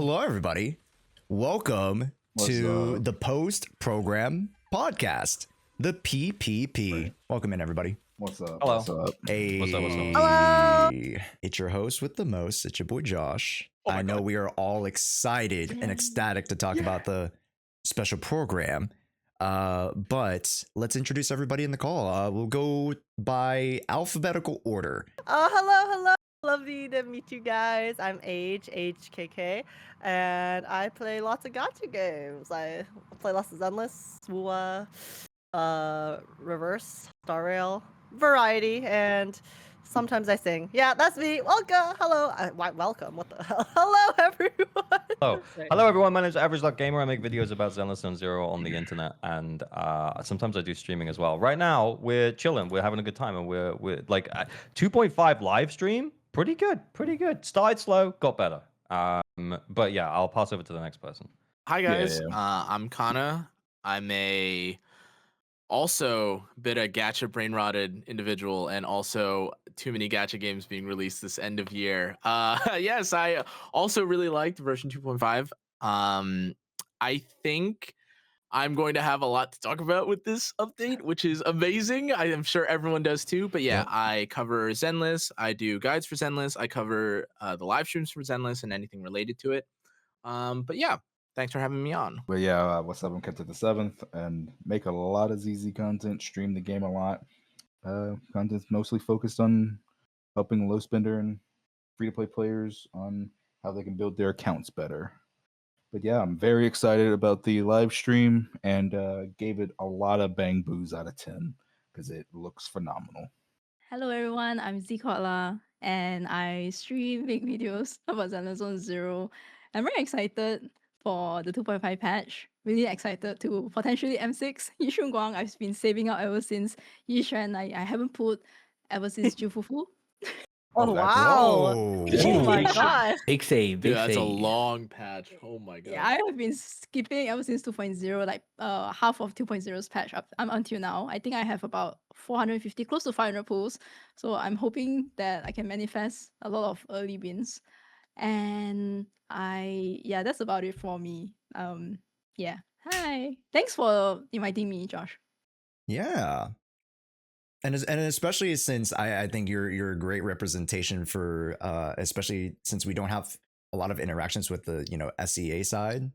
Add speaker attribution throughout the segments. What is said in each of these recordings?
Speaker 1: Hello, everybody. Welcome to the post-program podcast, the PPP.
Speaker 2: Right.
Speaker 1: Welcome in, everybody.
Speaker 2: What's up?
Speaker 3: Hello.
Speaker 2: What's up?
Speaker 1: Hey,
Speaker 3: What's up?
Speaker 4: Hello.
Speaker 1: It's your host with the most. It's your boy Josh. I know we are all excited and ecstatic to talk about the special program. But let's introduce everybody in the call. We'll go by alphabetical order.
Speaker 4: Hello. Lovely to meet you guys. I'm HKK, and I play lots of gacha games. I play lots of Zenless, Swoa, Reverse, Star Rail, variety, and sometimes I sing. Yeah, that's me. Welcome. Hello. Welcome. What the hell? Hello, everyone.
Speaker 3: Hello everyone, my name is Average.Gamer. I make videos about Zenless and Zero on the internet, and sometimes I do streaming as well. Right now, we're chilling, we're having a good time, and we're like 2.5 live stream. Pretty good. Started slow, got better. But yeah, I'll pass over to the next person.
Speaker 5: Hi guys,
Speaker 2: Yeah.
Speaker 5: I'm Kana. I'm a also bit a gacha brain rotted individual, and also too many gacha games being released this end of year. Yes, I also really liked version 2.5. I think I'm going to have a lot to talk about with this update, which is amazing. I am sure everyone does too. But yeah, I cover Zenless. I do guides for Zenless. I cover the live streams for Zenless and anything related to it. But yeah, thanks for having me on.
Speaker 2: But yeah, what's up? I'm Kenta the 7th and make a lot of ZZ content, stream the game a lot. Content's mostly focused on helping low spender and free-to-play players on how they can build their accounts better. But yeah, I'm very excited about the live stream and gave it a lot of bang boos out of 10 because it looks phenomenal.
Speaker 6: Hello everyone, I'm Zikotla and I stream, make videos about Zenless Zero. I'm very excited for the 2.5 patch. Really excited to potentially M6 yeshunguang. I've been saving up ever since Yishan. I haven't put ever since Jufufu.
Speaker 4: Oh,
Speaker 2: that's-
Speaker 4: wow.
Speaker 1: Whoa.
Speaker 4: Oh my god.
Speaker 7: Big save, big
Speaker 5: Yeah, that's a
Speaker 7: save.
Speaker 5: long patch. Oh my god.
Speaker 6: Yeah, I have been skipping ever since 2.0, like half of 2.0's patch up until now. I think I have about 450, close to 500 pulls. So I'm hoping that I can manifest a lot of early wins. And that's about it for me. Yeah. Hi. Thanks for inviting me, Josh.
Speaker 1: Yeah. And especially since I think you're a great representation for especially since we don't have a lot of interactions with the SEA side.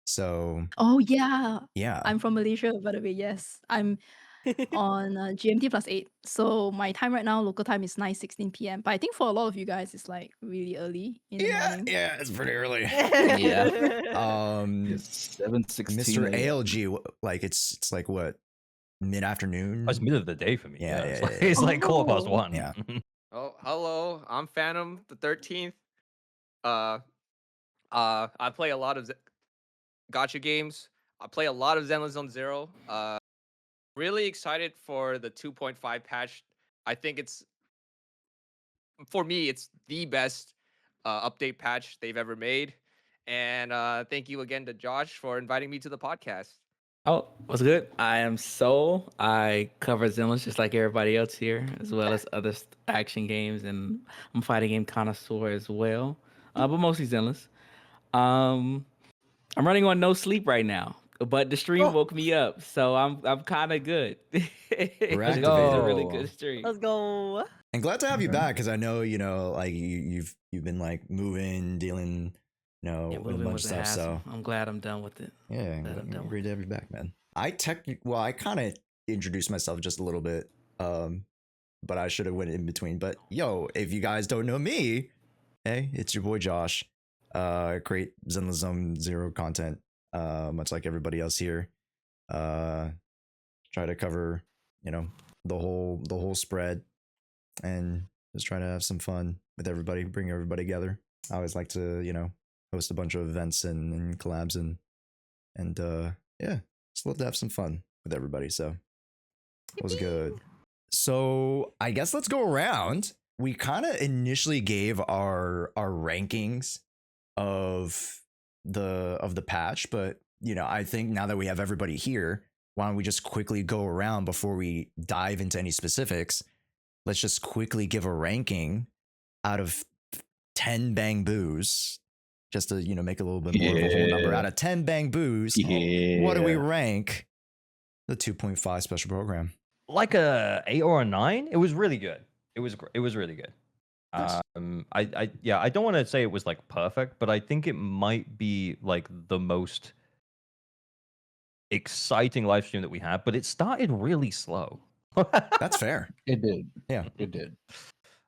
Speaker 1: So
Speaker 6: Oh yeah.
Speaker 1: yeah.
Speaker 6: I'm from Malaysia, by the way. Yes. I'm on GMT +8. So my time right now, local time is 9:16 p.m. But I think for a lot of you guys, it's like really early in the morning.
Speaker 1: Yeah, it's pretty early.
Speaker 7: Yeah.
Speaker 2: It's 7:16.
Speaker 1: Mr.
Speaker 2: a.m.
Speaker 1: ALG, like it's like what, mid-afternoon?
Speaker 3: It's middle of the day for me.
Speaker 1: Yeah,
Speaker 3: it's
Speaker 1: yeah,
Speaker 3: like,
Speaker 1: yeah.
Speaker 3: it's like 1:15.
Speaker 1: Yeah.
Speaker 8: Oh, hello. I'm Phantom the 13th. I play a lot of gacha games. I play a lot of Zenless Zero. Really excited for the 2.5 patch. I think for me, it's the best update patch they've ever made. And thank you again to Josh for inviting me to the podcast.
Speaker 7: Oh, what's good? I am Soul. I cover Zenless just like everybody else here, as well as other action games, and I'm a fighting game connoisseur as well, but mostly Zenless. I'm running on no sleep right now, but the stream woke me up, so I'm kind of good. It was a really good stream.
Speaker 4: Let's go.
Speaker 1: And glad to have you back because I know like you've been like moving, dealing, with a
Speaker 7: moving
Speaker 1: bunch of
Speaker 7: was a
Speaker 1: stuff.
Speaker 7: hassle.
Speaker 1: So
Speaker 7: I'm glad I'm done with it.
Speaker 1: yeah,
Speaker 7: Glad I'm done
Speaker 1: great to have you back, man. I kind of introduced myself just a little bit, but I should have went in between. But yo, if you guys don't know me, hey, it's your boy Josh. Create Zenless Zero content, much like everybody else here. Try to cover, the whole spread, and just try to have some fun with everybody, bring everybody together. I always like to, host a bunch of events and collabs and yeah, just love to have some fun with everybody. So it was good. So I guess let's go around. We kind of initially gave our rankings of the patch, but I think now that we have everybody here, why don't we just quickly go around before we dive into any specifics? Let's just quickly give a ranking out of 10 bang boos just to make a little bit more of a whole number. Out of 10 bang boos, what do we rank the 2.5 special program?
Speaker 3: Like a 8 or a 9. It was really good. It was really good.
Speaker 1: Nice.
Speaker 3: I don't want to say it was like perfect, but I think it might be like the most exciting live stream that we had. But it started really slow.
Speaker 1: That's fair.
Speaker 2: It did.
Speaker 1: Yeah,
Speaker 2: it did.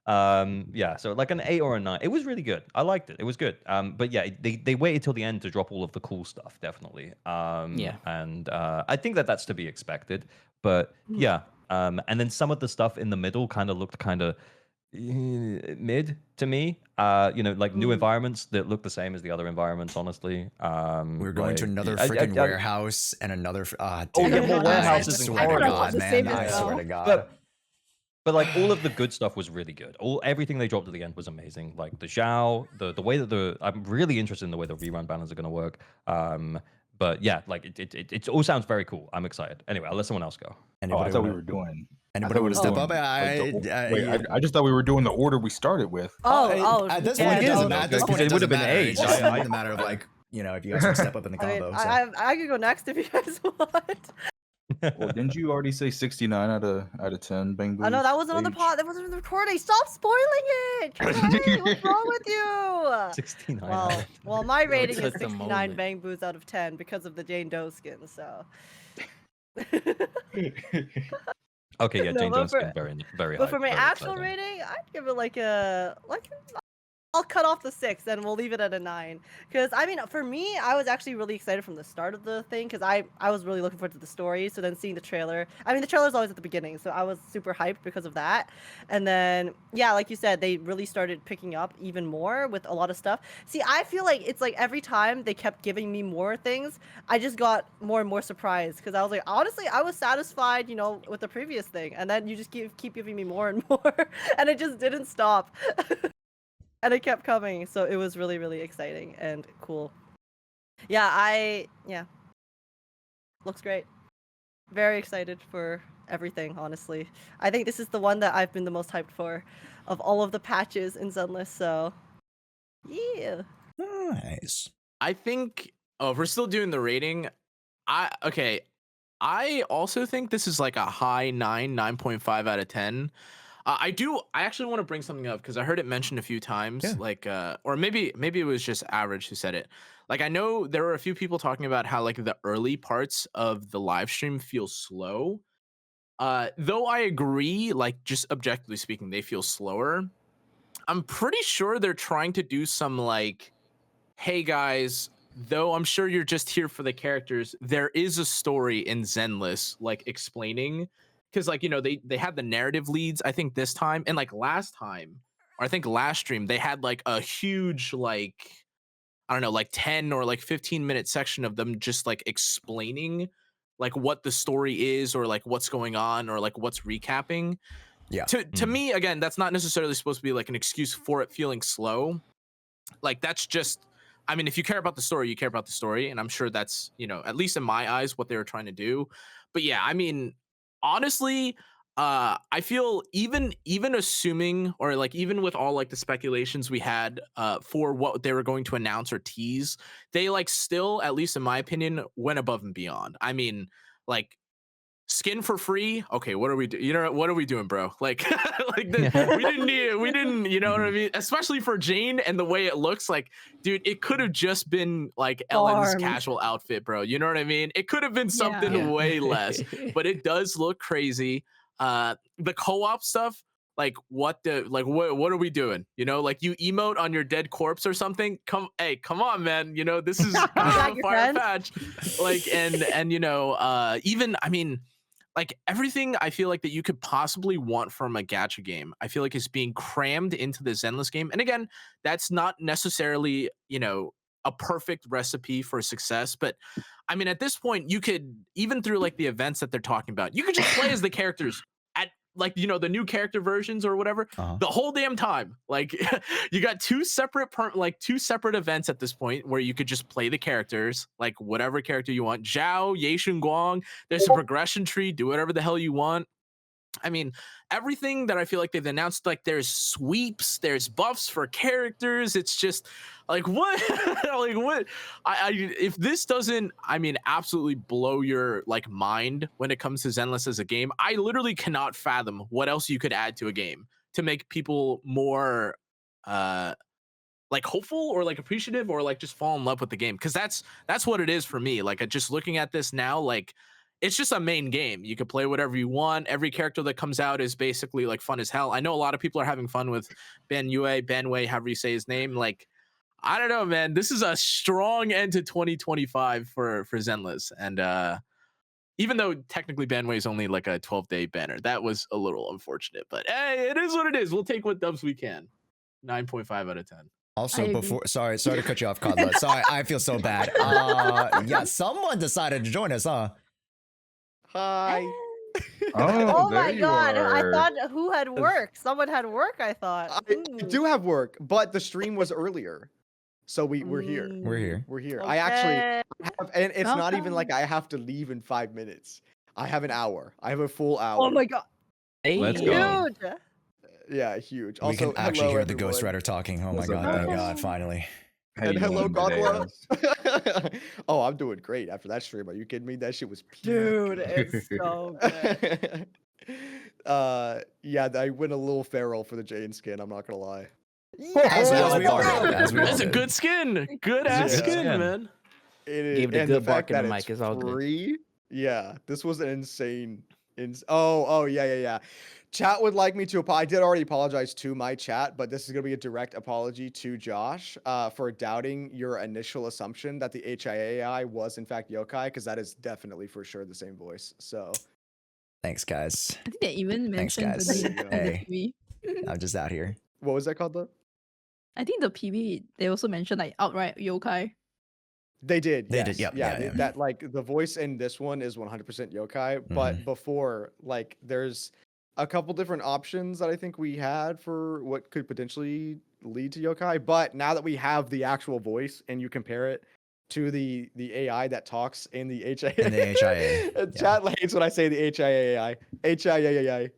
Speaker 3: Yeah, so like an 8 or a 9. It was really good. I liked it. It was good. But yeah, they waited till the end to drop all of the cool stuff, definitely.
Speaker 7: Yeah.
Speaker 3: And I think that's to be expected. But yeah, and then some of the stuff in the middle kind of looked kind of mid to me. Like new environments that look the same as the other environments, honestly.
Speaker 1: We're going to another
Speaker 3: I-
Speaker 1: freaking
Speaker 3: I-
Speaker 1: warehouse and another
Speaker 3: yeah,
Speaker 1: dude,
Speaker 3: well,
Speaker 1: I
Speaker 3: warehouses and
Speaker 1: swear to
Speaker 3: corridors.
Speaker 1: God,
Speaker 6: The
Speaker 1: man,
Speaker 6: same
Speaker 1: I
Speaker 6: as
Speaker 1: swear
Speaker 6: well.
Speaker 1: to God.
Speaker 3: But like all of the good stuff was really good. Everything they dropped at the end was amazing. Like the Zhao, the way that I'm really interested in the way the rerun banners are going to work. But yeah, like it all sounds very cool. I'm excited. Anyway, I'll let someone else go.
Speaker 2: I thought we were doing.
Speaker 1: Anybody want to step up?
Speaker 2: I just thought we were doing the order we started with.
Speaker 1: At this point, it doesn't matter. At this
Speaker 3: Because
Speaker 1: point,
Speaker 3: it
Speaker 1: it
Speaker 3: would
Speaker 1: doesn't
Speaker 3: have been
Speaker 1: matter.
Speaker 3: eight.
Speaker 1: It's just a matter of like, if you guys want to step up in the
Speaker 4: I mean,
Speaker 1: combo. So.
Speaker 4: I could go next if you guys want.
Speaker 2: Well, didn't you already say 69 out of 10 bang boos?
Speaker 4: I know that wasn't on the pod. That wasn't on the recording. Stop spoiling it. Trey, what's wrong with you?
Speaker 3: 69.
Speaker 4: Well, my rating is
Speaker 7: took the
Speaker 4: 69
Speaker 7: moment.
Speaker 4: bang boos out of 10 because of the Jane Doe skin. So.
Speaker 3: Okay, yeah,
Speaker 4: No,
Speaker 3: Jane
Speaker 4: but
Speaker 3: Jones
Speaker 4: for-
Speaker 3: is very, very
Speaker 4: But
Speaker 3: high,
Speaker 4: for my
Speaker 3: very
Speaker 4: actual
Speaker 3: exciting.
Speaker 4: rating, I'd give it like I'll cut off the 6 and we'll leave it at a 9. Because I mean, for me, I was actually really excited from the start of the thing because I was really looking forward to the story. So then seeing the trailer, I mean, the trailer's always at the beginning, so I was super hyped because of that. And then yeah, like you said, they really started picking up even more with a lot of stuff. See, I feel like it's like every time they kept giving me more things, I just got more and more surprised because I was like, honestly, I was satisfied, with the previous thing, and then you just keep giving me more and more, and it just didn't stop. And it kept coming, so it was really, really exciting and cool. Yeah, looks great. Very excited for everything, honestly. I think this is the one that I've been the most hyped for of all of the patches in Zenless, so yeah.
Speaker 1: Nice.
Speaker 5: I think. Oh, if we're still doing the rating, I also think this is like a high 9.5 out of 10. I actually want to bring something up because I heard it mentioned a few times,
Speaker 1: Yeah.
Speaker 5: like, or maybe it was just Average who said it. Like, I know there were a few people talking about how like the early parts of the live stream feel slow. Though I agree, like just objectively speaking, they feel slower. I'm pretty sure they're trying to do some like, hey guys, though I'm sure you're just here for the characters, there is a story in Zenless, like explaining. Because like they had the narrative leads, I think this time, and like last time, or I think last stream, they had like a huge like I don't know, like 10 or like 15-minute section of them just like explaining like what the story is or like what's going on or like what's recapping.
Speaker 1: Yeah.
Speaker 5: To me, again, that's not necessarily supposed to be like an excuse for it feeling slow. Like that's just, I mean, if you care about the story, you care about the story, and I'm sure that's, at least in my eyes, what they were trying to do. But yeah, I mean, honestly, I feel even assuming, or like even with all like the speculations we had for what they were going to announce or tease, they like still, at least in my opinion, went above and beyond. I mean, like skin for free. Okay, what are we doing? What are we doing, bro? Like, we didn't need it. We didn't, you know what I mean? Especially for Jane and the way it looks. Like, dude, it could have just been like Ellen's
Speaker 4: Farmed.
Speaker 5: casual outfit, bro. You know what I mean? It could have been something
Speaker 7: Yeah.
Speaker 5: way less, but it does look crazy. The co-op stuff. Like what are we doing? Like you emote on your dead corpse or something. Come on, man. This is kind of a fire patch. Like and even I mean, like everything I feel like that you could possibly want from a gacha game, I feel like is being crammed into the Zenless game. And again, that's not necessarily, a perfect recipe for success. But I mean, at this point, you could, even through like the events that they're talking about, you could just play as the characters at like, the new character versions or whatever, the whole damn time. Like you got two separate events at this point where you could just play the characters, like whatever character you want. Zhao, yeshunguang, there's a progression tree, do whatever the hell you want. I mean, everything that I feel like they've announced, like there's sweeps, there's buffs for characters. It's just like what, like what? If this doesn't, I mean, absolutely blow your like mind when it comes to Zenless as a game, I literally cannot fathom what else you could add to a game to make people more, like hopeful or like appreciative or like just fall in love with the game. Because that's what it is for me. Like just looking at this now, like. It's just a main game. You can play whatever you want. Every character that comes out is basically like fun as hell. I know a lot of people are having fun with Benway, however you say his name. Like, I don't know, man. This is a strong end to 2025 for Zenless. And even though technically Benway is only like a 12-day banner, that was a little unfortunate. But hey, it is what it is. We'll take what dubs we can. 9.5 out of 10.
Speaker 1: Also, before sorry to cut you off, Kodla. Sorry, I feel so bad. Yeah, someone decided to join us, huh?
Speaker 9: Hi.
Speaker 4: Oh
Speaker 2: there
Speaker 4: my
Speaker 2: you
Speaker 4: god! I
Speaker 2: are.
Speaker 4: thought who had work? Someone had work. I thought.
Speaker 9: I do have work, but the stream was earlier, so we're here.
Speaker 1: We're here.
Speaker 9: We're here.
Speaker 4: Okay.
Speaker 9: I actually have, and it's not even
Speaker 6: Welcome.
Speaker 9: like I have to leave in 5 minutes. I have an hour. I have a full hour.
Speaker 4: Oh my god!
Speaker 7: Hey,
Speaker 3: Let's go.
Speaker 4: Huge.
Speaker 9: Yeah, huge.
Speaker 1: We
Speaker 9: Also,
Speaker 1: can actually
Speaker 9: hello,
Speaker 1: hear the
Speaker 9: everyone.
Speaker 1: ghostwriter talking. Oh my
Speaker 2: What's up,
Speaker 1: god, thank
Speaker 2: guys?
Speaker 1: god, finally.
Speaker 2: How
Speaker 9: And
Speaker 2: you
Speaker 9: hello,
Speaker 2: doing today,
Speaker 9: Godla.
Speaker 2: guys?
Speaker 9: Oh, I'm doing great after that stream. Are you kidding me? That shit was peak.
Speaker 4: Dude, it's so good.
Speaker 9: Yeah, I went a little feral for the Jane skin. I'm not gonna lie.
Speaker 1: As we all
Speaker 4: Yeah.
Speaker 1: did. As we all
Speaker 5: That's a
Speaker 1: did.
Speaker 5: good skin. Good ass
Speaker 9: Yeah.
Speaker 5: skin,
Speaker 3: Yeah.
Speaker 5: man.
Speaker 9: It is,
Speaker 7: Gave it a
Speaker 9: and
Speaker 7: good
Speaker 9: the
Speaker 7: bark
Speaker 9: fact
Speaker 7: in the
Speaker 9: that
Speaker 7: mic,
Speaker 9: it's
Speaker 7: it's all good.
Speaker 9: free. Yeah, this was an insane. Oh, yeah. Chat would like me to. I did already apologize to my chat, but this is gonna be a direct apology to Josh for doubting your initial assumption that the HIAI was in fact yokai, because that is definitely for sure the same voice. So
Speaker 1: Thanks, guys.
Speaker 6: I think they even
Speaker 1: Thanks,
Speaker 6: mentioned
Speaker 1: guys.
Speaker 6: the
Speaker 9: There you
Speaker 6: name
Speaker 9: go.
Speaker 6: in the
Speaker 1: Hey.
Speaker 6: PV.
Speaker 1: I'm just out here.
Speaker 9: what was that called though?
Speaker 6: I think the PV they also mentioned like outright yokai.
Speaker 9: They did.
Speaker 1: They
Speaker 9: Yes.
Speaker 1: did, yep,
Speaker 9: Yeah,
Speaker 1: yeah.
Speaker 9: that like the voice in this one is 100% yokai, but before like there's a couple different options that I think we had for what could potentially lead to yokai. But now that we have the actual voice and you compare it to the AI that talks in the HIA,
Speaker 1: In the HIA, yeah.
Speaker 9: Chat hates when I say the HIAI. HIAI.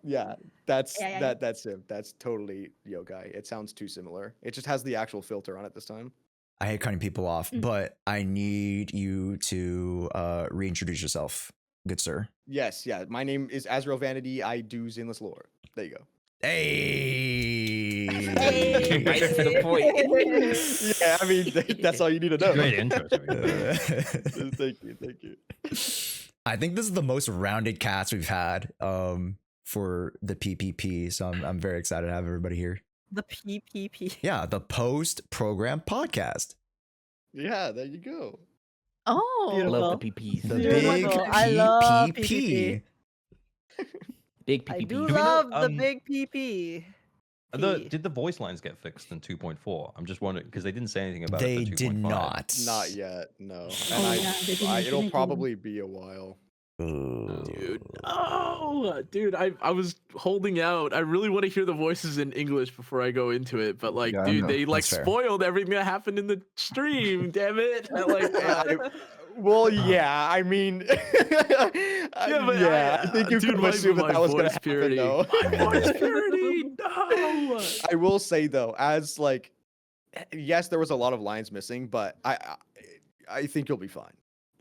Speaker 9: Yeah, that's
Speaker 6: Yeah.
Speaker 9: that's him. That's totally yokai. It sounds too similar. It just has the actual filter on it this time.
Speaker 1: I hate cutting people off, but I need you to reintroduce yourself, good sir.
Speaker 9: Yes, yeah. My name is Azrael Vanity. I do Zenless lore. There you go.
Speaker 1: Hey.
Speaker 7: Right to the point.
Speaker 9: Yeah, I mean that's all you need to know.
Speaker 3: Great intro. To me.
Speaker 9: Thank you.
Speaker 1: I think this is the most rounded cast we've had for the PPP, so I'm very excited to have everybody here.
Speaker 4: The PPP.
Speaker 1: Yeah, the post program podcast.
Speaker 9: Yeah, there you go.
Speaker 6: Oh,
Speaker 4: Beautiful.
Speaker 7: Love the PPs.
Speaker 1: The
Speaker 4: Beautiful.
Speaker 1: big
Speaker 4: I love
Speaker 1: PPP.
Speaker 7: Big
Speaker 4: I
Speaker 7: PPs.
Speaker 4: do
Speaker 3: we know,
Speaker 4: love the
Speaker 3: um,
Speaker 4: big PP.
Speaker 3: Did the voice lines get fixed in 2.4? I'm just wondering because they didn't say anything about
Speaker 1: They
Speaker 3: it. for
Speaker 1: did
Speaker 3: 2.5.
Speaker 1: not.
Speaker 9: Not yet, no. And
Speaker 6: Oh, yeah, they didn't mention
Speaker 9: it'll
Speaker 6: anything.
Speaker 9: probably be a while.
Speaker 5: Dude, oh, dude, I was holding out. I really want to hear the voices in English before I go into it, but like,
Speaker 2: Yeah, I
Speaker 5: dude,
Speaker 2: know.
Speaker 5: they like
Speaker 1: That's fair.
Speaker 5: spoiled everything that happened in the stream. Damn it!
Speaker 9: Well, yeah, I mean, I think you
Speaker 5: dude,
Speaker 9: could assume that was going to happen,
Speaker 5: purity.
Speaker 9: though.
Speaker 5: My voice purity, no.
Speaker 9: I will say though, as like, yes, there was a lot of lines missing, but I think you'll be fine.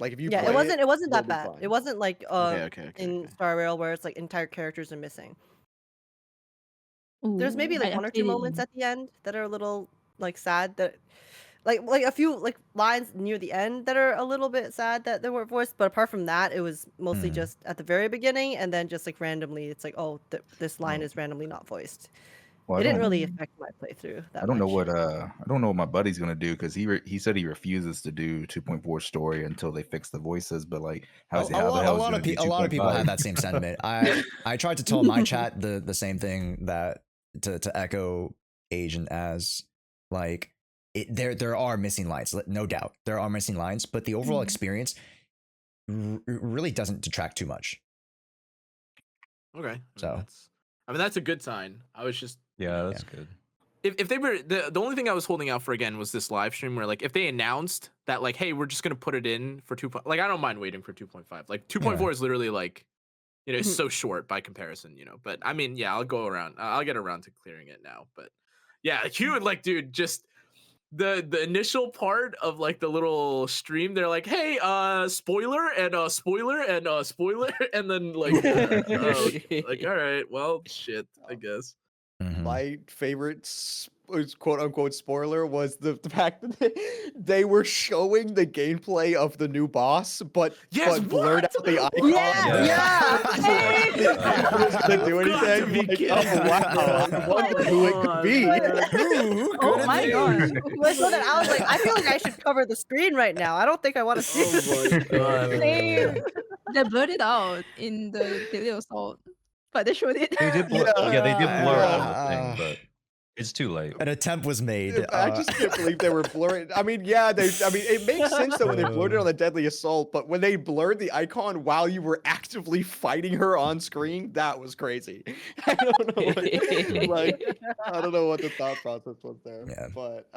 Speaker 9: Like if you
Speaker 4: Yeah,
Speaker 9: play
Speaker 4: it wasn't
Speaker 9: you'll
Speaker 4: that
Speaker 9: be
Speaker 4: bad.
Speaker 9: fine.
Speaker 4: It wasn't like
Speaker 5: Okay.
Speaker 4: in Star Rail where it's like entire characters are missing. There's maybe
Speaker 6: Ooh,
Speaker 4: like
Speaker 6: I
Speaker 4: one or two
Speaker 6: actually-
Speaker 4: moments at the end that are a little like sad that like a few like lines near the end that are a little bit sad that they weren't voiced, but apart from that it was mostly just at the very beginning and then just like randomly it's like this line is randomly not voiced.
Speaker 2: Well,
Speaker 4: It didn't
Speaker 2: I
Speaker 4: really affect my playthrough that
Speaker 2: don't know
Speaker 4: much.
Speaker 2: what my buddy's gonna do because he said he refuses to do 2.4 story until they fix the voices. But like,
Speaker 1: A lot of people have that same sentiment. I tried to tell my chat the same thing that to echo Age and As like there are missing lines, no doubt there are missing lines, but the overall experience really doesn't detract too much.
Speaker 5: Okay,
Speaker 1: So.
Speaker 5: that's a good sign. I was just
Speaker 3: Yeah, that's good.
Speaker 5: if they were the only thing I was holding out for again was this live stream where like if they announced that like hey we're just gonna put it in for 2. Like I don't mind waiting for 2.5. Like 2.4 is literally like it's so short by comparison, But I mean, yeah, I'll go around. I'll get around to clearing it now. But yeah, Hugh, like, dude, just the initial part of like the little stream, they're like, hey, spoiler and spoiler and spoiler, and then like, like, all right, well, shit, I guess.
Speaker 9: My favorite quote unquote spoiler was the fact that they were showing the gameplay of the new boss, but blurred out the icon. Didn't do anything. Like, oh, wow, I wonder who it could be.
Speaker 4: Oh my gosh. I was like, I feel like I should cover the screen right now. I don't think I want to see it.
Speaker 6: They blurred it out in the Daily Assault, but they showed it.
Speaker 3: They did blur, yeah, they did blur it on the thing, but it's too late.
Speaker 1: An attempt was made.
Speaker 9: I just can't believe they were blurring. I mean, it makes sense that when they blurred it on the Deadly Assault, but when they blurred the icon while you were actively fighting her on screen, that was crazy. I don't know what the thought process was there.
Speaker 1: Yeah.
Speaker 9: But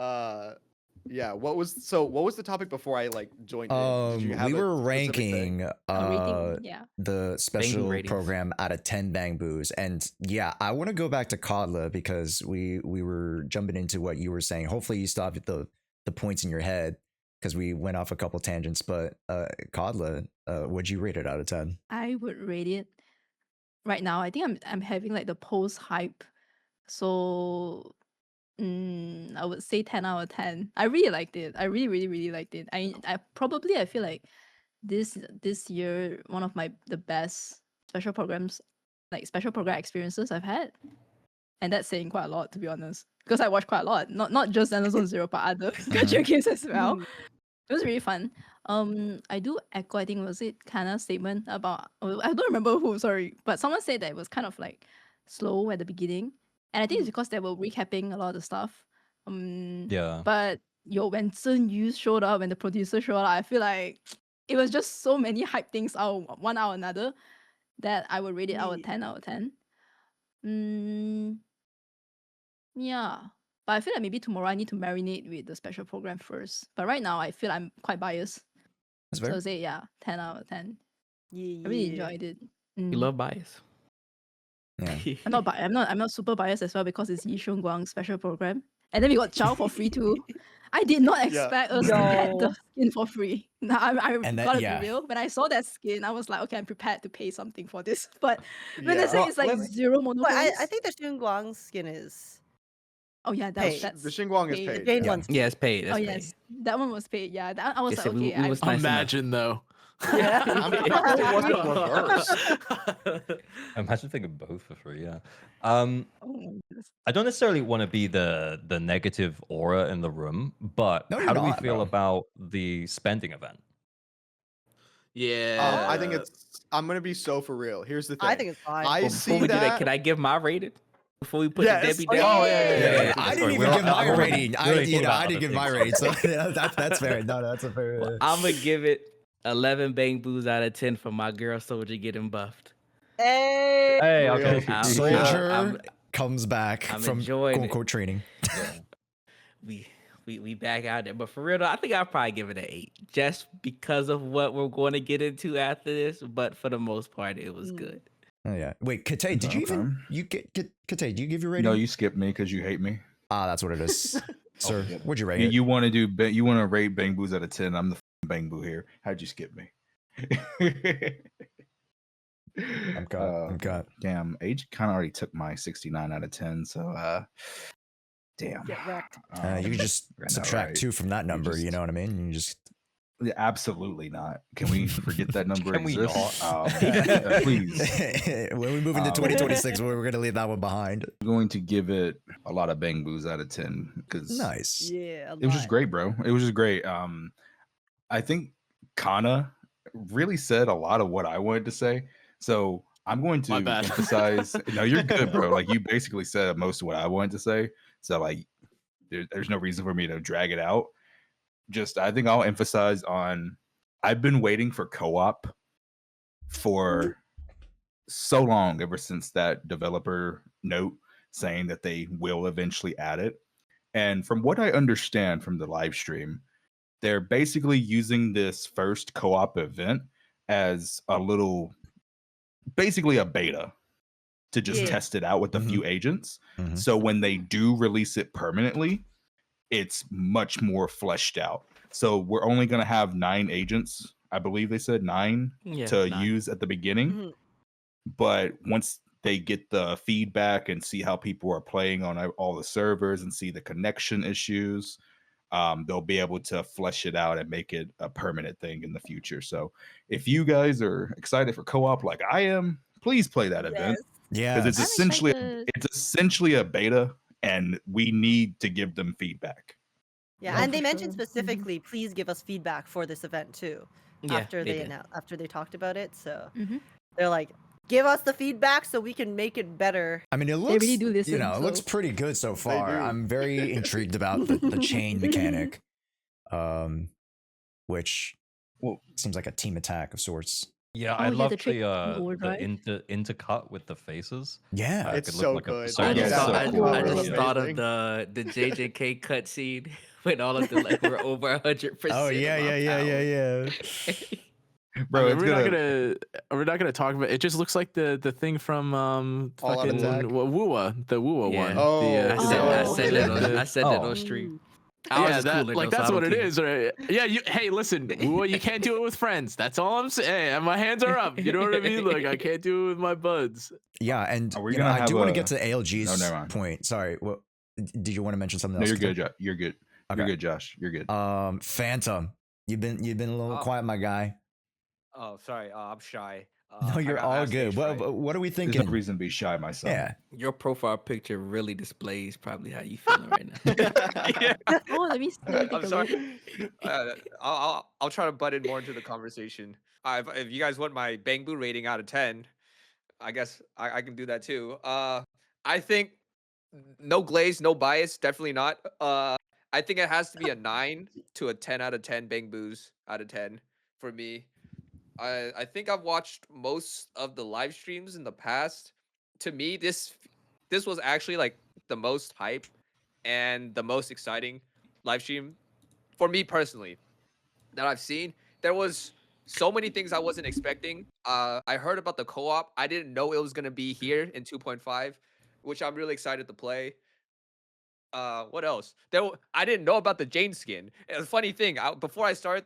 Speaker 9: yeah, what was the topic before I like joined in? Did you have
Speaker 1: We
Speaker 9: a
Speaker 1: were
Speaker 9: specific thing?
Speaker 1: ranking
Speaker 6: Yeah.
Speaker 1: the special
Speaker 7: ratings.
Speaker 1: program out of 10 bang boos, and yeah, I want to go back to Kodla because we were jumping into what you were saying. Hopefully you stopped at the points in your head because we went off a couple tangents, but Kodla, what'd you rate it out of 10?
Speaker 6: I would rate it right now. I think I'm having like the post hype, so I would say 10 out of 10. I really liked it. I really liked it. I feel like this year one of the best special program experiences I've had, and that's saying quite a lot, to be honest, because I watched quite a lot, not just Zenless Zero but other gacha games as well. It was really fun. I do echo, I think, was it Kana's statement about, I don't remember who, sorry, but someone said that it was kind of like slow at the beginning, and I think it's because they were recapping a lot of the stuff.
Speaker 3: Yeah.
Speaker 6: But when Zhen Yu showed up and the producer showed up, I feel like it was just so many hype things out one out another that I would rate it out of 10 out of 10. Yeah. But I feel like maybe tomorrow I need to marinate with the special program first. But right now I feel I'm quite biased.
Speaker 1: That's
Speaker 6: So
Speaker 1: fair.
Speaker 6: I'll say 10 out of 10.
Speaker 4: Yeah.
Speaker 6: I really enjoyed it.
Speaker 7: You love bias.
Speaker 1: Yeah.
Speaker 6: I'm not super biased as well because it's yeshunguang special program. And then we got Zhao for free too. I did not expect us to get the skin for free. Now, I
Speaker 1: And that-
Speaker 6: gotta
Speaker 1: yeah.
Speaker 6: be real. When I saw that skin, I was like, okay, I'm prepared to pay something for this. But when
Speaker 9: Yeah.
Speaker 6: they say it's like
Speaker 9: Well,
Speaker 6: zero
Speaker 4: But
Speaker 6: monopolis,
Speaker 4: I think the Xinguang skin is.
Speaker 6: oh yeah,
Speaker 4: Hey,
Speaker 6: that's
Speaker 9: The Xinguang is
Speaker 6: paid.
Speaker 9: paid.
Speaker 4: Jane
Speaker 9: yeah.
Speaker 4: one's
Speaker 7: Yeah, it's paid.
Speaker 6: Oh
Speaker 7: That's
Speaker 6: yes, that one was paid. Yeah, that, I was
Speaker 7: They
Speaker 6: like,
Speaker 7: said we
Speaker 6: okay,
Speaker 7: was nice enough.
Speaker 5: Imagine though.
Speaker 4: Yeah.
Speaker 9: I'm surprised it wasn't reverse.
Speaker 3: Imagine thinking both for free, yeah.
Speaker 6: oh my goodness.
Speaker 3: I don't necessarily want to be the negative aura in the room, but
Speaker 1: No,
Speaker 3: how
Speaker 1: you're
Speaker 3: do we
Speaker 1: not,
Speaker 3: feel
Speaker 1: bro.
Speaker 3: about the spending event?
Speaker 5: Yeah.
Speaker 9: I think I'm gonna be so for real. Here's the thing.
Speaker 4: I think it's fine.
Speaker 9: I
Speaker 7: Well,
Speaker 9: see
Speaker 7: before we do that,
Speaker 9: that.
Speaker 7: can I give my rating? Before we put
Speaker 9: Yes.
Speaker 7: the Debbie
Speaker 4: Oh,
Speaker 7: down?
Speaker 4: yeah.
Speaker 1: I
Speaker 3: Sorry,
Speaker 1: didn't even
Speaker 3: we're
Speaker 1: give
Speaker 3: not-
Speaker 1: my
Speaker 3: we're-
Speaker 1: rating.
Speaker 3: we're really talking about
Speaker 1: I didn't
Speaker 3: other
Speaker 1: give my
Speaker 3: things.
Speaker 1: rating, so yeah, that's fair. No, that's a fair.
Speaker 7: I'm gonna give it 11 bang boos out of 10 for my girl soldier getting buffed.
Speaker 4: Hey.
Speaker 3: Hey,
Speaker 9: Real.
Speaker 3: okay.
Speaker 1: Soldier comes back
Speaker 7: I'm
Speaker 1: from
Speaker 7: enjoying
Speaker 1: quote
Speaker 7: it.
Speaker 1: unquote training.
Speaker 7: We back out there, but for real though, I think I'll probably give it an 8 just because of what we're going to get into after this. But for the most part, it was good.
Speaker 1: Oh yeah. Wait, Kate, did you even Kate? Did you give your rating?
Speaker 2: No, you skipped me because you hate me.
Speaker 1: That's what it is, sir.
Speaker 2: yeah.
Speaker 1: What'd you rate
Speaker 2: You,
Speaker 1: it?
Speaker 2: you want to do you want to rate bang boos out of 10. I'm the bang boo here. How'd you skip me?
Speaker 1: I'm cut.
Speaker 2: Damn, Age kind of already took my 69 out of 10. So damn.
Speaker 4: Get wrecked.
Speaker 1: You can just
Speaker 2: I know,
Speaker 1: subtract
Speaker 2: right?
Speaker 1: 2 from that number. You
Speaker 2: just-
Speaker 1: know what I mean? You just
Speaker 2: Yeah, absolutely not. Can we forget that number
Speaker 3: Can we
Speaker 2: exists?
Speaker 3: not?
Speaker 2: Please.
Speaker 1: when we move into 2026, we're gonna leave that one behind.
Speaker 2: I'm going to give it a lot of bang boos out of 10 because
Speaker 1: Nice.
Speaker 4: Yeah.
Speaker 2: it was just great, bro. It was just great. I think Kana really said a lot of what I wanted to say. So I'm going to
Speaker 5: My bad.
Speaker 2: emphasize. No, you're good, bro. Like you basically said most of what I wanted to say. So like, there's no reason for me to drag it out. Just I think I'll emphasize on. I've been waiting for co-op for so long, ever since that developer note saying that they will eventually add it. And from what I understand from the live stream, they're basically using this first co-op event as a little basically a beta to just
Speaker 4: Yeah.
Speaker 2: test it out with a
Speaker 1: Mhm.
Speaker 2: few agents.
Speaker 1: Mhm.
Speaker 2: So when they do release it permanently, it's much more fleshed out. So we're only going to have 9 agents, I believe they said 9
Speaker 7: Yeah,
Speaker 2: to
Speaker 7: 9.
Speaker 2: use at the beginning.
Speaker 4: Mhm.
Speaker 2: But once they get the feedback and see how people are playing on all the servers and see the connection issues, they'll be able to flesh it out and make it a permanent thing in the future. So if you guys are excited for co-op like I am, please play that event,
Speaker 1: Yeah.
Speaker 2: because it's
Speaker 6: I'm
Speaker 2: essentially
Speaker 6: excited.
Speaker 2: a beta, and we need to give them feedback.
Speaker 4: Yeah,
Speaker 6: Oh,
Speaker 4: and they
Speaker 6: for
Speaker 4: mentioned
Speaker 6: sure. Mhm.
Speaker 4: specifically, please give us feedback for this event too.
Speaker 7: Yeah,
Speaker 4: After
Speaker 7: they
Speaker 4: they
Speaker 7: did.
Speaker 4: after they talked about it, so
Speaker 6: Mhm.
Speaker 4: they're like, give us the feedback so we can make it better.
Speaker 1: I mean, it
Speaker 6: They
Speaker 1: looks,
Speaker 6: really do listen.
Speaker 1: it looks
Speaker 6: So
Speaker 1: pretty good so far.
Speaker 9: do.
Speaker 1: I'm very intrigued about the chain mechanic, which
Speaker 2: Well,
Speaker 1: seems like a team attack of sorts.
Speaker 3: Yeah,
Speaker 6: Oh,
Speaker 3: I
Speaker 6: yeah,
Speaker 3: love
Speaker 6: the trick
Speaker 3: the
Speaker 6: overdrive.
Speaker 3: intercut with the faces.
Speaker 1: Yeah.
Speaker 3: It
Speaker 9: It's
Speaker 3: could
Speaker 9: so
Speaker 3: look like
Speaker 9: good.
Speaker 3: a
Speaker 7: I
Speaker 3: persona.
Speaker 2: Yeah,
Speaker 7: just
Speaker 2: it's
Speaker 7: thought,
Speaker 2: so
Speaker 7: I,
Speaker 2: cool.
Speaker 7: I
Speaker 9: It's
Speaker 7: just thought of
Speaker 9: amazing.
Speaker 7: the JJK cutscene when all of the like were over 100%.
Speaker 1: Oh yeah, yeah.
Speaker 2: bro,
Speaker 5: I mean,
Speaker 2: it's
Speaker 5: we're not gonna talk about it. Just looks like the thing from
Speaker 9: All Out
Speaker 5: fucking
Speaker 9: Attack.
Speaker 5: Woowa, the Woowa
Speaker 7: Yeah.
Speaker 5: one.
Speaker 9: Oh,
Speaker 5: the,
Speaker 7: I said, I
Speaker 6: Oh.
Speaker 7: said that on, I said that
Speaker 3: Oh.
Speaker 7: on stream.
Speaker 4: Ooh.
Speaker 7: I was
Speaker 5: yeah,
Speaker 7: just
Speaker 5: that,
Speaker 7: cooling
Speaker 5: like
Speaker 7: though, so
Speaker 5: that's
Speaker 7: I
Speaker 5: what
Speaker 7: don't
Speaker 5: it
Speaker 7: care.
Speaker 5: is, right? Yeah, hey, listen, Woowa, you can't do it with friends. That's all I'm saying. Hey, my hands are up. You know what I mean? Like I can't do it with my buds.
Speaker 1: Yeah, and
Speaker 2: Are we
Speaker 1: you know,
Speaker 2: gonna
Speaker 1: I
Speaker 2: have
Speaker 1: do want to
Speaker 2: a-
Speaker 1: get to
Speaker 2: No,
Speaker 1: ALG's
Speaker 2: never mind.
Speaker 1: point. Sorry, what did you want to mention something
Speaker 2: No,
Speaker 1: else?
Speaker 2: you're
Speaker 1: Kazim?
Speaker 2: good, You're good.
Speaker 1: Okay.
Speaker 2: You're good, Josh. You're good.
Speaker 1: Phantom, you've been a little
Speaker 8: Oh.
Speaker 1: quiet, my guy.
Speaker 8: Oh, sorry. I'm shy.
Speaker 1: No,
Speaker 8: I
Speaker 1: you're
Speaker 8: got
Speaker 1: all
Speaker 8: last
Speaker 1: good.
Speaker 8: stage
Speaker 1: What
Speaker 8: fright.
Speaker 1: what are we
Speaker 2: There's no
Speaker 1: thinking?
Speaker 2: reason to be shy, my son.
Speaker 1: Yeah.
Speaker 7: Your profile picture really displays probably how you feeling right now.
Speaker 8: Yeah.
Speaker 6: oh, let me take
Speaker 8: I'm
Speaker 6: a
Speaker 8: sorry.
Speaker 6: look.
Speaker 8: I'll try to butt in more into the conversation. If you guys want my Bang Boo rating out of 10, I guess I can do that too. I think no glaze, no bias, definitely not. I think it has to be a 9 to a 10 out of 10 Bang Boos out of 10 for me. I think I've watched most of the live streams in the past. To me, this was actually like the most hype and the most exciting live stream for me personally that I've seen. There was so many things I wasn't expecting. I heard about the co-op. I didn't know it was gonna be here in 2.5, which I'm really excited to play. What else? I didn't know about the Jane skin. A funny thing, before I started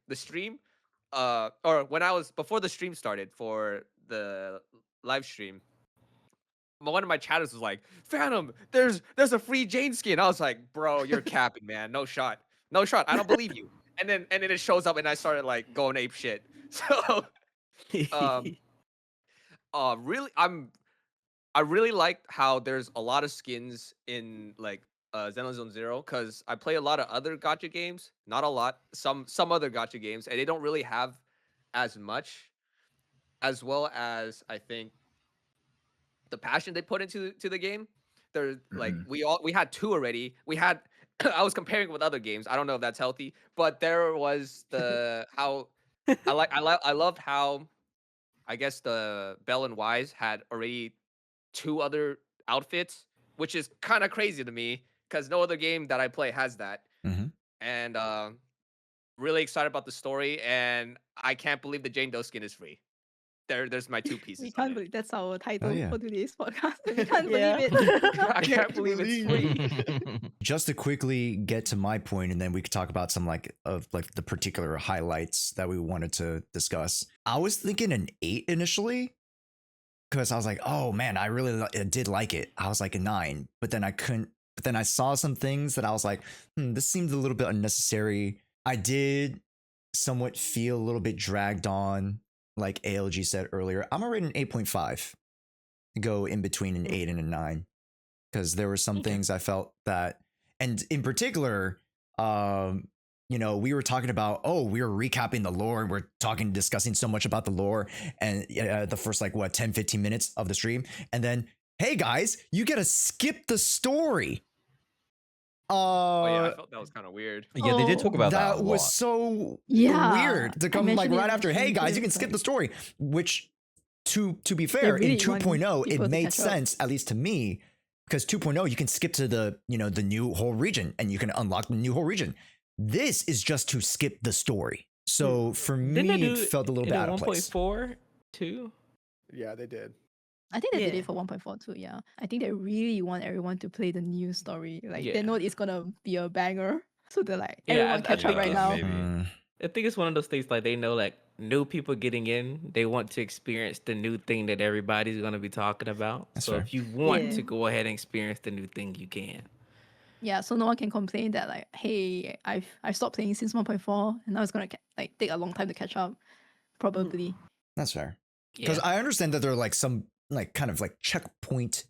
Speaker 8: the stream, or when I was before the stream started for the live stream, one of my chatters was like, "Phantom, there's a free Jane skin." I was like, "Bro, you're capping, man. No shot, no shot. I don't believe you." And then it shows up, and I started like going ape shit. So, um, really, I really like how there's a lot of skins in like Zenless Zone Zero, because I play a lot of other gacha games. Not a lot, some other gacha games, and they don't really have as much, as well as I think the passion they put into the game. They're like we had 2 already. We had I was comparing with other games. I don't know if that's healthy, but there was the how I loved how I guess the Bell and Wise had already 2 other outfits, which is kind of crazy to me because no other game that I play has that.
Speaker 1: Mhm.
Speaker 8: And really excited about the story, and I can't believe the Jane Doe skin is free. There's my 2 pieces.
Speaker 6: We
Speaker 8: on
Speaker 6: can't
Speaker 8: it.
Speaker 6: believe that's our title
Speaker 1: yeah.
Speaker 6: for today's podcast. We can't
Speaker 4: Yeah.
Speaker 6: believe it.
Speaker 8: I can't believe it's free.
Speaker 1: Just to quickly get to my point, and then we could talk about some like the particular highlights that we wanted to discuss. I was thinking an 8 initially, because I was like, oh man, I really did like it. I was like a 9, but then I couldn't. But then I saw some things that I was like, this seems a little bit unnecessary. I did somewhat feel a little bit dragged on, like ALG said earlier. I'm already an 8.5. Go in between an 8 and a 9, because there were some things I felt that, and in particular, we were talking about, we were recapping the lore, and we're discussing so much about the lore, and the first 10-15 minutes of the stream, and then, hey guys, you gotta skip the story.
Speaker 8: Oh yeah, I felt that was kind of weird.
Speaker 3: Yeah, they did talk about that.
Speaker 1: That
Speaker 3: a
Speaker 1: was
Speaker 3: lot.
Speaker 1: so
Speaker 6: Yeah,
Speaker 1: weird to
Speaker 6: I
Speaker 1: come
Speaker 6: mentioned it
Speaker 1: right
Speaker 6: in
Speaker 1: after,
Speaker 6: the
Speaker 1: hey
Speaker 6: stream
Speaker 1: guys,
Speaker 6: too,
Speaker 1: you can
Speaker 6: it's
Speaker 1: skip
Speaker 6: like-
Speaker 1: the story, which to be fair,
Speaker 6: really
Speaker 1: in 2.0
Speaker 6: want
Speaker 1: it
Speaker 6: people to
Speaker 1: made
Speaker 6: catch up.
Speaker 1: sense, at least to me, because 2.0 you can skip to the the new whole region, and you can unlock the new whole region. This is just to skip the story. So for
Speaker 7: Didn't they
Speaker 1: me,
Speaker 7: do
Speaker 1: it felt a little bit out of place.
Speaker 7: 1.4 too?
Speaker 9: Yeah, they did.
Speaker 6: I think they did
Speaker 4: Yeah.
Speaker 6: it for 1.4 too. Yeah, I think they really want everyone to play the new story. Like
Speaker 7: Yeah.
Speaker 6: they know it's gonna be a banger, so they're like,
Speaker 7: Yeah,
Speaker 6: everyone
Speaker 7: I
Speaker 6: catch up
Speaker 7: think
Speaker 6: right
Speaker 7: it's
Speaker 6: now.
Speaker 3: maybe.
Speaker 1: Mm,
Speaker 7: I think it's one of those things like they know like new people getting in, they want to experience the new thing that everybody's gonna be talking about.
Speaker 1: That's
Speaker 7: So
Speaker 1: fair.
Speaker 7: if you want
Speaker 4: Yeah.
Speaker 7: to go ahead and experience the new thing, you can.
Speaker 6: Yeah, so no one can complain that like, hey, I stopped playing since 1.4, and now it's gonna like take a long time to catch up. Probably.
Speaker 1: that's fair. Because
Speaker 7: Yeah.
Speaker 1: I understand that there are like some like kind of like checkpoint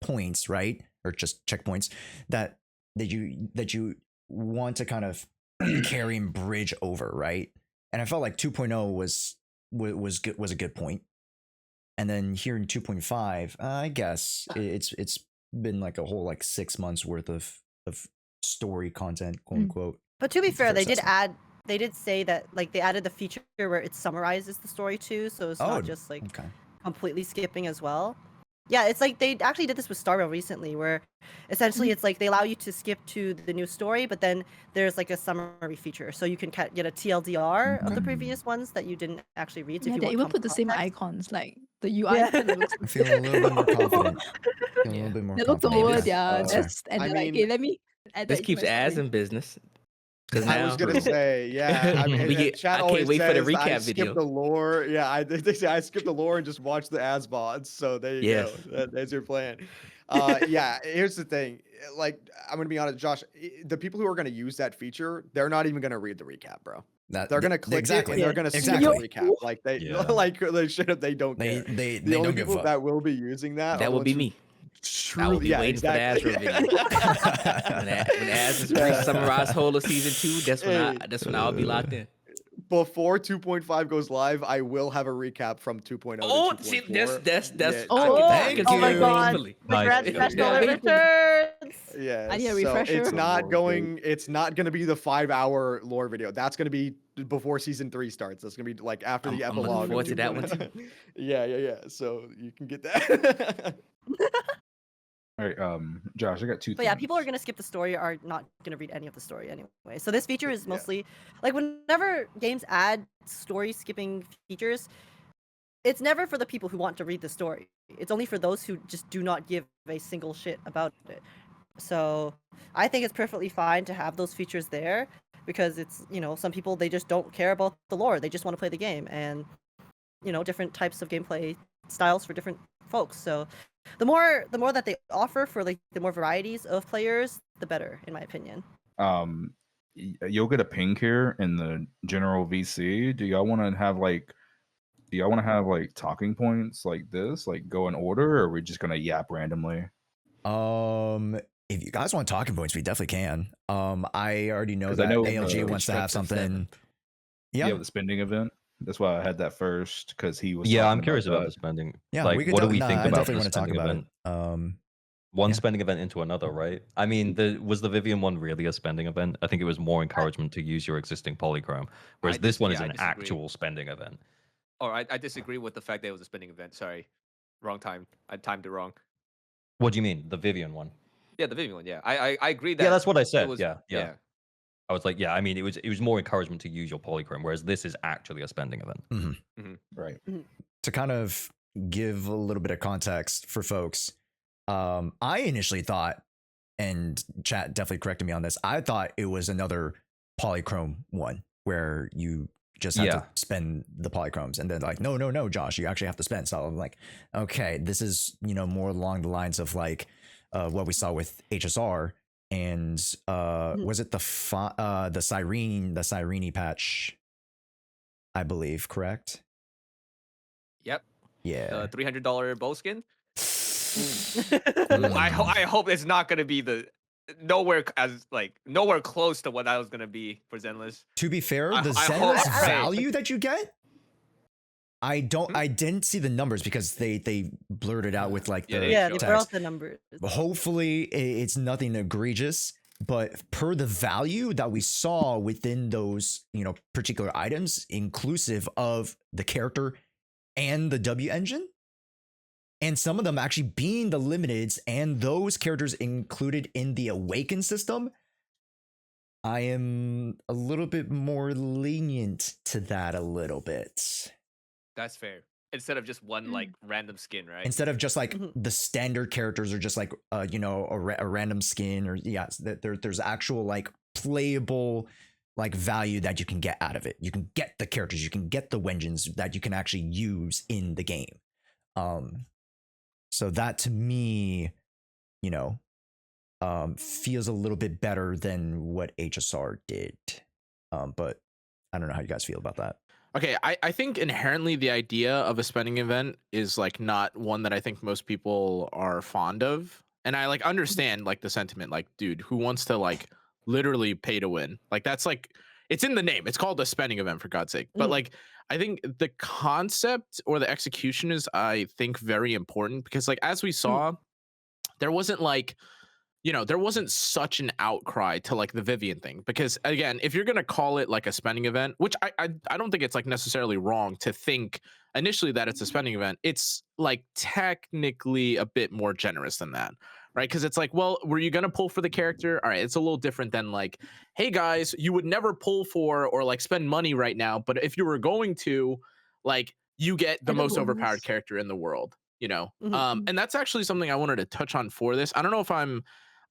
Speaker 1: points, right? Or just checkpoints that you want to kind of carry and bridge over, right? And I felt like 2.0 was a good point. And then here in 2.5, I guess it's been like a whole like 6 months worth of story content, quote
Speaker 6: Mm.
Speaker 1: unquote.
Speaker 4: But to be
Speaker 1: It's
Speaker 4: fair,
Speaker 1: fair
Speaker 4: they did
Speaker 1: assessment.
Speaker 4: they did say that like they added the feature where it summarizes the story too, so it's
Speaker 1: Oh,
Speaker 4: not just like
Speaker 1: okay.
Speaker 4: completely skipping as well. Yeah, it's like they actually did this with Star Rail recently, where essentially it's like they allow you to skip to the new story, but then there's like a summary feature, so you can get a TLDR of the previous ones that you didn't actually read. So
Speaker 6: Yeah,
Speaker 4: if you
Speaker 6: they
Speaker 4: want
Speaker 6: even put the same
Speaker 4: context.
Speaker 6: icons, like the UI
Speaker 4: Yeah.
Speaker 6: kind of looks.
Speaker 1: I'm feeling a little bit more confident. Feeling a
Speaker 7: Yeah.
Speaker 1: little bit more
Speaker 6: They looked
Speaker 1: confident.
Speaker 6: over
Speaker 1: Okay,
Speaker 6: their
Speaker 1: that's fair.
Speaker 6: desk and
Speaker 9: I
Speaker 6: they're like,
Speaker 9: mean,
Speaker 6: hey, let me add
Speaker 7: This
Speaker 6: that into
Speaker 7: keeps
Speaker 6: my
Speaker 7: ads
Speaker 6: story.
Speaker 7: in business. Because
Speaker 9: I was
Speaker 7: now
Speaker 9: gonna say, yeah. I mean,
Speaker 7: We get-
Speaker 9: chat
Speaker 7: I can't
Speaker 9: always
Speaker 7: wait for the
Speaker 9: says I
Speaker 7: recap
Speaker 9: skip
Speaker 7: video.
Speaker 9: the lore. Yeah, they say I skip the lore and just watch the ads mods. So there you
Speaker 7: Yes.
Speaker 9: go. That's your plan. Yeah. Here's the thing. Like, I'm gonna be honest, Josh. The people who are gonna use that feature, they're not even gonna read the recap, bro. They're gonna click
Speaker 1: exactly.
Speaker 9: it and they're
Speaker 4: Yeah.
Speaker 9: gonna skip
Speaker 1: Exactly.
Speaker 9: the recap. Like they,
Speaker 3: Yeah.
Speaker 9: like they should have. They don't
Speaker 1: They
Speaker 9: care.
Speaker 1: they
Speaker 9: The
Speaker 1: they
Speaker 9: only
Speaker 1: don't give a
Speaker 9: people
Speaker 1: fuck.
Speaker 9: that will be using that are
Speaker 7: that
Speaker 9: the
Speaker 7: would
Speaker 9: ones
Speaker 7: be
Speaker 9: who
Speaker 7: me.
Speaker 9: truly,
Speaker 7: I will be
Speaker 9: yeah,
Speaker 7: waiting
Speaker 9: exactly.
Speaker 7: for the Astro video. When As is
Speaker 9: Yeah.
Speaker 7: summarized whole of season 2, that's when I'll be locked in.
Speaker 9: Before 2.5 goes live, I will have a recap from 2.0
Speaker 7: Oh,
Speaker 9: to
Speaker 7: see,
Speaker 9: 2.4.
Speaker 7: that's
Speaker 9: Yeah,
Speaker 6: Oh,
Speaker 1: thank
Speaker 4: Oh my
Speaker 1: you.
Speaker 4: god,
Speaker 7: Faithfully.
Speaker 4: the
Speaker 3: Nice.
Speaker 4: Grand
Speaker 3: Yeah.
Speaker 4: Special
Speaker 7: Yeah.
Speaker 4: returns!
Speaker 9: yeah.
Speaker 6: I need a
Speaker 9: So
Speaker 6: refresher.
Speaker 9: it's not
Speaker 2: Lord,
Speaker 9: going. It's not going to be the 5-hour lore video. That's going to be before season 3 starts. That's going to be like after the
Speaker 7: I'm looking
Speaker 9: epilogue. of
Speaker 7: forward to that one
Speaker 9: 2.0. Yeah. So you can get that.
Speaker 2: All right, Josh, I got two
Speaker 4: But yeah,
Speaker 2: things.
Speaker 4: people are gonna skip the story, are not gonna read any of the story anyway. So this feature is
Speaker 9: Yeah.
Speaker 4: mostly like whenever games add story skipping features, it's never for the people who want to read the story. It's only for those who just do not give a single shit about it. So I think it's perfectly fine to have those features there because it's, you know, some people they just don't care about the lore. They just want to play the game, and you know, different types of gameplay styles for different folks. So the more that they offer for like the more varieties of players, the better, in my opinion.
Speaker 2: You'll get a ping here in the general VC. Do y'all want to have like talking points like this, like go in order, or are we just gonna yap randomly?
Speaker 1: If you guys want talking points, we definitely can. I already know
Speaker 2: 'Cause I
Speaker 1: that
Speaker 2: know,
Speaker 1: ALG wants to have
Speaker 7: Constructive
Speaker 1: something.
Speaker 2: Yeah,
Speaker 1: Yeah,
Speaker 2: the spending event. That's why I had that first because he was.
Speaker 3: Yeah,
Speaker 2: talking
Speaker 3: I'm curious about
Speaker 2: that.
Speaker 3: the spending.
Speaker 1: yeah.
Speaker 3: Like,
Speaker 1: We could.
Speaker 3: what do we
Speaker 1: Nah,
Speaker 3: think
Speaker 1: I
Speaker 3: about
Speaker 1: definitely
Speaker 3: the
Speaker 1: want to talk
Speaker 3: spending
Speaker 1: about
Speaker 3: event?
Speaker 1: it.
Speaker 3: One
Speaker 1: yeah.
Speaker 3: spending event into another, right? I mean, was the Vivian one really a spending event? I think it was more encouragement to use your existing polychrome, whereas this one is
Speaker 8: I
Speaker 3: an
Speaker 8: disagree.
Speaker 3: actual spending event.
Speaker 8: Or I disagree with the fact that it was a spending event. Sorry, wrong time. I timed it wrong.
Speaker 3: What do you mean, the Vivian one?
Speaker 8: Yeah, the Vivian one. Yeah, I agree that.
Speaker 3: Yeah, that's what I
Speaker 8: it
Speaker 3: said.
Speaker 8: was,
Speaker 3: Yeah. I was like, yeah. I mean, it was more encouragement to use your polychrome, whereas this is actually a spending event.
Speaker 2: Right.
Speaker 1: To kind of give a little bit of context for folks, I initially thought, and chat definitely corrected me on this, I thought it was another polychrome one where you just have to spend the polychromes, and then like, no, Josh, you actually have to spend. So I'm like, okay, this is, you know, more along the lines of like what we saw with HSR, and was it the Sirene patch, I believe, correct?
Speaker 8: Yep.
Speaker 1: Yeah.
Speaker 8: The $300 bow skin.
Speaker 1: Mm.
Speaker 8: I hope it's not gonna be the nowhere close to what that was gonna be for Zenless.
Speaker 1: To be fair,
Speaker 8: I
Speaker 1: the
Speaker 8: hope-
Speaker 1: Zenless
Speaker 8: I-
Speaker 1: value that you get, I didn't see the numbers because they blurred it out with like
Speaker 8: Yeah,
Speaker 1: the
Speaker 8: they
Speaker 4: Yeah, they
Speaker 8: show
Speaker 4: brought
Speaker 1: text.
Speaker 4: the numbers.
Speaker 1: Hopefully it's nothing egregious, but per the value that we saw within those, you know, particular items, inclusive of the character and the W engine, and some of them actually being the limiteds and those characters included in the Awaken system, I am a little bit more lenient to that a little bit.
Speaker 8: That's fair. instead of just one like random skin, right?
Speaker 1: Instead of just like
Speaker 4: Mhm.
Speaker 1: the standard characters are just like you know, a random skin, or there's actual like playable like value that you can get out of it. You can get the characters, you can get the wengeons that you can actually use in the game. So that to me, you know, feels a little bit better than what HSR did. But I don't know how you guys feel about that.
Speaker 5: Okay, I think inherently the idea of a spending event is like not one that I think most people are fond of. And I like understand like the sentiment, like, dude, who wants to like literally pay to win? Like that's like it's in the name. It's called a spending event for God's sake. But like I think the concept or the execution is I think very important because like as we saw, there wasn't like there wasn't such an outcry to like the Vivian thing because again, if you're gonna call it like a spending event, which I don't think it's like necessarily wrong to think initially that it's a spending event, it's like technically a bit more generous than that, right? Because it's like, well, were you gonna pull for the character? All right, it's a little different than like, hey guys, you would never pull for or like spend money right now, but if you were going to, like, you get the most overpowered character in the world, and that's actually something I wanted to touch on for this. I don't know if I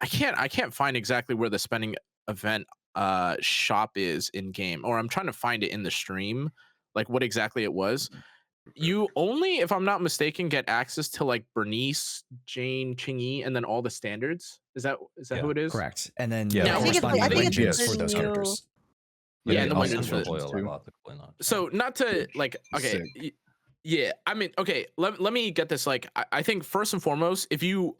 Speaker 5: can't find exactly where the spending event shop is in game, or I'm trying to find it in the stream, like what exactly it was. You only, if I'm not mistaken, get access to like Bernice, Jane, Chingy, and then all the standards. Is that who it is?
Speaker 1: Correct. And then
Speaker 3: Yeah,
Speaker 1: the
Speaker 3: I think
Speaker 1: corresponding
Speaker 4: I think it's
Speaker 1: vengeance
Speaker 4: the
Speaker 1: for those
Speaker 4: new-
Speaker 1: characters.
Speaker 5: Yeah, and the
Speaker 3: also
Speaker 5: Wengeance for
Speaker 3: Hoyle,
Speaker 2: too.
Speaker 3: not.
Speaker 5: So not to like, okay,
Speaker 2: Sick.
Speaker 5: yeah, I mean, okay, let me get this. Like, I think first and foremost, if you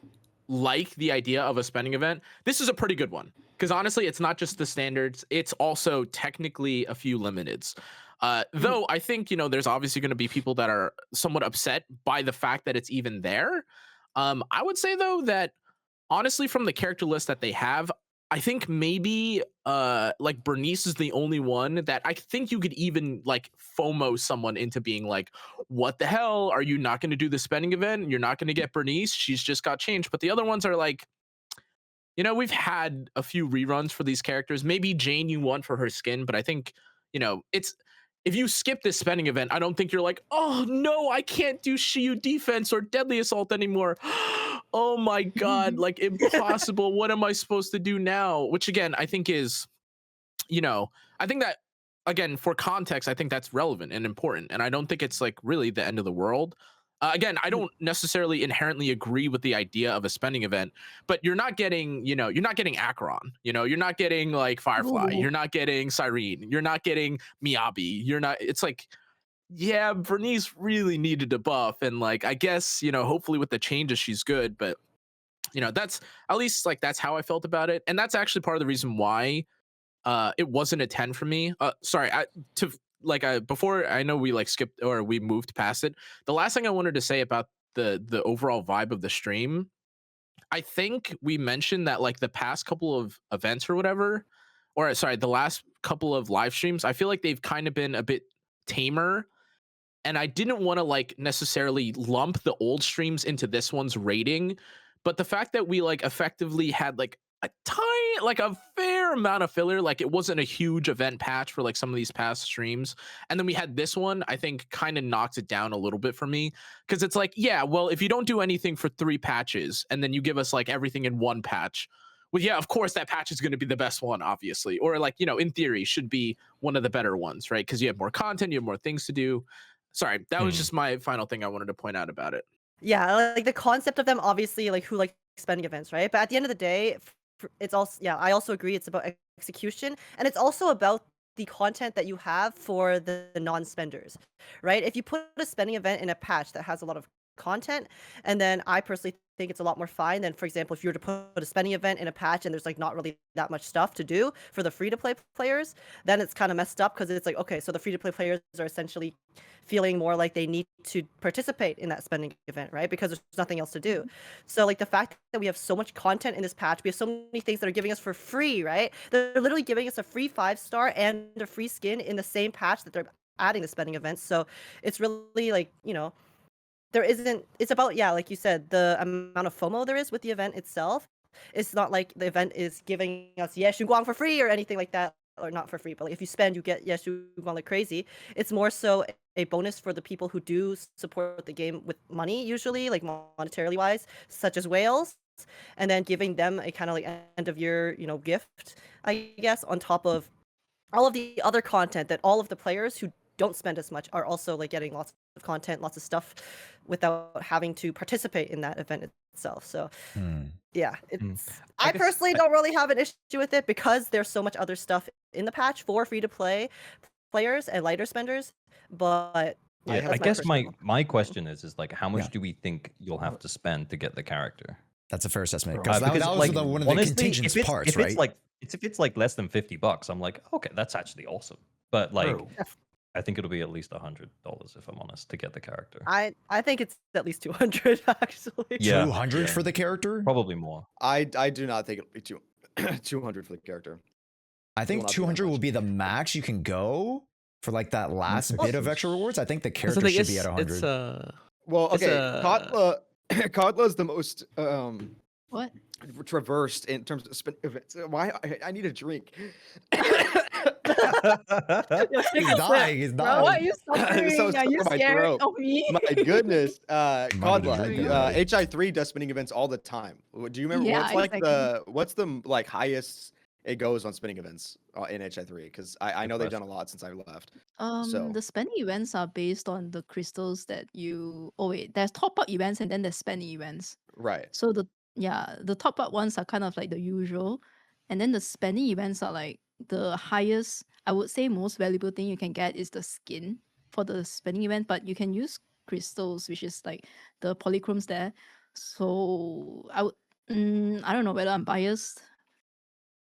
Speaker 5: like the idea of a spending event, this is a pretty good one because honestly, it's not just the standards; it's also technically a few limiteds. Though I think there's obviously going to be people that are somewhat upset by the fact that it's even there. I would say though that honestly, from the character list that they have, I think maybe like Bernice is the only one that I think you could even like FOMO someone into being like, what the hell? Are you not going to do the spending event? You're not going to get Bernice. She's just got changed. But the other ones are like, we've had a few reruns for these characters. Maybe Jane you want for her skin, but I think, it's if you skip this spending event, I don't think you're like, oh no, I can't do Shiyu defense or deadly assault anymore. Oh my god, like impossible. What am I supposed to do now? Which again, I think is, I think that again, for context, I think that's relevant and important. And I don't think it's like really the end of the world. Again, I don't necessarily inherently agree with the idea of a spending event, but you're not getting, you're not getting Acheron, you're not getting like Firefly, you're not getting Cyrene, you're not getting Miyabi, it's like, yeah, Bernice really needed a buff. And like, I guess, hopefully with the changes, she's good, but that's at least like, that's how I felt about it. And that's actually part of the reason why it wasn't a 10 for me. Before I know we like skipped or we moved past it. The last thing I wanted to say about the overall vibe of the stream, I think we mentioned that like the past couple of events or whatever, or sorry, the last couple of live streams, I feel like they've kind of been a bit tamer. And I didn't want to like necessarily lump the old streams into this one's rating, but the fact that we like effectively had like a fair amount of filler, like it wasn't a huge event patch for like some of these past streams, and then we had this one, I think kind of knocked it down a little bit for me, because it's like, yeah, well, if you don't do anything for 3 patches and then you give us like everything in 1 patch, well, yeah, of course that patch is going to be the best one, obviously, or like, in theory should be one of the better ones, right? Because you have more content, you have more things to do. Sorry, that was just my final thing I wanted to point out about it.
Speaker 4: Yeah, like the concept of them, obviously, like who like spending events, right? But at the end of the day, it's also, yeah, I also agree it's about execution, and it's also about the content that you have for the non-spenders, right? If you put a spending event in a patch that has a lot of content, and then I personally think it's a lot more fine than, for example, if you were to put a spending event in a patch and there's like not really that much stuff to do for the free-to-play players, then it's kind of messed up, because it's like, okay, so the free-to-play players are essentially feeling more like they need to participate in that spending event, right? Because there's nothing else to do. So like the fact that we have so much content in this patch, we have so many things that are giving us for free, right? They're literally giving us a free 5-star and a free skin in the same patch that they're adding the spending events. So it's really like, there isn't, it's about, yeah, like you said, the amount of FOMO there is with the event itself. It's not like the event is giving us yeshunguang for free or anything like that. or not for free, but like if you spend, you get yeshunguang like crazy. It's more so a bonus for the people who do support the game with money, usually like monetarily wise, such as whales, and then giving them a kind of like end of year, gift, I guess, on top of all of the other content that all of the players who don't spend as much are also like getting lots of content, lots of stuff without having to participate in that event itself. So yeah, I
Speaker 3: guess
Speaker 4: personally don't really have an issue with it because there's so much other stuff in the patch for free to play players and lighter spenders. But
Speaker 3: Yeah,
Speaker 4: that's
Speaker 3: I guess
Speaker 4: personal-
Speaker 3: my question is like, how much
Speaker 1: Yeah.
Speaker 3: do we think you'll have to spend to get the character?
Speaker 1: That's a fair assessment because
Speaker 3: Because,
Speaker 1: that was
Speaker 3: like,
Speaker 1: one of the
Speaker 3: honestly,
Speaker 1: contingent
Speaker 3: if
Speaker 1: parts, right?
Speaker 3: if it's like less than $50, I'm like, okay, that's actually awesome. But like,
Speaker 5: Bro.
Speaker 3: I think it'll be at least $100 if I'm honest to get the character.
Speaker 4: I think it's at least 200 actually.
Speaker 3: Yeah,
Speaker 1: 200
Speaker 3: yeah.
Speaker 1: for the character.
Speaker 3: Probably more.
Speaker 9: I do not think it'll be 200 for the character.
Speaker 1: I think
Speaker 9: will not be that
Speaker 1: 200 will
Speaker 9: much.
Speaker 1: be the max you can go for like that last
Speaker 2: Well,
Speaker 1: bit of extra rewards. I think the
Speaker 7: Because
Speaker 1: character
Speaker 7: I think
Speaker 1: should be at 100.
Speaker 7: it's
Speaker 9: Well,
Speaker 7: It's
Speaker 9: okay,
Speaker 7: a-
Speaker 9: Kotla is the most
Speaker 6: What?
Speaker 9: traversed in terms of spin events. Why I need a drink.
Speaker 1: He's dying. He's
Speaker 6: Bro,
Speaker 1: dying.
Speaker 6: why are you
Speaker 9: So
Speaker 6: suffering?
Speaker 9: stuck
Speaker 6: Are you
Speaker 9: in my
Speaker 6: scared
Speaker 9: throat.
Speaker 6: of me?
Speaker 9: My goodness,
Speaker 1: Might
Speaker 9: Kodla,
Speaker 1: have been
Speaker 9: HI3 does spinning events all the time. Do you remember
Speaker 6: Yeah,
Speaker 9: what's like
Speaker 6: exactly.
Speaker 9: what's the like highest it goes on spinning events in HI3? Because I know they've done a lot since I left. So-
Speaker 6: The spending events are based on the crystals that you. Oh wait, there's top up events and then there's spending events.
Speaker 9: Right.
Speaker 6: So the top up ones are kind of like the usual, and then the spending events are like the highest. I would say most valuable thing you can get is the skin for the spending event, but you can use crystals, which is like the polychromes there. So I would. I don't know whether I'm biased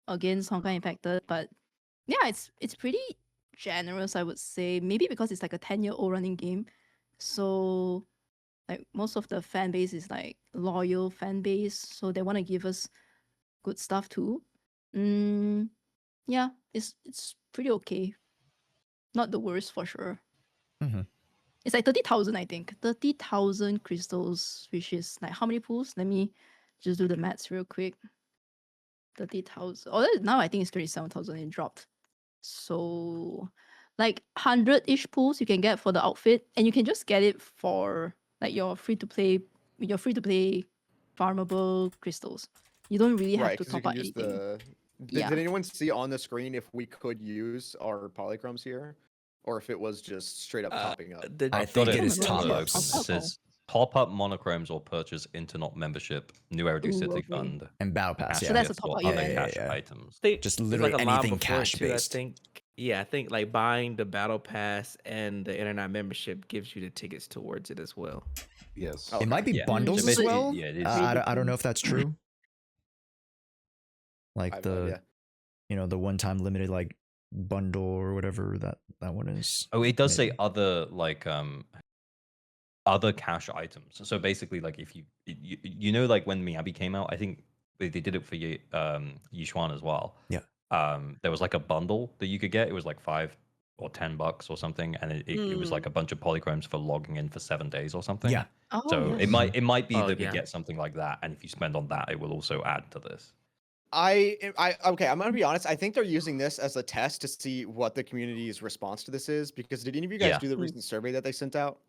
Speaker 6: against Hong Kong Impacted, but yeah, it's pretty generous, I would say. Maybe because it's like a 10-year-old running game, so like most of the fan base is like loyal fan base, so they want to give us good stuff too. Yeah, it's pretty okay. Not the worst for sure.
Speaker 1: Mhm.
Speaker 6: It's like 30,000, I think. 30,000 crystals, which is like how many pools? Let me just do the maths real quick. 30,000. Oh, now I think it's 27,000. It dropped. So, like 100-ish pools you can get for the outfit, and you can just get it for like your free to play farmable crystals. You don't really have
Speaker 9: Right,
Speaker 6: to
Speaker 9: because you
Speaker 6: top
Speaker 9: can
Speaker 6: up
Speaker 9: use
Speaker 6: anything.
Speaker 9: the.
Speaker 6: Yeah.
Speaker 9: Did anyone see on the screen if we could use our polychromes here, or if it was just straight up topping up?
Speaker 1: I think it is
Speaker 6: Oh,
Speaker 1: top
Speaker 6: yeah.
Speaker 1: ups.
Speaker 6: Top
Speaker 3: It says top up monochromes or purchase Internet membership, New Eredu
Speaker 6: Ooh,
Speaker 3: City
Speaker 6: okay.
Speaker 3: Fund.
Speaker 1: And battle pass.
Speaker 3: cash
Speaker 1: Yeah.
Speaker 6: So that's a
Speaker 3: gifts, or
Speaker 6: top-up
Speaker 3: other
Speaker 1: event.
Speaker 3: cash
Speaker 1: Yeah.
Speaker 3: items.
Speaker 1: Just
Speaker 7: there's
Speaker 1: literally
Speaker 7: like a line
Speaker 1: anything
Speaker 7: before
Speaker 1: cash
Speaker 7: too,
Speaker 1: based.
Speaker 7: I think like buying the battle pass and the internet membership gives you the tickets towards it as well.
Speaker 2: Yes.
Speaker 9: Oh,
Speaker 1: It might be
Speaker 3: Yeah.
Speaker 1: bundles
Speaker 3: So
Speaker 1: as
Speaker 3: basically,
Speaker 1: well.
Speaker 3: yeah, it is.
Speaker 1: I don't know if that's true.
Speaker 9: I
Speaker 1: Like
Speaker 9: have no idea.
Speaker 1: the one-time limited like bundle or whatever that one is.
Speaker 3: Oh, it does say
Speaker 1: maybe.
Speaker 3: other like other cash items. So basically, like if you know like when Miyabi came out, I think they did it for Yishuan as well.
Speaker 1: Yeah.
Speaker 3: There was like a bundle that you could get. It was like $5 or $10 or something, and it was like a bunch of polychromes for logging in for 7 days or something.
Speaker 1: Yeah.
Speaker 6: Oh,
Speaker 3: So
Speaker 6: yes.
Speaker 3: it might be
Speaker 7: Oh,
Speaker 3: that we
Speaker 7: yeah.
Speaker 3: get something like that, and if you spend on that, it will also add to this.
Speaker 9: Okay, I'm gonna be honest. I think they're using this as a test to see what the community's response to this is. Because did any of you guys
Speaker 3: Yeah.
Speaker 9: do the recent survey that they sent out?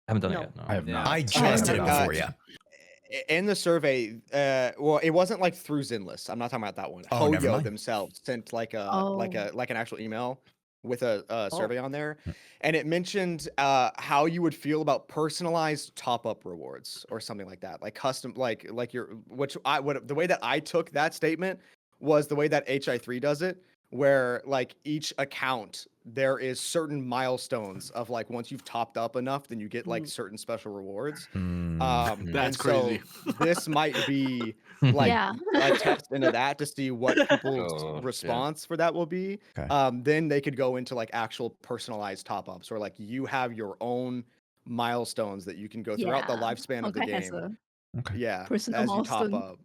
Speaker 3: I haven't done
Speaker 4: No.
Speaker 3: it yet. No.
Speaker 2: I have not.
Speaker 1: I just did it
Speaker 9: not.
Speaker 1: before. Yeah.
Speaker 9: In the survey, well, it wasn't like through Zenless. I'm not talking about that one.
Speaker 1: Oh, never
Speaker 9: Hoyo
Speaker 1: mind.
Speaker 9: themselves sent like
Speaker 6: Oh.
Speaker 9: an actual email with a survey on there,
Speaker 1: Hmm.
Speaker 9: and it mentioned how you would feel about personalized top up rewards or something like that, like custom, like your the way that I took that statement was the way that HI3 does it, where like each account there is certain milestones of like once you've topped up enough, then you get like certain special rewards.
Speaker 1: Mm.
Speaker 9: and
Speaker 5: That's
Speaker 9: so
Speaker 5: crazy.
Speaker 9: this might be like
Speaker 6: Yeah.
Speaker 9: a test into that to see what people's
Speaker 3: Oh, yeah.
Speaker 9: response for that will be.
Speaker 1: Okay.
Speaker 9: Then they could go into like actual personalized top ups, or like you have your own milestones that you can go throughout the
Speaker 6: Yeah.
Speaker 9: lifespan of the
Speaker 6: Honkai has
Speaker 9: game.
Speaker 6: a
Speaker 1: Okay.
Speaker 9: Yeah,
Speaker 6: personal
Speaker 9: as you top
Speaker 6: milestone.
Speaker 9: up.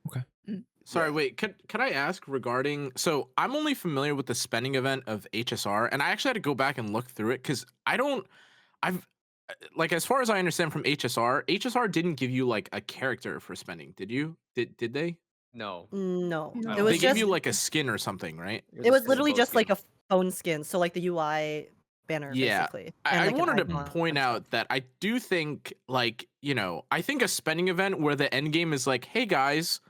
Speaker 5: Sorry,
Speaker 9: Yeah.
Speaker 5: wait. Could I ask regarding? So I'm only familiar with the spending event of HSR, and I actually had to go back and look through it because I've like as far as I understand from HSR didn't give you like a character for spending. Did you? Did they?
Speaker 8: No.
Speaker 4: No,
Speaker 6: No.
Speaker 4: it
Speaker 5: They
Speaker 4: was
Speaker 5: gave
Speaker 4: just
Speaker 5: you like a skin or something, right?
Speaker 4: it was
Speaker 8: a
Speaker 4: literally
Speaker 8: bow
Speaker 4: just like
Speaker 8: skin.
Speaker 4: a phone skin, so like the UI banner
Speaker 5: Yeah.
Speaker 4: basically.
Speaker 5: I
Speaker 4: like, an
Speaker 5: wanted to
Speaker 4: icon
Speaker 5: point
Speaker 4: and stuff.
Speaker 5: out that I do think, like, I think a spending event where the end game is like, hey guys,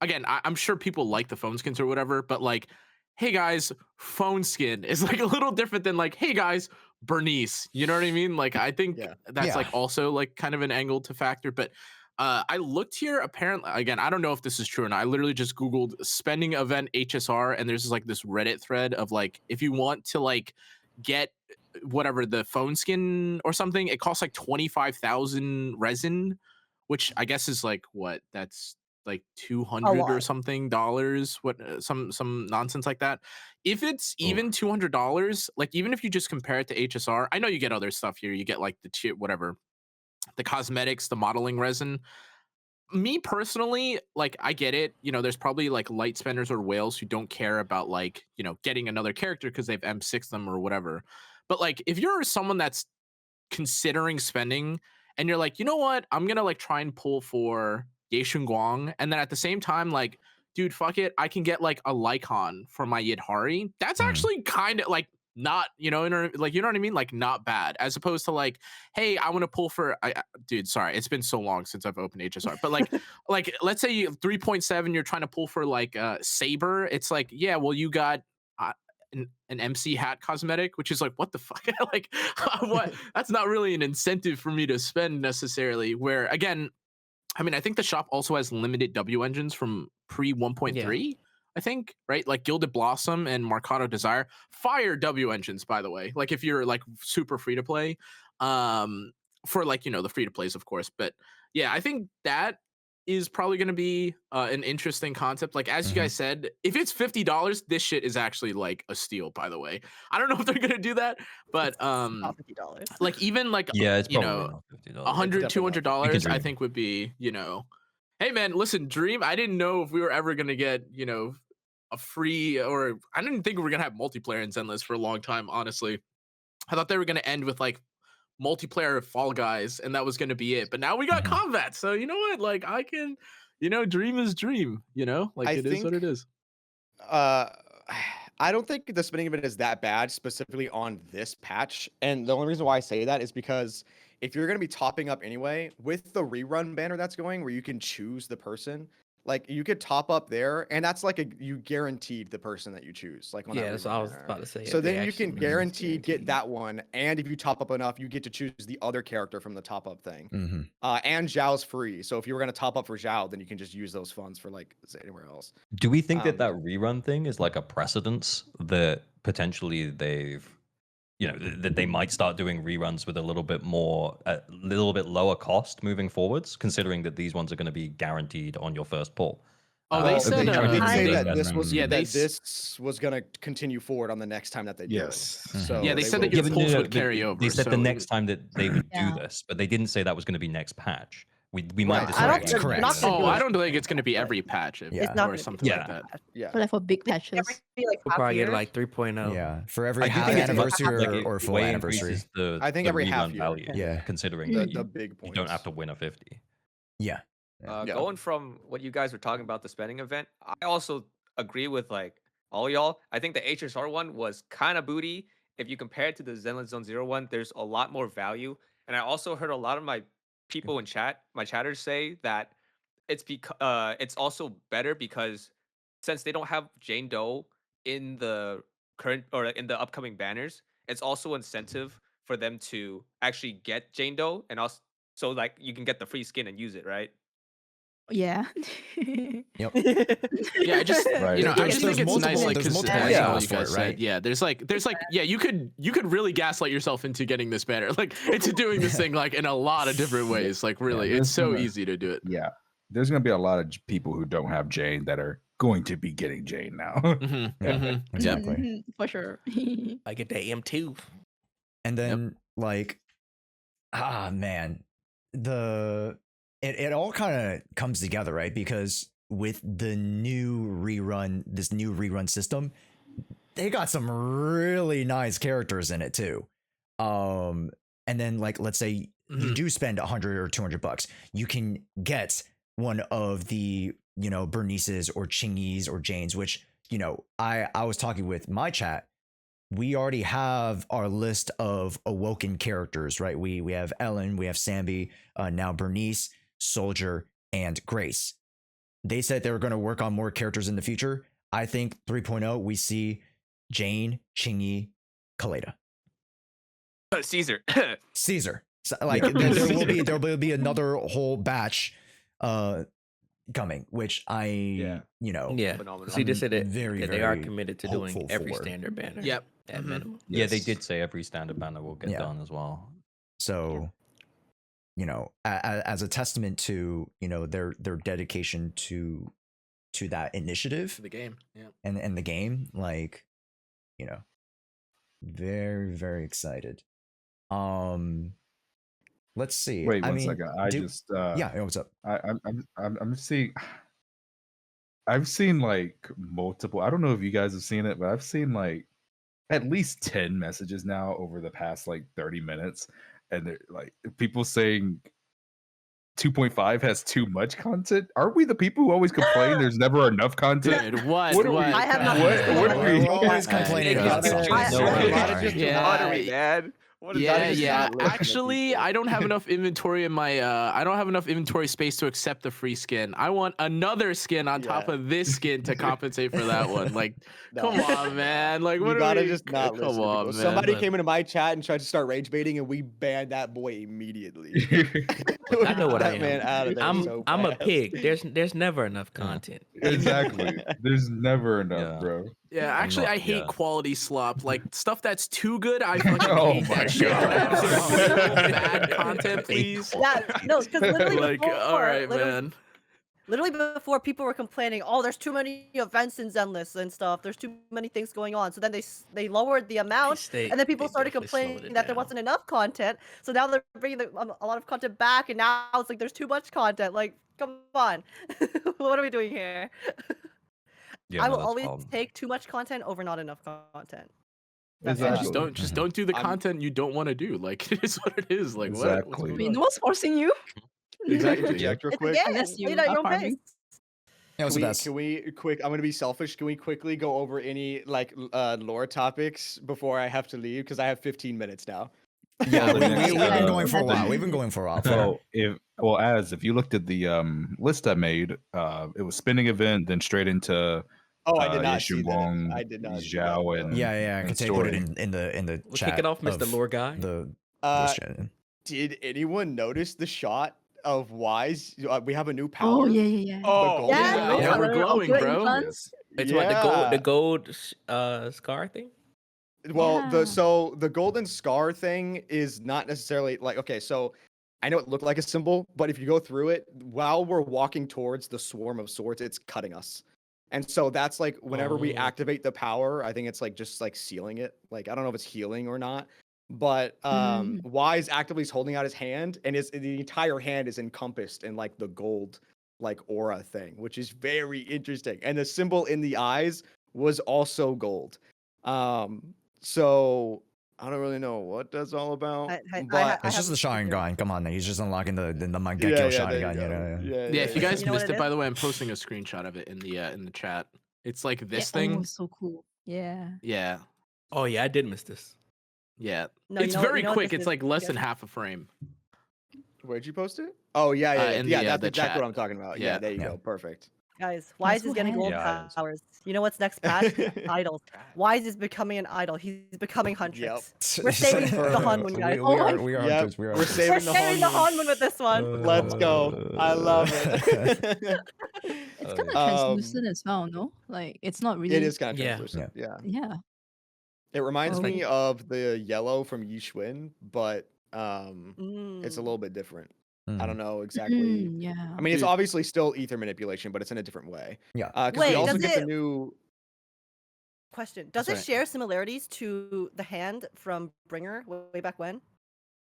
Speaker 5: again, I'm sure people like the phone skins or whatever, but like, hey guys, phone skin is like a little different than like, hey guys, Bernice. You know what I mean? Like, I think
Speaker 9: Yeah.
Speaker 5: that's like
Speaker 1: Yeah.
Speaker 5: also like kind of an angle to factor. But I looked here, apparently, again, I don't know if this is true or not. I literally just Googled spending event HSR, and there's like this Reddit thread of like, if you want to like get whatever the phone skin or something, it costs like 25,000 resin, which I guess is like what, that's like 200 or
Speaker 4: lot.
Speaker 5: something dollars, what some nonsense like that. If it's even $200, like even if you just compare it to HSR, I know you get other stuff here, you get like the whatever, the cosmetics, the modeling resin. Me personally, like, I get it, there's probably like light spenders or whales who don't care about like, getting another character because they've M6 them or whatever. But like, if you're someone that's considering spending and you're like, you know what, I'm gonna like try and pull for yeshunguang, and then at the same time, like, dude, fuck it, I can get like a Lycon for my Yidhari. That's actually kind of like not, like, you know what I mean, like not bad, as opposed to like, hey, I want to pull for dude, sorry, it's been so long since I've opened HSR, but like like let's say 3.7, you're trying to pull for like Saber. It's like, yeah, well, you got an MC hat cosmetic, which is like, what the fuck? Like, what? That's not really an incentive for me to spend necessarily. Where again, I mean, I think the shop also has limited W engines from pre 1.3. I think, right? Like Gilded Blossom and Marcato Desire, fire W engines, by the way. Like if you're like super free to play, for like, the free to plays, of course. But yeah, I think that is probably going to be an interesting concept. Like, as you guys said, if it's $50, this shit is actually like a steal, by the way. I don't know if they're going to do that, but
Speaker 4: Not $50.
Speaker 5: like even like,
Speaker 3: Yeah, it's probably not $50.
Speaker 5: $100,
Speaker 9: definitely not.
Speaker 5: $200, I
Speaker 3: dream.
Speaker 5: think would be, hey man, listen, Dream, I didn't know if we were ever going to get, a free, or I didn't think we were going to have multiplayer in Zenless for a long time, honestly. I thought they were going to end with like multiplayer Fall Guys and that was going to be it, but now we got combat, so you know what, like I can, dream is dream, like
Speaker 9: I
Speaker 5: it is what
Speaker 9: think-
Speaker 5: it is.
Speaker 9: I don't think the spinning of it is that bad, specifically on this patch. And the only reason why I say that is because if you're going to be topping up anyway, with the rerun banner that's going, where you can choose the person, like you could top up there, and that's like you guaranteed the person that you choose. Like on
Speaker 7: Yeah,
Speaker 9: that
Speaker 7: that's
Speaker 9: rerun
Speaker 7: what I was
Speaker 9: banner.
Speaker 7: about to say.
Speaker 9: So
Speaker 7: They
Speaker 9: then you
Speaker 7: actually
Speaker 9: can
Speaker 7: mean it's
Speaker 9: guaranteed get that one, and if you top up enough, you get to choose the other character from the top up thing. And Zhao's free, so if you were going to top up for Zhao, then you can just use those funds for like anywhere else.
Speaker 3: Do we think that
Speaker 9: Um,
Speaker 3: that rerun thing is like a precedence that potentially they've, that they might start doing reruns with a little bit lower cost moving forwards, considering that these ones are going to be guaranteed on your first pull?
Speaker 5: Oh, they
Speaker 9: Well,
Speaker 5: said,
Speaker 9: they
Speaker 3: trying to
Speaker 9: did say
Speaker 3: do
Speaker 9: that
Speaker 3: that
Speaker 9: this
Speaker 3: then.
Speaker 9: was
Speaker 5: Yeah, they
Speaker 9: that this was going to continue forward on the next time that they do it.
Speaker 2: Yes.
Speaker 9: So
Speaker 5: Yeah, they said
Speaker 9: will
Speaker 5: that your
Speaker 9: be-
Speaker 3: but
Speaker 5: pulls
Speaker 3: no,
Speaker 5: would
Speaker 3: but
Speaker 5: carry over.
Speaker 3: They said
Speaker 5: so
Speaker 3: the next time that they would
Speaker 6: Yeah.
Speaker 3: do this, but they didn't say that was going to be next patch. We
Speaker 9: Right.
Speaker 3: might
Speaker 9: I
Speaker 3: decide.
Speaker 4: don't think
Speaker 1: Correct.
Speaker 4: they're not gonna
Speaker 5: Oh,
Speaker 4: do
Speaker 5: I
Speaker 4: it.
Speaker 5: don't think it's going to be every patch,
Speaker 1: Yeah.
Speaker 4: It's not
Speaker 5: or
Speaker 4: gonna
Speaker 5: something
Speaker 3: Yeah.
Speaker 5: like that.
Speaker 9: Yeah.
Speaker 6: But like for big
Speaker 4: It's
Speaker 6: patches.
Speaker 4: every, like
Speaker 7: We'll
Speaker 4: half
Speaker 7: probably
Speaker 4: year.
Speaker 7: get like 3.0.
Speaker 1: Yeah, for every
Speaker 3: I do
Speaker 1: half
Speaker 3: think it's
Speaker 1: anniversary
Speaker 3: like
Speaker 1: or
Speaker 3: it
Speaker 1: full
Speaker 3: way
Speaker 1: anniversary.
Speaker 3: increases the
Speaker 9: I think
Speaker 3: the
Speaker 9: every half
Speaker 3: rerun
Speaker 9: year.
Speaker 3: value.
Speaker 1: Yeah.
Speaker 3: Considering
Speaker 9: The,
Speaker 3: that
Speaker 9: the
Speaker 3: you,
Speaker 9: big
Speaker 3: you
Speaker 9: points.
Speaker 3: don't have to win a 50.
Speaker 1: Yeah.
Speaker 9: Yeah.
Speaker 8: Going from what you guys were talking about, the spending event, I also agree with like all y'all. I think the HSR one was kind of booty. If you compare it to the Zenless Zone Zero one, there's a lot more value. And I also heard a lot of my people in chat, my chatters, say that it's also better because since they don't have Jane Doe in the current or in the upcoming banners, it's also incentive for them to actually get Jane Doe, and also so like you can get the free skin and use it, right?
Speaker 6: Yeah.
Speaker 5: Yeah, I just
Speaker 2: Right.
Speaker 5: I
Speaker 1: There's-
Speaker 5: just
Speaker 1: there's
Speaker 5: think it's nice,
Speaker 1: multiple-
Speaker 5: like,
Speaker 1: there's
Speaker 5: 'cause
Speaker 1: multiple
Speaker 5: as all
Speaker 1: angles
Speaker 5: you
Speaker 1: for
Speaker 5: guys
Speaker 1: it,
Speaker 5: said,
Speaker 1: right?
Speaker 5: yeah, there's like yeah, you could really gaslight yourself into getting this banner, like into doing this thing like in a lot of different ways, like really,
Speaker 2: Yeah,
Speaker 5: it's
Speaker 2: there's
Speaker 5: so
Speaker 2: gonna-
Speaker 5: easy to do it.
Speaker 2: Yeah. There's going to be a lot of people who don't have Jane that are going to be getting Jane now.
Speaker 1: Yeah. Exactly.
Speaker 6: Mhm, for sure.
Speaker 7: I get that M2.
Speaker 1: And then like, man, it all kind of comes together, right? Because with this new rerun system, they got some really nice characters in it too. And then like, let's say you do spend $100 or $200, you can get one of the you know, Bernice's or Chingy's or Jane's, which, you know, I was talking with my chat. We already have our list of awoken characters, right? We have Ellen, we have Sambi, now Bernice, Soldier, and Grace. They said they were going to work on more characters in the future. I think 3.0, we see Jane, Chingy, Kaleda.
Speaker 8: Caesar.
Speaker 1: Caesar. So, like there will be another whole batch coming, which I you know
Speaker 7: Yeah.
Speaker 8: Phenomenal.
Speaker 7: See, they said that
Speaker 1: very,
Speaker 7: that they are
Speaker 1: very
Speaker 7: committed to doing
Speaker 1: hopeful
Speaker 7: every
Speaker 1: for.
Speaker 7: standard banner.
Speaker 5: Yep.
Speaker 7: At
Speaker 5: Mhm.
Speaker 7: minimum.
Speaker 3: Yeah, they
Speaker 1: Yes.
Speaker 3: did say every standard banner will get
Speaker 1: Yeah.
Speaker 3: done as well.
Speaker 1: So, you know, as a testament to, you know, their dedication to that initiative
Speaker 5: For the game. Yeah.
Speaker 1: and the game, like, you know, very, very excited. Let's see.
Speaker 2: Wait
Speaker 1: I
Speaker 2: one
Speaker 1: mean,
Speaker 2: second. I
Speaker 1: do-
Speaker 2: just
Speaker 1: yeah, what's up?
Speaker 2: I'm seeing. I've seen like multiple. I don't know if you guys have seen it, but I've seen like at least 10 messages now over the past like 30 minutes, and they're like people saying 2.5 has too much content. Aren't we the people who always complain there's never enough content?
Speaker 5: Dude, what?
Speaker 2: What are we-
Speaker 5: what?
Speaker 4: I have not
Speaker 2: What-
Speaker 4: seen
Speaker 2: what
Speaker 4: it.
Speaker 2: are we-
Speaker 1: We're always complaining
Speaker 8: Yeah,
Speaker 1: about
Speaker 8: it's
Speaker 1: something.
Speaker 8: just-
Speaker 3: No,
Speaker 8: a
Speaker 3: we
Speaker 8: lot
Speaker 3: are.
Speaker 8: of just
Speaker 5: Yeah.
Speaker 8: lottery, man. What is
Speaker 5: Yeah,
Speaker 8: that?
Speaker 5: yeah.
Speaker 9: not listening to
Speaker 5: Actually,
Speaker 9: people.
Speaker 5: I don't have enough inventory in my. I don't have enough inventory space to accept the free skin. I want another skin on top
Speaker 9: Yeah.
Speaker 5: of this skin to compensate for that one. Like,
Speaker 9: No.
Speaker 5: come on, man. Like, what
Speaker 9: You
Speaker 5: are
Speaker 9: gotta
Speaker 5: we?
Speaker 9: just not
Speaker 5: Come
Speaker 9: listen to
Speaker 5: on,
Speaker 9: people.
Speaker 5: man.
Speaker 9: Somebody
Speaker 7: But-
Speaker 9: came into my chat and tried to start rage baiting, and we banned that boy immediately.
Speaker 7: I know what
Speaker 9: that
Speaker 7: I am.
Speaker 9: man out of there.
Speaker 7: I'm
Speaker 9: so
Speaker 7: I'm a
Speaker 9: fast.
Speaker 7: pig. There's never enough content.
Speaker 2: Exactly. There's never enough,
Speaker 3: Yeah.
Speaker 2: bro.
Speaker 5: Yeah, actually,
Speaker 3: not-
Speaker 5: I hate
Speaker 3: yeah.
Speaker 5: quality slop. Like stuff that's too good, I fucking
Speaker 2: Oh
Speaker 5: hate
Speaker 2: my
Speaker 5: that shit. Can I have
Speaker 2: God.
Speaker 5: some bad content, please?
Speaker 4: Yeah, no, because literally
Speaker 5: Like,
Speaker 4: before,
Speaker 5: all right,
Speaker 4: literally,
Speaker 5: man.
Speaker 4: literally before people were complaining, oh, there's too many events in Zenless and stuff. There's too many things going on. So then they lowered the amount, and then people started complaining that there wasn't enough content. So now they're bringing a lot of content back, and now it's like there's too much content. Like, come on, what are we doing here?
Speaker 3: Yeah,
Speaker 4: I
Speaker 3: no,
Speaker 4: will
Speaker 3: that's
Speaker 4: always
Speaker 3: wild.
Speaker 4: take too much content over not enough content. That's
Speaker 5: Yeah,
Speaker 4: it.
Speaker 2: Exactly.
Speaker 5: just don't do the
Speaker 9: I'm-
Speaker 5: content you don't want to do. Like it is what it is. Like what's
Speaker 2: Exactly.
Speaker 6: I
Speaker 5: going
Speaker 6: mean,
Speaker 5: on?
Speaker 6: no one's forcing you.
Speaker 5: Exactly.
Speaker 9: Interject real
Speaker 4: It's a
Speaker 9: quick.
Speaker 4: game.
Speaker 6: Unless
Speaker 4: You
Speaker 6: you
Speaker 4: know,
Speaker 6: are
Speaker 4: your own
Speaker 6: farming.
Speaker 4: pace.
Speaker 1: Yeah, what's the
Speaker 9: Can we,
Speaker 1: best?
Speaker 9: can we quick? I'm gonna be selfish. Can we quickly go over any like lore topics before I have to leave? Because I have 15 minutes now.
Speaker 1: Yeah,
Speaker 2: the
Speaker 1: we've
Speaker 2: next,
Speaker 1: been going for a
Speaker 2: the-
Speaker 1: while. We've been going for a while.
Speaker 2: So if you looked at the list I made, it was spinning event, then straight into
Speaker 9: Oh, I did not see that.
Speaker 2: Yeshunguang,
Speaker 9: I did not. see
Speaker 2: Zhao,
Speaker 9: that,
Speaker 2: and
Speaker 9: no.
Speaker 1: yeah.
Speaker 2: and
Speaker 1: Katay put it
Speaker 2: story.
Speaker 1: in the
Speaker 7: We'll
Speaker 1: chat.
Speaker 7: kick it off, Mr.
Speaker 1: of
Speaker 7: Lore Guy.
Speaker 1: The
Speaker 9: Uh,
Speaker 1: list chat.
Speaker 9: Did anyone notice the shot of Wise? We have a new power.
Speaker 6: Oh yeah.
Speaker 9: Oh,
Speaker 6: Yeah,
Speaker 9: gold
Speaker 5: yeah,
Speaker 9: one?
Speaker 5: yeah, we're
Speaker 6: color,
Speaker 5: glowing,
Speaker 6: good
Speaker 5: bro.
Speaker 6: influence.
Speaker 7: It's what the
Speaker 9: Yeah.
Speaker 7: gold scar thing.
Speaker 9: Well,
Speaker 6: Yeah.
Speaker 9: so the golden scar thing is not necessarily like, okay, so I know it looked like a symbol, but if you go through it while we're walking towards the swarm of swords, it's cutting us. And so that's like whenever we
Speaker 7: Oh.
Speaker 9: activate the power, I think it's like just like sealing it. Like I don't know if it's healing or not, but Wise actively is holding out his hand, and the entire hand is encompassed in like the gold like aura thing, which is very interesting. And the symbol in the eyes was also gold. So I don't really know what that's all about. But
Speaker 1: It's just the shotgun gun. Come on, he's just unlocking the Mangekyo
Speaker 9: there
Speaker 1: shotgun
Speaker 9: you
Speaker 1: gun.
Speaker 9: go.
Speaker 1: You know, yeah.
Speaker 5: Yeah, if you guys
Speaker 4: You know what
Speaker 5: missed
Speaker 4: it
Speaker 5: it, by
Speaker 4: is?
Speaker 5: the way, I'm posting a screenshot of it in the chat. It's like this
Speaker 6: Yeah,
Speaker 5: thing.
Speaker 6: Oh, so cool. Yeah.
Speaker 5: Yeah,
Speaker 7: Oh yeah, I did miss this.
Speaker 5: yeah.
Speaker 4: No, you
Speaker 5: It's
Speaker 4: know what-
Speaker 5: very
Speaker 4: you know what
Speaker 5: quick.
Speaker 4: this
Speaker 5: It's
Speaker 4: is?
Speaker 5: like less
Speaker 4: Yes.
Speaker 5: than half a frame.
Speaker 9: Where'd you post it? Oh yeah.
Speaker 5: in
Speaker 9: Yeah,
Speaker 5: the,
Speaker 9: that's
Speaker 5: the
Speaker 9: exactly
Speaker 5: chat.
Speaker 9: what I'm talking about.
Speaker 5: Yeah.
Speaker 9: Yeah, there you
Speaker 1: Yeah.
Speaker 9: go. Perfect.
Speaker 4: Guys, Wise
Speaker 6: so
Speaker 4: is getting gold
Speaker 3: Yeah, it is.
Speaker 4: powers. You know what's next patch? Idols. Wise is becoming an idol. He's becoming Huntrix. We're saving the Hanmun, guys.
Speaker 1: We are. We are.
Speaker 9: Yep,
Speaker 1: Hunters, we are.
Speaker 9: we're
Speaker 1: Hunters.
Speaker 9: saving
Speaker 4: We're
Speaker 9: the
Speaker 4: saving the
Speaker 9: Hanmun.
Speaker 4: Hanmun with this one.
Speaker 9: Let's go. I love it.
Speaker 6: It's kind of
Speaker 9: Um,
Speaker 6: translucent as well, no? Like it's not really.
Speaker 9: It is kind of
Speaker 7: Yeah.
Speaker 9: translucent. Yeah.
Speaker 6: Yeah.
Speaker 9: It reminds
Speaker 6: Oh.
Speaker 9: me of the yellow from Yishun, but it's a
Speaker 4: Mm.
Speaker 9: little bit different.
Speaker 1: Mm.
Speaker 9: I don't know exactly.
Speaker 6: Yeah.
Speaker 9: I mean, it's
Speaker 5: Dude.
Speaker 9: obviously still ether manipulation, but it's in a different way.
Speaker 1: Yeah.
Speaker 9: Because
Speaker 4: Wait,
Speaker 9: we also
Speaker 4: does
Speaker 9: get the
Speaker 4: it-
Speaker 9: new.
Speaker 4: Question: Does
Speaker 9: Sorry.
Speaker 4: it share similarities to the hand from Bringer way back when?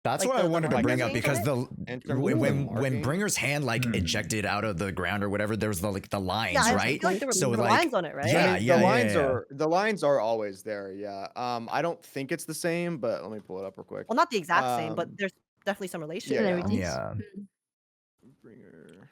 Speaker 1: That's
Speaker 4: Like
Speaker 1: what I
Speaker 4: the
Speaker 1: wanted to bring up
Speaker 4: markings
Speaker 1: because
Speaker 4: on
Speaker 9: In
Speaker 1: the
Speaker 9: terms of
Speaker 1: when
Speaker 9: the marking?
Speaker 1: Bringer's hand like ejected out of the ground or whatever, there was the lines,
Speaker 4: Yeah, I
Speaker 1: right?
Speaker 4: feel like there were
Speaker 1: So,
Speaker 4: the
Speaker 1: like,
Speaker 4: lines on it, right?
Speaker 1: yeah,
Speaker 9: I mean, the lines
Speaker 1: yeah.
Speaker 9: are always there. Yeah. I don't think it's the same, but let me pull it up real quick.
Speaker 4: Well, not the exact same, but
Speaker 9: Um,
Speaker 4: there's definitely some relation.
Speaker 9: yeah.
Speaker 6: Similarities.
Speaker 1: Yeah.
Speaker 6: Mm.
Speaker 9: Bringer.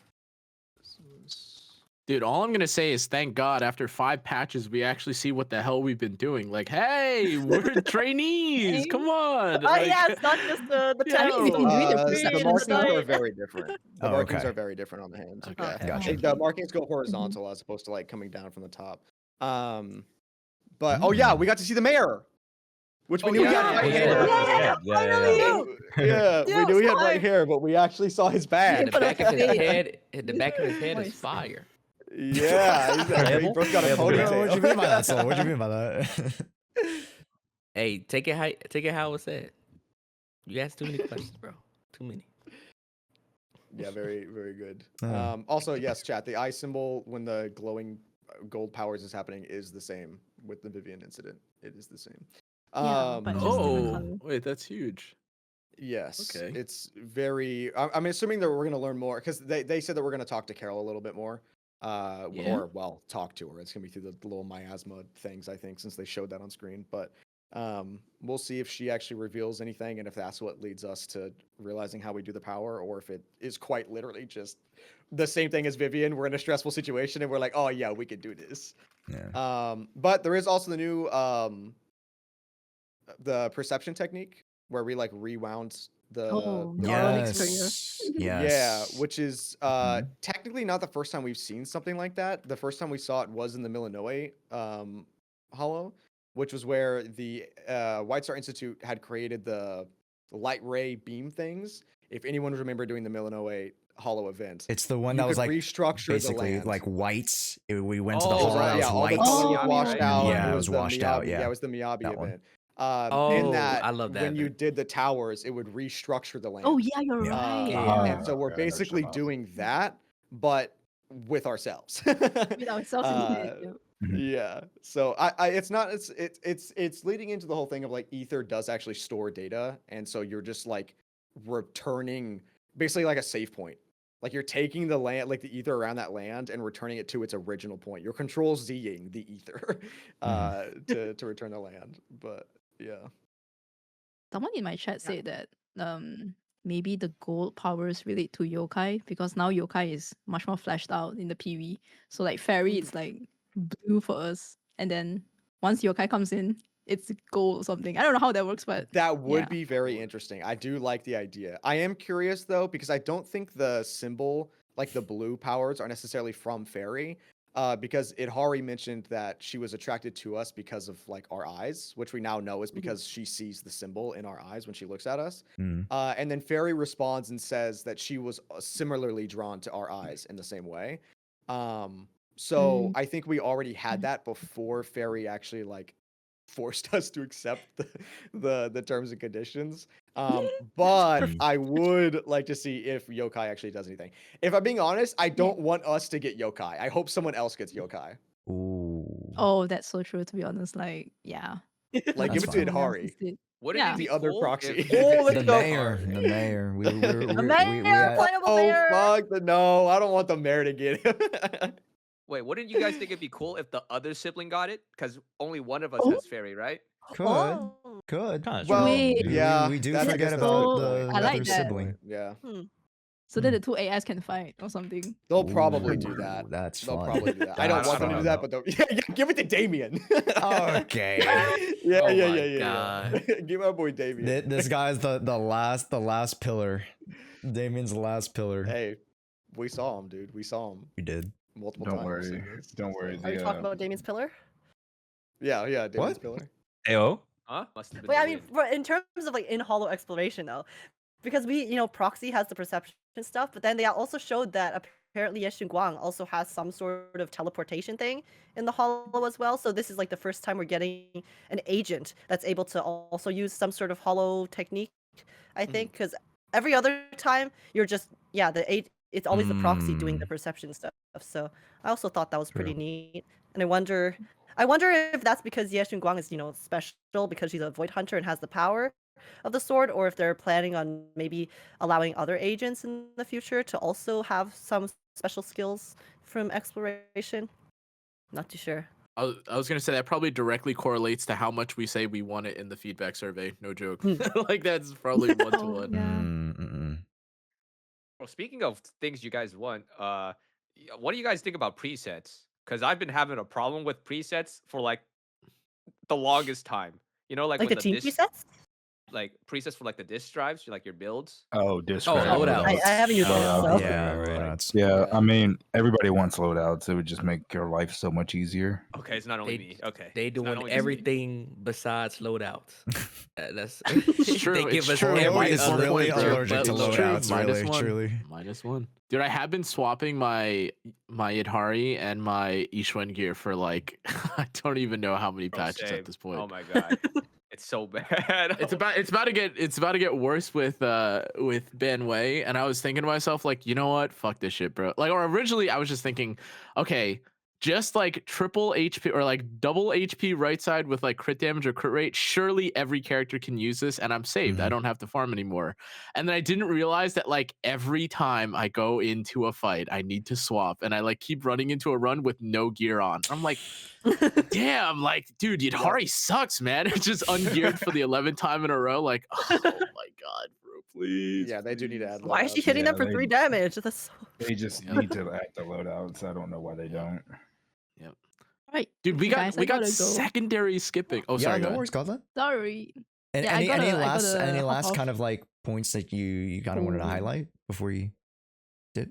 Speaker 5: Dude, all I'm gonna say is thank God after 5 patches we actually see what the hell we've been doing. Like, hey, we're trainees. Come on.
Speaker 4: Oh
Speaker 5: Like,
Speaker 4: yeah, it's not just the
Speaker 5: Yeah.
Speaker 6: I mean, we can do it the
Speaker 9: The
Speaker 6: first
Speaker 9: markings
Speaker 6: and
Speaker 9: are
Speaker 6: the
Speaker 9: very different. The
Speaker 1: Oh,
Speaker 9: markings
Speaker 1: okay.
Speaker 9: are very different on the hands.
Speaker 5: Okay.
Speaker 9: Yeah.
Speaker 1: Gotcha.
Speaker 9: The markings go horizontal as opposed to like coming down from the top. But oh yeah, we got to see the mayor, which we
Speaker 8: Oh,
Speaker 9: knew he
Speaker 8: yeah,
Speaker 9: had
Speaker 8: yeah,
Speaker 9: right
Speaker 8: yeah,
Speaker 9: hair.
Speaker 3: yeah.
Speaker 9: We knew he had right hair, but we actually saw his
Speaker 7: The
Speaker 9: badge.
Speaker 7: back of his
Speaker 6: Hey.
Speaker 7: head, the back of his head is
Speaker 6: Voice.
Speaker 7: fire.
Speaker 9: Yeah, he
Speaker 3: Playable?
Speaker 9: bro's got a
Speaker 3: Playable
Speaker 1: Bro,
Speaker 3: game?
Speaker 1: what you mean by that,
Speaker 9: ponytail.
Speaker 1: Soul? What you mean by that?
Speaker 7: Hey, take it how it was said. You asked too many questions, bro. Too many.
Speaker 9: Yeah, very, very good.
Speaker 1: Oh.
Speaker 9: Also, yes, chat. The eye symbol when the glowing gold powers is happening is the same with the Vivian incident. It is the same.
Speaker 6: Yeah, but just different
Speaker 5: Oh,
Speaker 6: color.
Speaker 5: wait, that's huge.
Speaker 9: Yes.
Speaker 5: Okay.
Speaker 9: It's very. I'm assuming that we're going to learn more because they said that we're going to talk to Carol a little bit more.
Speaker 5: Yeah.
Speaker 9: Or well, talk to her. It's going to be through the little miasma things, I think, since they showed that on screen. But we'll see if she actually reveals anything and if that's what leads us to realizing how we do the power, or if it is quite literally just the same thing as Vivian. We're in a stressful situation and we're like, oh yeah, we could do this.
Speaker 1: Yeah.
Speaker 9: But there is also the new the perception technique where we like rewound the
Speaker 1: Yes.
Speaker 9: yeah,
Speaker 1: Yes.
Speaker 9: which is technically not the first time we've seen something like that. The first time we saw it was in the Millinois hollow, which was where the White Star Institute had created the light ray beam things. If anyone remember doing the Millinois hollow event,
Speaker 1: It's the one
Speaker 9: you
Speaker 1: that was
Speaker 9: could
Speaker 1: like
Speaker 9: restructure the
Speaker 1: basically
Speaker 9: land.
Speaker 1: like whites. We went to the
Speaker 8: Oh,
Speaker 1: hall that
Speaker 8: right.
Speaker 1: was
Speaker 9: all the
Speaker 1: whites.
Speaker 9: color was
Speaker 8: Miyabi,
Speaker 9: washed
Speaker 8: right?
Speaker 9: out.
Speaker 1: Yeah, it was
Speaker 9: the
Speaker 1: washed out,
Speaker 9: Miyabi-
Speaker 1: yeah.
Speaker 9: it was the Miyabi
Speaker 1: That one.
Speaker 9: event.
Speaker 7: Oh,
Speaker 9: In that,
Speaker 7: I love that
Speaker 9: when you
Speaker 7: event.
Speaker 9: did the towers, it would restructure the land.
Speaker 6: Oh yeah, you're
Speaker 1: Yeah.
Speaker 6: right.
Speaker 7: Yeah.
Speaker 9: And so we're
Speaker 2: Okay, I know what you're
Speaker 9: basically
Speaker 2: talking about.
Speaker 9: doing that, but with ourselves.
Speaker 6: With ourselves in the head.
Speaker 9: Uh,
Speaker 6: Yeah.
Speaker 9: Yeah. So it's leading into the whole thing of like ether does actually store data, and so you're just like returning basically like a save point. Like you're taking the land, like the ether around that land, and returning it to its original point. You're control Zing the ether to return the land. But yeah.
Speaker 6: Someone in my chat said that maybe the gold powers relate to yokai because now yokai is much more fleshed out in the PV. So like fairy, it's like blue for us, and then once yokai comes in, it's gold or something. I don't know how that works, but
Speaker 9: That would
Speaker 6: yeah.
Speaker 9: be very interesting. I do like the idea. I am curious though, because I don't think the symbol, like the blue powers, are necessarily from fairy. Because Idhari mentioned that she was attracted to us because of like our eyes, which we now know is because she sees the symbol in our eyes when she looks at us.
Speaker 1: Mm.
Speaker 9: And then Fairy responds and says that she was similarly drawn to our eyes in the same way. So I think we already had that before Fairy actually like forced us to accept the terms and conditions. But I would like to see if yokai actually does anything. If I'm being honest, I don't want us to get yokai. I hope someone else gets yokai.
Speaker 1: Ooh.
Speaker 6: Oh, that's so true. To be honest, like yeah,
Speaker 9: Like give it
Speaker 1: That's
Speaker 9: to
Speaker 1: fine.
Speaker 9: Idhari,
Speaker 8: Wouldn't
Speaker 6: Yeah.
Speaker 8: it be
Speaker 9: the other
Speaker 8: cool
Speaker 9: proxy.
Speaker 8: if-
Speaker 4: Oh,
Speaker 1: The mayor. The mayor. We
Speaker 4: The mayor, playable
Speaker 9: Oh
Speaker 4: mayor.
Speaker 9: fuck! No, I don't want the mayor to get him.
Speaker 8: Wait, wouldn't you guys think it'd be cool if the other sibling got it? Because only one of us
Speaker 6: Oh.
Speaker 8: has fairy, right?
Speaker 1: Could.
Speaker 4: Oh.
Speaker 1: Could.
Speaker 3: Kinda
Speaker 9: Well,
Speaker 6: Wait.
Speaker 9: yeah,
Speaker 1: We do
Speaker 9: that's-
Speaker 1: forget
Speaker 9: that's
Speaker 1: about
Speaker 6: so-
Speaker 1: the
Speaker 6: I like
Speaker 1: other
Speaker 6: that.
Speaker 1: sibling.
Speaker 9: Yeah,
Speaker 6: so that the two AIs can fight or something.
Speaker 9: they'll probably do
Speaker 1: Ooh,
Speaker 9: that.
Speaker 1: That's
Speaker 9: They'll
Speaker 1: fun.
Speaker 9: probably do that. I don't
Speaker 1: That's
Speaker 9: want them to do
Speaker 1: fun.
Speaker 9: that, but they'll yeah, give it to Damien.
Speaker 1: Okay.
Speaker 9: Yeah,
Speaker 7: Oh
Speaker 9: yeah,
Speaker 7: my
Speaker 9: yeah, yeah. Give my boy Damien.
Speaker 1: This guy's the last pillar. Damien's the last pillar.
Speaker 9: Hey, we saw him, dude. We saw him
Speaker 1: We did.
Speaker 9: multiple
Speaker 2: Don't
Speaker 9: times.
Speaker 2: worry. Don't worry.
Speaker 4: Are you
Speaker 2: the,
Speaker 4: talking about Damien's pillar?
Speaker 9: Yeah, yeah, Damien's
Speaker 1: What?
Speaker 9: pillar.
Speaker 3: Ayo.
Speaker 8: Huh? Must have been.
Speaker 4: Wait,
Speaker 8: the
Speaker 4: I mean,
Speaker 8: wind.
Speaker 4: in terms of like in hollow exploration though, because Proxy has the perception stuff, but then they also showed that apparently yeshunguang also has some sort of teleportation thing in the hollow as well. So this is like the first time we're getting an agent that's able to also use some sort of hollow technique, I think, because every other time you're just it's always the proxy doing the perception stuff. So I also thought that was pretty neat, and I wonder if that's because Yeshunguang is special because she's a void hunter and has the power of the sword, or if they're planning on maybe allowing other agents in the future to also have some special skills from exploration. Not too sure.
Speaker 5: I was gonna say that probably directly correlates to how much we say we want it in the feedback survey. No joke. Like that's probably 1 to
Speaker 6: Oh,
Speaker 5: 1.
Speaker 6: yeah.
Speaker 1: Mm-mm.
Speaker 8: Well, speaking of things you guys want, what do you guys think about presets? Because I've been having a problem with presets for like the longest time. You know, like
Speaker 4: Like
Speaker 8: when
Speaker 4: the team
Speaker 8: disc,
Speaker 4: presets?
Speaker 8: like presets for like the disk drives, like your builds.
Speaker 2: Oh, disc
Speaker 7: Oh,
Speaker 2: drive
Speaker 7: loadout.
Speaker 4: I haven't used it.
Speaker 2: Loadout.
Speaker 4: So.
Speaker 1: Yeah,
Speaker 7: right.
Speaker 1: loadouts.
Speaker 2: Yeah,
Speaker 8: Yeah.
Speaker 2: I mean, everybody wants loadouts. It would just make your life so much easier.
Speaker 8: Okay, it's not only
Speaker 7: They-
Speaker 8: me. Okay,
Speaker 7: They
Speaker 8: it's not
Speaker 7: doing
Speaker 8: only just me.
Speaker 7: everything besides loadouts. That's
Speaker 5: It's true.
Speaker 7: they give
Speaker 5: it's
Speaker 7: us
Speaker 5: true.
Speaker 7: every
Speaker 1: It's
Speaker 7: other
Speaker 1: really
Speaker 7: feature
Speaker 1: allergic
Speaker 7: but
Speaker 1: to
Speaker 5: It's true.
Speaker 1: loadouts,
Speaker 5: Minus
Speaker 1: really,
Speaker 5: one.
Speaker 1: truly.
Speaker 5: -1. Dude, I have been swapping my Idhari and my Yeshunguang gear for like I don't even know how many
Speaker 8: Bro,
Speaker 5: patches
Speaker 8: same.
Speaker 5: at this point.
Speaker 8: Oh my god, it's so bad.
Speaker 5: It's about to get worse with Ben Wei, and I was thinking to myself like, you know what, fuck this shit, bro. Like, or originally I was just thinking, okay, just like triple HP or like double HP right side with like crit damage or crit rate, surely every character can use this and I'm saved. I
Speaker 1: Mhm.
Speaker 5: don't have to farm anymore. And then I didn't realize that like every time I go into a fight I need to swap, and I like keep running into a run with no gear on. I'm like, damn, like, dude, Yidhari sucks, man. It's just ungeared for the 11th time in a row. Like, oh my god, bro, please.
Speaker 9: Yeah, they do need to
Speaker 5: please.
Speaker 9: add.
Speaker 4: Why is she
Speaker 9: loadouts.
Speaker 4: hitting them
Speaker 2: Yeah,
Speaker 4: for 3 damage? That's so...
Speaker 2: They just
Speaker 5: Yeah.
Speaker 2: need to add the loadouts. I don't know why they don't.
Speaker 6: Right.
Speaker 5: Dude, we
Speaker 6: guys, I
Speaker 5: got
Speaker 6: gotta go.
Speaker 5: secondary skipping. Oh,
Speaker 1: yeah,
Speaker 5: sorry,
Speaker 1: no
Speaker 5: go
Speaker 1: worries, Godla.
Speaker 6: Sorry.
Speaker 1: And
Speaker 6: Yeah, I
Speaker 1: any
Speaker 6: gotta- I
Speaker 1: last
Speaker 6: gotta hop
Speaker 1: last
Speaker 6: off.
Speaker 1: kind of like points that you kind of wanted to
Speaker 6: Oh.
Speaker 1: highlight before you did?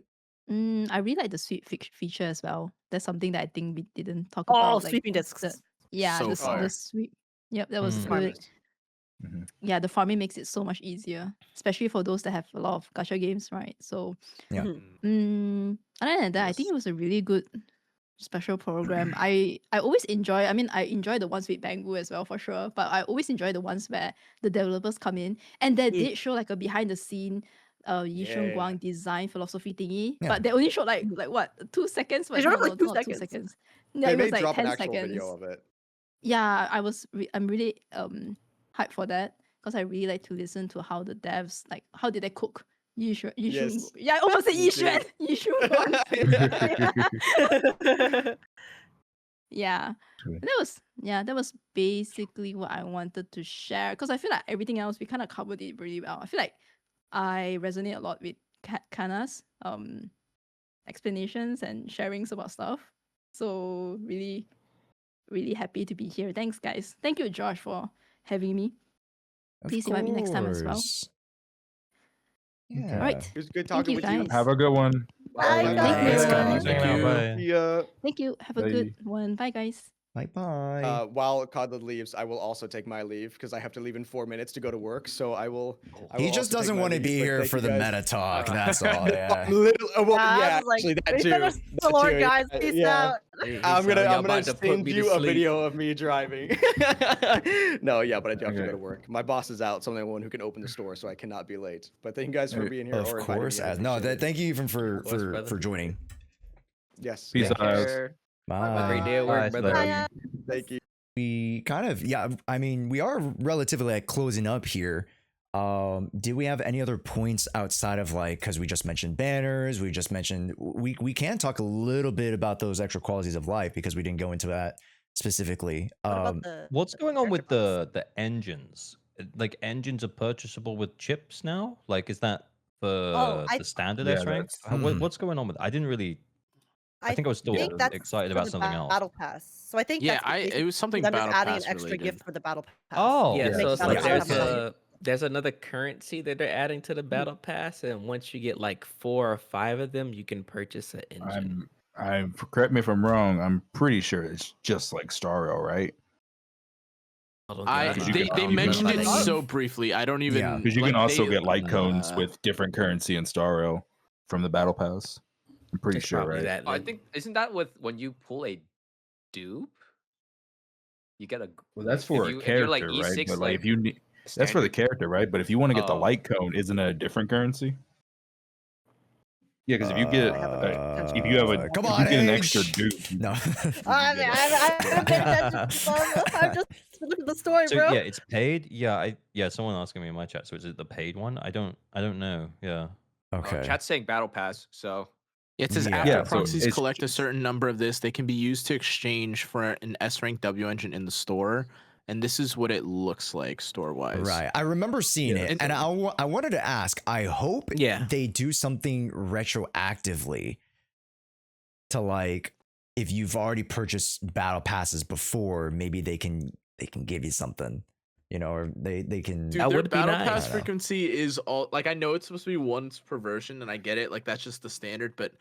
Speaker 6: I really like the sweep feature as well. That's something that I think we didn't talk
Speaker 4: Oh,
Speaker 6: about. Like
Speaker 4: sweeping discs.
Speaker 6: yeah,
Speaker 5: So
Speaker 6: the
Speaker 5: fire.
Speaker 6: sweep. Yep, that was
Speaker 3: Mm.
Speaker 6: good.
Speaker 2: Mhm.
Speaker 6: Yeah, the farming makes it so much easier, especially for those that have a lot of gacha games, right? So,
Speaker 1: Yeah.
Speaker 6: other than that, I think it was a really good special program. I always enjoy. I mean, I enjoy the ones with Banggood as well for sure. But I always enjoy the ones where the developers come in and they did show like a behind the scene, yeshunguang design philosophy thingy.
Speaker 1: Yeah.
Speaker 6: But they only showed like what 2 seconds? But
Speaker 4: showed
Speaker 6: no,
Speaker 4: like 2
Speaker 6: not 2
Speaker 4: seconds.
Speaker 6: seconds. No,
Speaker 9: They
Speaker 6: it
Speaker 9: may
Speaker 6: was like
Speaker 9: drop an
Speaker 6: 10
Speaker 9: actual
Speaker 6: seconds.
Speaker 9: video of it.
Speaker 6: Yeah, I'm really hyped for that because I really like to listen to how the devs like how did they cook Yishun.
Speaker 9: Yes.
Speaker 6: Yeah, I almost said
Speaker 9: Me too.
Speaker 6: Yishun. Yeah.
Speaker 2: Sweet.
Speaker 6: That was basically what I wanted to share because I feel like everything else we kind of covered it really well. I feel like I resonate a lot with Kana's explanations and sharings about stuff. So really, really happy to be here. Thanks, guys. Thank you, Josh, for having me.
Speaker 1: Of
Speaker 6: Please invite me next time as well.
Speaker 1: course.
Speaker 2: Okay.
Speaker 1: Yeah.
Speaker 6: Right.
Speaker 9: It was good
Speaker 6: Thank
Speaker 9: talking
Speaker 6: you,
Speaker 9: with you.
Speaker 6: guys.
Speaker 2: Have a good one.
Speaker 4: Bye,
Speaker 9: Bye,
Speaker 1: Thanks,
Speaker 4: guys.
Speaker 1: guys. Thank you.
Speaker 3: Bye.
Speaker 9: See ya.
Speaker 6: Thank you. Have a good one. Bye, guys.
Speaker 1: Bye bye.
Speaker 9: While Codled leaves, I will also take my leave because I have to leave in 4 minutes to go to work. So I will.
Speaker 1: He just doesn't want to be here for the meta talk. That's all. Yeah.
Speaker 9: Well, yeah,
Speaker 4: I was like,
Speaker 9: actually, that
Speaker 4: we
Speaker 9: too.
Speaker 4: finished the
Speaker 9: That
Speaker 4: Lord,
Speaker 9: too.
Speaker 4: guys. Peace
Speaker 9: Yeah.
Speaker 4: out.
Speaker 9: I'm gonna
Speaker 7: about to put
Speaker 9: send
Speaker 7: me to
Speaker 9: you a
Speaker 7: sleep.
Speaker 9: video of me driving. No, yeah, but I do have to go
Speaker 2: Okay.
Speaker 9: to work. My boss is out, so I'm the one who can open the store, so I cannot be late. But thank you guys for being here.
Speaker 1: Of
Speaker 9: or inviting
Speaker 1: course.
Speaker 9: me. I
Speaker 1: No,
Speaker 9: appreciate it.
Speaker 1: thank you even
Speaker 7: Of course, brother.
Speaker 1: for joining.
Speaker 9: Yes.
Speaker 2: Peace
Speaker 1: Yeah.
Speaker 2: out.
Speaker 7: Care.
Speaker 1: Bye.
Speaker 7: Have a great day at work,
Speaker 3: Bye,
Speaker 7: brother.
Speaker 3: Slayer.
Speaker 9: Thank you.
Speaker 1: We kind of I mean we are relatively like closing up here. Do we have any other points outside of like because we just mentioned banners, we just mentioned we can talk a little bit about those extra qualities of life because we didn't go into that specifically.
Speaker 4: What about the-
Speaker 3: What's
Speaker 4: the
Speaker 3: going on with
Speaker 4: character
Speaker 3: the engines? Like engines are purchasable with chips now? Like is that for
Speaker 4: I-
Speaker 3: the standard
Speaker 2: Yeah,
Speaker 3: S rank?
Speaker 1: that's-
Speaker 3: What's going on with? I didn't really. I think I was still
Speaker 4: think that's
Speaker 3: excited
Speaker 4: for
Speaker 3: about
Speaker 4: the
Speaker 3: something else.
Speaker 4: Battle pass. So I think
Speaker 5: Yeah,
Speaker 4: that's basically
Speaker 5: it was something
Speaker 4: them just
Speaker 5: battle
Speaker 4: adding
Speaker 5: pass
Speaker 4: an extra
Speaker 5: related.
Speaker 4: gift for the battle pass.
Speaker 3: Oh,
Speaker 7: Yeah,
Speaker 4: It
Speaker 7: so
Speaker 4: makes
Speaker 7: it's
Speaker 4: battle
Speaker 7: like
Speaker 4: pass
Speaker 7: there's
Speaker 4: have
Speaker 7: there's another currency that they're adding to the battle pass, and once you get like 4 or 5 of them, you can purchase an engine.
Speaker 2: I'm correct me if I'm wrong. I'm pretty sure it's just like Stario, right?
Speaker 7: Hold on,
Speaker 5: I
Speaker 7: guys.
Speaker 2: you
Speaker 5: they,
Speaker 2: can-
Speaker 5: they
Speaker 2: you can
Speaker 5: mentioned
Speaker 2: buy
Speaker 5: it
Speaker 2: that
Speaker 5: so briefly. I don't even
Speaker 1: Yeah.
Speaker 2: Because you
Speaker 5: like,
Speaker 2: can also
Speaker 5: they-
Speaker 2: get light cones
Speaker 5: uh,
Speaker 2: with different currency in Stario from the battle pass. I'm pretty
Speaker 7: It's
Speaker 2: sure,
Speaker 7: probably
Speaker 2: right?
Speaker 7: that
Speaker 8: I
Speaker 7: then.
Speaker 8: think isn't that with when you pull a dupe, you get a.
Speaker 2: Well, that's
Speaker 8: if
Speaker 2: for
Speaker 8: you-
Speaker 2: a
Speaker 8: if you're,
Speaker 2: character,
Speaker 8: like,
Speaker 2: right?
Speaker 8: E6,
Speaker 2: But like,
Speaker 8: like,
Speaker 2: if you need, that's for the
Speaker 8: standard.
Speaker 2: character, right? But if you want to get the
Speaker 8: Oh.
Speaker 2: light cone, isn't it a different currency? Yeah, because if you get, if you have a,
Speaker 1: come
Speaker 2: if
Speaker 1: on,
Speaker 2: you get an
Speaker 1: Age.
Speaker 2: extra dupe, you
Speaker 1: No.
Speaker 4: I mean, I haven't paid attention. So I'm just looking at the story,
Speaker 3: So
Speaker 4: bro.
Speaker 3: yeah, it's paid. Yeah, someone asking me in my chat. So is it the paid one? I don't know. Yeah.
Speaker 1: Okay.
Speaker 8: Chat's saying battle pass, so
Speaker 5: It says
Speaker 1: Yeah.
Speaker 5: after
Speaker 2: Yeah, so
Speaker 5: proxies
Speaker 2: it's
Speaker 5: collect a certain number of this, they can be used to exchange for an S rank W engine in the store. And this is what it looks like store wise.
Speaker 1: Right. I remember seeing
Speaker 2: Yeah.
Speaker 1: it, and I wanted to ask. I hope
Speaker 7: Yeah.
Speaker 1: they do something retroactively to like if you've already purchased battle passes before, maybe they can give you something, you know, or they can.
Speaker 5: Dude,
Speaker 7: That
Speaker 5: their
Speaker 7: would be
Speaker 5: battle
Speaker 7: nice.
Speaker 5: pass
Speaker 1: I don't know.
Speaker 5: frequency is all like I know it's supposed to be once per version, and I get it, like that's just the standard. But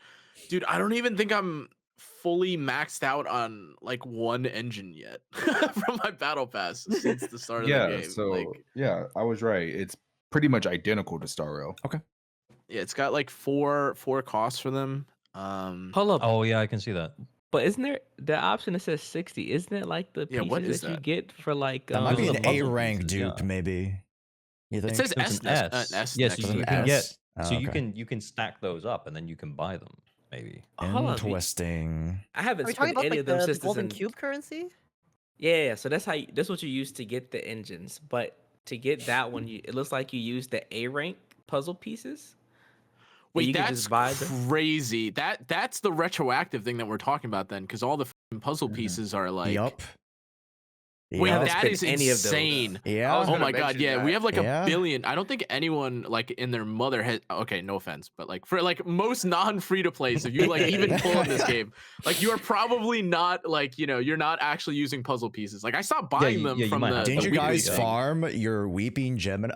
Speaker 5: dude, I don't even think I'm fully maxed out on like one engine yet from my battle pass since the start of the
Speaker 2: Yeah,
Speaker 5: game.
Speaker 2: so
Speaker 5: Like,
Speaker 2: yeah, I was right. It's pretty much identical to Star Rail.
Speaker 5: yeah, it's got like four costs for them.
Speaker 7: Hold up.
Speaker 3: Oh yeah, I can see that.
Speaker 7: But isn't there the option that says 60? Isn't it like the
Speaker 5: Yeah,
Speaker 7: pieces
Speaker 5: what is
Speaker 7: that you
Speaker 5: that?
Speaker 7: get for like
Speaker 1: That might be
Speaker 3: those
Speaker 1: an
Speaker 3: are
Speaker 1: A
Speaker 3: puzzle
Speaker 1: rank
Speaker 3: pieces,
Speaker 1: dupe,
Speaker 3: yeah.
Speaker 1: maybe. You think?
Speaker 5: It says
Speaker 3: So it's
Speaker 5: S,
Speaker 3: an
Speaker 5: next,
Speaker 3: S.
Speaker 5: S
Speaker 3: Yes,
Speaker 5: next
Speaker 3: so
Speaker 5: to
Speaker 3: you
Speaker 5: it.
Speaker 3: can get.
Speaker 1: S? Oh,
Speaker 3: So
Speaker 1: okay.
Speaker 3: you can stack those up and then you can buy them. Maybe.
Speaker 7: Hold up,
Speaker 1: Interesting.
Speaker 7: I
Speaker 4: Are
Speaker 7: haven't
Speaker 4: we talking
Speaker 7: spent
Speaker 4: about
Speaker 7: any
Speaker 4: like
Speaker 7: of them
Speaker 4: the
Speaker 7: since this
Speaker 4: golden
Speaker 7: in-
Speaker 4: cube currency?
Speaker 7: Yeah, so that's that's what you use to get the engines. But to get that one, it looks like you use the A rank puzzle pieces. And
Speaker 5: Wait,
Speaker 7: you can
Speaker 5: that's
Speaker 7: just buy them.
Speaker 5: crazy. That's the retroactive thing that we're talking about then, because all the f***ing puzzle pieces are like.
Speaker 1: Yup.
Speaker 5: Wait,
Speaker 7: haven't
Speaker 1: Yup.
Speaker 5: that
Speaker 7: spent
Speaker 5: is
Speaker 7: any of those.
Speaker 5: insane.
Speaker 1: Yeah.
Speaker 9: was
Speaker 5: Oh
Speaker 9: gonna
Speaker 5: my god,
Speaker 9: mention
Speaker 5: yeah, we
Speaker 9: that.
Speaker 5: have like
Speaker 1: Yeah.
Speaker 5: a billion. I don't think anyone like in their mother has. Okay, no offense, but like for like most non-free to plays, if you like even pull in this game, like you are probably not like you're not actually using puzzle pieces. Like I stopped buying them
Speaker 3: you
Speaker 5: from
Speaker 3: might
Speaker 5: the.
Speaker 3: have
Speaker 1: Didn't
Speaker 5: the
Speaker 1: you
Speaker 3: weekly
Speaker 5: weekly
Speaker 1: guys
Speaker 3: thing.
Speaker 5: thing.
Speaker 1: farm your weeping Gemini?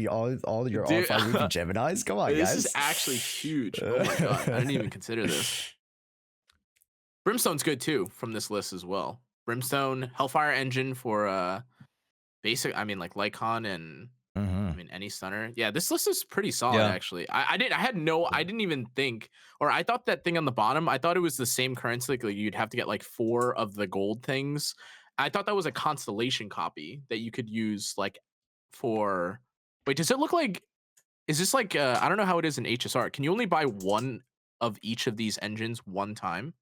Speaker 1: all your
Speaker 5: Dude,
Speaker 1: all 5 weeping Geminis? Come on,
Speaker 5: This
Speaker 1: guys.
Speaker 5: is actually huge. Oh my god, I didn't even consider this. Brimstone's good too from this list as well. Brimstone, Hellfire Engine for basic. I mean like Lycon and
Speaker 1: Mhm.
Speaker 5: I mean any stunner. Yeah, this list is pretty solid
Speaker 3: Yeah.
Speaker 5: actually. I didn't even think, or I thought that thing on the bottom, I thought it was the same currency. Like you'd have to get like 4 of the gold things. I thought that was a constellation copy that you could use like for. Wait, does it look like? Is this like I don't know how it is in HSR. Can you only buy one of each of these engines one time?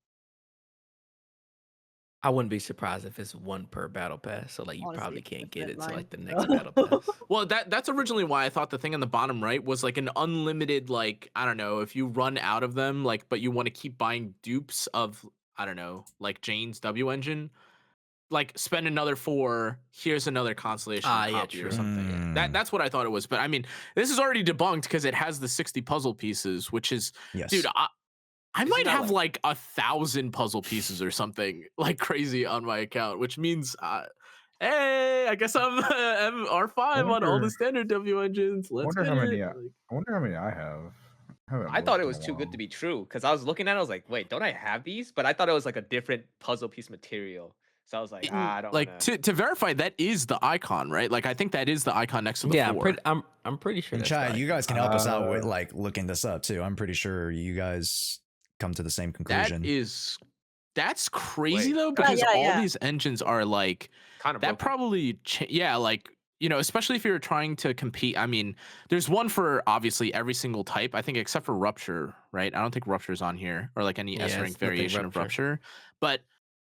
Speaker 7: I wouldn't be surprised if it's one per battle pass. So like you
Speaker 4: Honestly,
Speaker 7: probably can't
Speaker 4: it's
Speaker 7: get
Speaker 4: at
Speaker 7: it to
Speaker 4: 9.
Speaker 7: like the next battle pass.
Speaker 5: Well, that's originally why I thought the thing on the bottom right was like an unlimited, like, I don't know, if you run out of them, like, but you want to keep buying dupes of, I don't know, like Jane's W engine, like spend another 4, here's another constellation
Speaker 7: Ah, yeah,
Speaker 5: copy or
Speaker 7: true.
Speaker 5: something.
Speaker 1: Mm.
Speaker 5: That's what I thought it was. But I mean, this is already debunked because it has the 60 puzzle pieces, which is,
Speaker 1: Yes.
Speaker 5: dude, I
Speaker 8: Isn't
Speaker 5: might
Speaker 8: that
Speaker 5: have like 1,000 puzzle pieces or something like crazy on my account, which means, hey, I guess I'm R5 on all
Speaker 2: wonder-
Speaker 5: the standard W engines.
Speaker 2: I
Speaker 5: Let's
Speaker 2: wonder
Speaker 5: get
Speaker 2: how many.
Speaker 5: it.
Speaker 2: I wonder how many I have.
Speaker 8: I thought it was too good to be true because I was looking at it. I was like, wait, don't I have these? But I thought it was like a different puzzle piece material. So I was like, I don't
Speaker 5: like
Speaker 8: wanna...
Speaker 5: to verify, that is the icon, right? Like I think that is the icon next to the
Speaker 7: Yeah,
Speaker 5: 4.
Speaker 7: I'm pretty sure.
Speaker 1: And
Speaker 7: that's
Speaker 1: Chad,
Speaker 7: right.
Speaker 1: you guys can help us out with
Speaker 2: Uh,
Speaker 1: like looking this up too. I'm pretty sure you guys come to the same conclusion.
Speaker 5: That's crazy
Speaker 8: Wait.
Speaker 5: though, because all
Speaker 4: yeah.
Speaker 5: these engines are like
Speaker 8: kind of
Speaker 5: that probably yeah, like especially if you're trying to compete. I mean, there's one for obviously every single type, I think, except for Rupture, right? I don't think Rupture's on here, or like any
Speaker 7: Yeah,
Speaker 5: S rank
Speaker 7: it's nothing
Speaker 5: variation of Rupture. But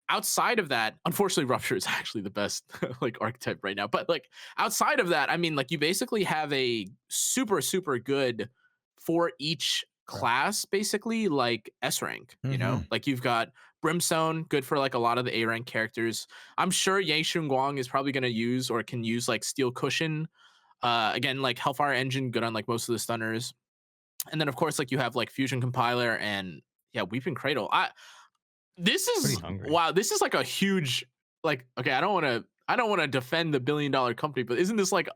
Speaker 5: outside of that, unfortunately, Rupture is actually the best like archetype right now. But like outside of that, I mean, like you basically have a super, super good for each class, basically like S rank, like you've got Brimstone, good for like a lot of the A rank characters. I'm sure yeshunguang is probably going to use or can use like Steel Cushion. Again, like Hellfire Engine, good on like most of the stunners. And then of course, like you have like Fusion Compiler and yeah, Weeping Cradle. This is
Speaker 3: Pretty hungry.
Speaker 5: wow. This is like a huge, like, okay, I don't want to defend the $1 billion company, but isn't this like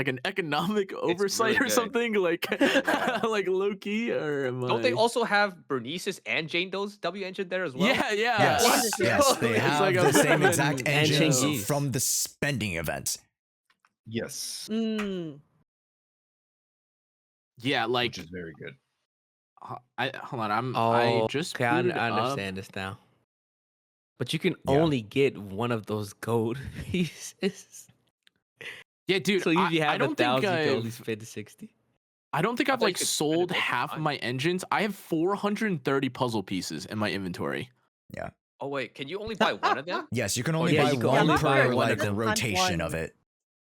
Speaker 5: an economic oversight
Speaker 8: really
Speaker 5: or
Speaker 8: good.
Speaker 5: something, like
Speaker 8: Yeah.
Speaker 5: like low key, or am
Speaker 8: Don't they
Speaker 5: I-
Speaker 8: also have Bernice's and Jane Doe's W engine there as well?
Speaker 5: Yeah, yeah.
Speaker 1: Yes, yes, they
Speaker 5: It's
Speaker 1: have
Speaker 5: like a
Speaker 1: the same
Speaker 5: fucking-
Speaker 1: exact
Speaker 7: And
Speaker 1: engines
Speaker 7: Chinggis.
Speaker 1: from the spending event.
Speaker 2: Yes,
Speaker 4: Mm.
Speaker 5: Yeah, like
Speaker 2: which is very good.
Speaker 5: hold on,
Speaker 7: Oh,
Speaker 5: I just
Speaker 7: okay, I
Speaker 5: booted up.
Speaker 7: understand this now. But you can
Speaker 1: Yeah.
Speaker 7: only get one of those gold pieces.
Speaker 5: Yeah, dude.
Speaker 7: So if you
Speaker 5: I
Speaker 7: have
Speaker 5: don't
Speaker 7: 1,000,
Speaker 5: think
Speaker 7: you can only
Speaker 5: I've,
Speaker 7: spend 60.
Speaker 5: I don't think
Speaker 8: I
Speaker 5: I've
Speaker 8: thought you
Speaker 5: like
Speaker 8: could spend it
Speaker 5: sold
Speaker 8: multiple
Speaker 5: half of
Speaker 8: times.
Speaker 5: my engines. I have 430 puzzle pieces in my inventory.
Speaker 8: Oh wait, can you only buy one of them?
Speaker 1: Yes, you can only
Speaker 7: yeah,
Speaker 1: buy
Speaker 7: you can
Speaker 1: one
Speaker 7: only
Speaker 1: per
Speaker 7: buy one
Speaker 1: like
Speaker 7: of them.
Speaker 1: rotation
Speaker 4: Times
Speaker 1: of
Speaker 4: one.
Speaker 1: it.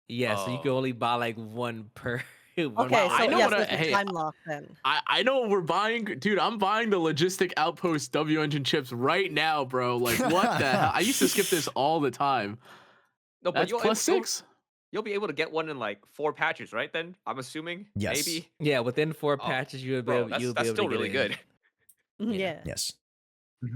Speaker 7: Yeah, so you can
Speaker 8: Oh.
Speaker 7: only buy like one per. one
Speaker 4: Okay,
Speaker 5: Wow,
Speaker 4: so
Speaker 5: I know
Speaker 4: yes,
Speaker 5: what
Speaker 4: there's a
Speaker 5: hey,
Speaker 4: time lock then.
Speaker 5: I know what we're buying, dude. I'm buying the Logistic Outpost W engine chips right now, bro. Like what the hell? I used to skip this all the time.
Speaker 8: No, but
Speaker 5: That's plus 6.
Speaker 8: You'll be able to get one in like 4 patches, right? Then I'm assuming.
Speaker 1: Yes.
Speaker 8: Maybe.
Speaker 7: Yeah, within 4
Speaker 8: Oh,
Speaker 7: patches, you'll be
Speaker 8: Bro,
Speaker 7: able, you'll
Speaker 8: that's
Speaker 7: be able
Speaker 8: still
Speaker 7: to get
Speaker 8: really
Speaker 7: it in.
Speaker 8: good.
Speaker 4: Mhm,
Speaker 7: Yeah.
Speaker 4: Yeah.
Speaker 1: Yes.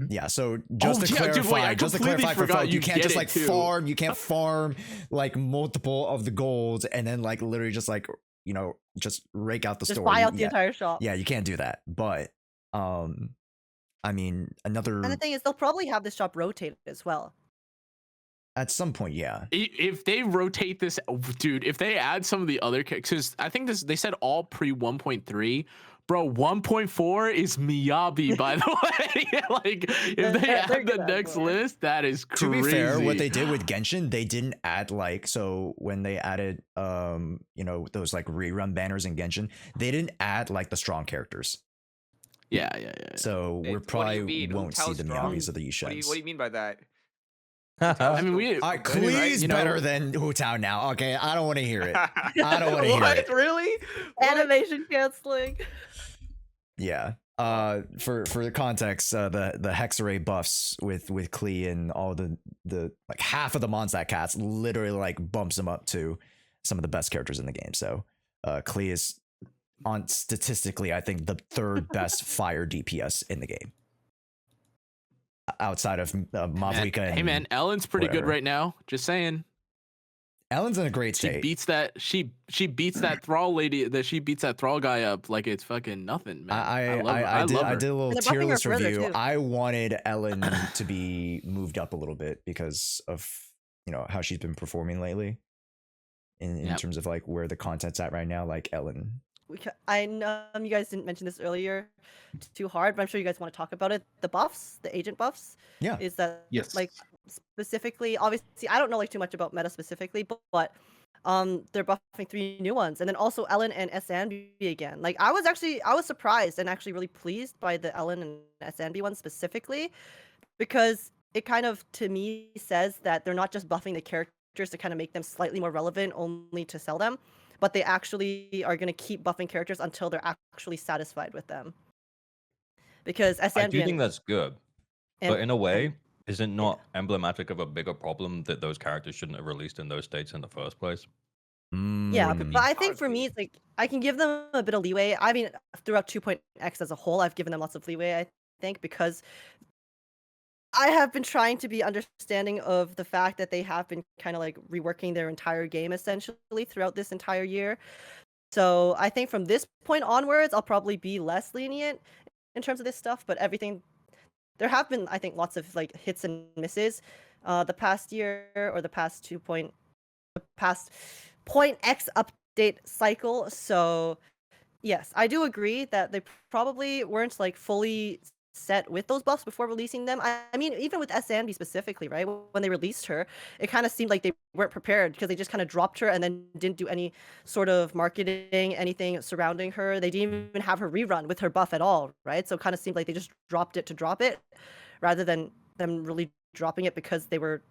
Speaker 1: Yeah, so just to
Speaker 5: yeah, dude,
Speaker 1: clarify,
Speaker 5: wait, I
Speaker 1: just to
Speaker 5: completely
Speaker 1: clarify for
Speaker 5: forgot
Speaker 1: folk, you
Speaker 5: you
Speaker 1: can't
Speaker 5: get
Speaker 1: just
Speaker 5: it,
Speaker 1: like
Speaker 5: too.
Speaker 1: farm, you can't farm like multiple of the golds and then like literally just like, you know, just rake out the
Speaker 4: Just
Speaker 1: store.
Speaker 4: buy
Speaker 1: You-
Speaker 4: out the
Speaker 1: yeah,
Speaker 4: entire shop.
Speaker 1: yeah, you can't do that. But I mean,
Speaker 4: And the
Speaker 1: another
Speaker 4: thing is, they'll probably have this shop rotated as well.
Speaker 1: at some point, yeah.
Speaker 5: If they rotate this, dude, if they add some of the other characters, I think they said all pre 1.3. Bro, 1.4 is Miyabi, by the way. Like, if they
Speaker 4: They're
Speaker 5: add the
Speaker 4: gonna add
Speaker 5: next
Speaker 4: more.
Speaker 5: list, that is
Speaker 1: To
Speaker 5: crazy.
Speaker 1: be fair, what they did with Genshin, they didn't add like, so when they added you know, those like rerun banners in Genshin, they didn't add like the strong characters.
Speaker 5: Yeah.
Speaker 1: So
Speaker 8: It's-
Speaker 1: we
Speaker 8: what do you
Speaker 1: probably
Speaker 8: mean? Who
Speaker 1: won't see
Speaker 8: tells
Speaker 1: the
Speaker 8: strong?
Speaker 1: Miyabis or the
Speaker 8: What do
Speaker 1: Yishens.
Speaker 8: you mean by that?
Speaker 5: I mean, we.
Speaker 1: All right,
Speaker 5: I mean,
Speaker 1: Klee's
Speaker 5: you know-
Speaker 1: better than Hu Tao now. Okay, I don't want to hear it. I don't want to hear
Speaker 8: What?
Speaker 1: it.
Speaker 8: Really? What?
Speaker 4: Animation canceling.
Speaker 1: Yeah. For the context, the Hexarray buffs with Klee and all the like half of the Mondstadt cats literally like bumps him up to some of the best characters in the game. So Klee is on statistically, I think, the third best fire DPS in the game. Outside of Mavrika and
Speaker 5: Hey man, Ellen's pretty good
Speaker 1: whatever.
Speaker 5: right now. Just saying.
Speaker 1: Ellen's in a great
Speaker 5: She
Speaker 1: state.
Speaker 5: beats that. She beats that thrall lady. She beats that thrall guy up like it's fucking nothing, man.
Speaker 1: I
Speaker 5: love her.
Speaker 1: did a little
Speaker 4: And they're
Speaker 1: tier
Speaker 4: buffing her
Speaker 1: list
Speaker 4: further,
Speaker 1: review.
Speaker 4: too.
Speaker 1: I wanted Ellen to be moved up a little bit because of, you know, how she's been performing lately in
Speaker 5: Yep.
Speaker 1: terms of like where the content's at right now. Like Ellen,
Speaker 4: I know you guys didn't mention this earlier too hard, but I'm sure you guys want to talk about it. The buffs, the agent buffs.
Speaker 1: Yeah.
Speaker 4: Is that
Speaker 2: Yes.
Speaker 4: like specifically? Obviously, I don't know like too much about meta specifically, but they're buffing 3 new ones, and then also Ellen and SNB again. Like I was surprised and actually really pleased by the Ellen and SNB one specifically, because it kind of to me says that they're not just buffing the characters to kind of make them slightly more relevant only to sell them, but they actually are going to keep buffing characters until they're actually satisfied with them. Because SNB
Speaker 3: I do think
Speaker 4: and-
Speaker 3: that's good,
Speaker 4: and-
Speaker 3: but in a way, is it not emblematic of a bigger problem that those characters shouldn't have released in those states in the first place?
Speaker 4: Yeah,
Speaker 1: Mm.
Speaker 4: but I think for
Speaker 8: Honestly.
Speaker 4: me, it's like I can give them a bit of leeway. I mean, throughout 2.x as a whole, I've given them lots of leeway, I think, because I have been trying to be understanding of the fact that they have been kind of like reworking their entire game essentially throughout this entire year. So I think from this point onwards, I'll probably be less lenient in terms of this stuff, but everything there have been, I think, lots of like hits and misses the past year or the past point X update cycle. So yes, I do agree that they probably weren't like fully set with those buffs before releasing them. I mean, even with SNB specifically, right? When they released her, it kind of seemed like they weren't prepared because they just kind of dropped her and then didn't do any sort of marketing, anything surrounding her. They didn't even have her rerun with her buff at all, right? So it kind of seemed like they just dropped it to drop it rather than them really dropping it because they were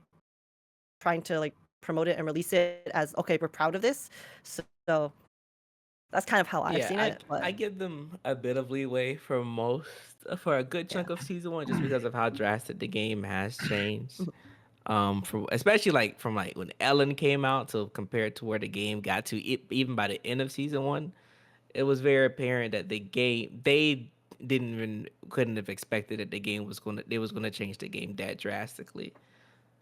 Speaker 4: trying to like promote it and release it as, okay, we're proud of this. So that's kind of how I've seen it. But
Speaker 7: I give them a bit of leeway for a good chunk of season 1 just because of how drastic the game has changed. From especially from when Ellen came out to compared to where the game got to even by the end of season 1, it was very apparent that the game they couldn't have expected that they was gonna change the game that drastically.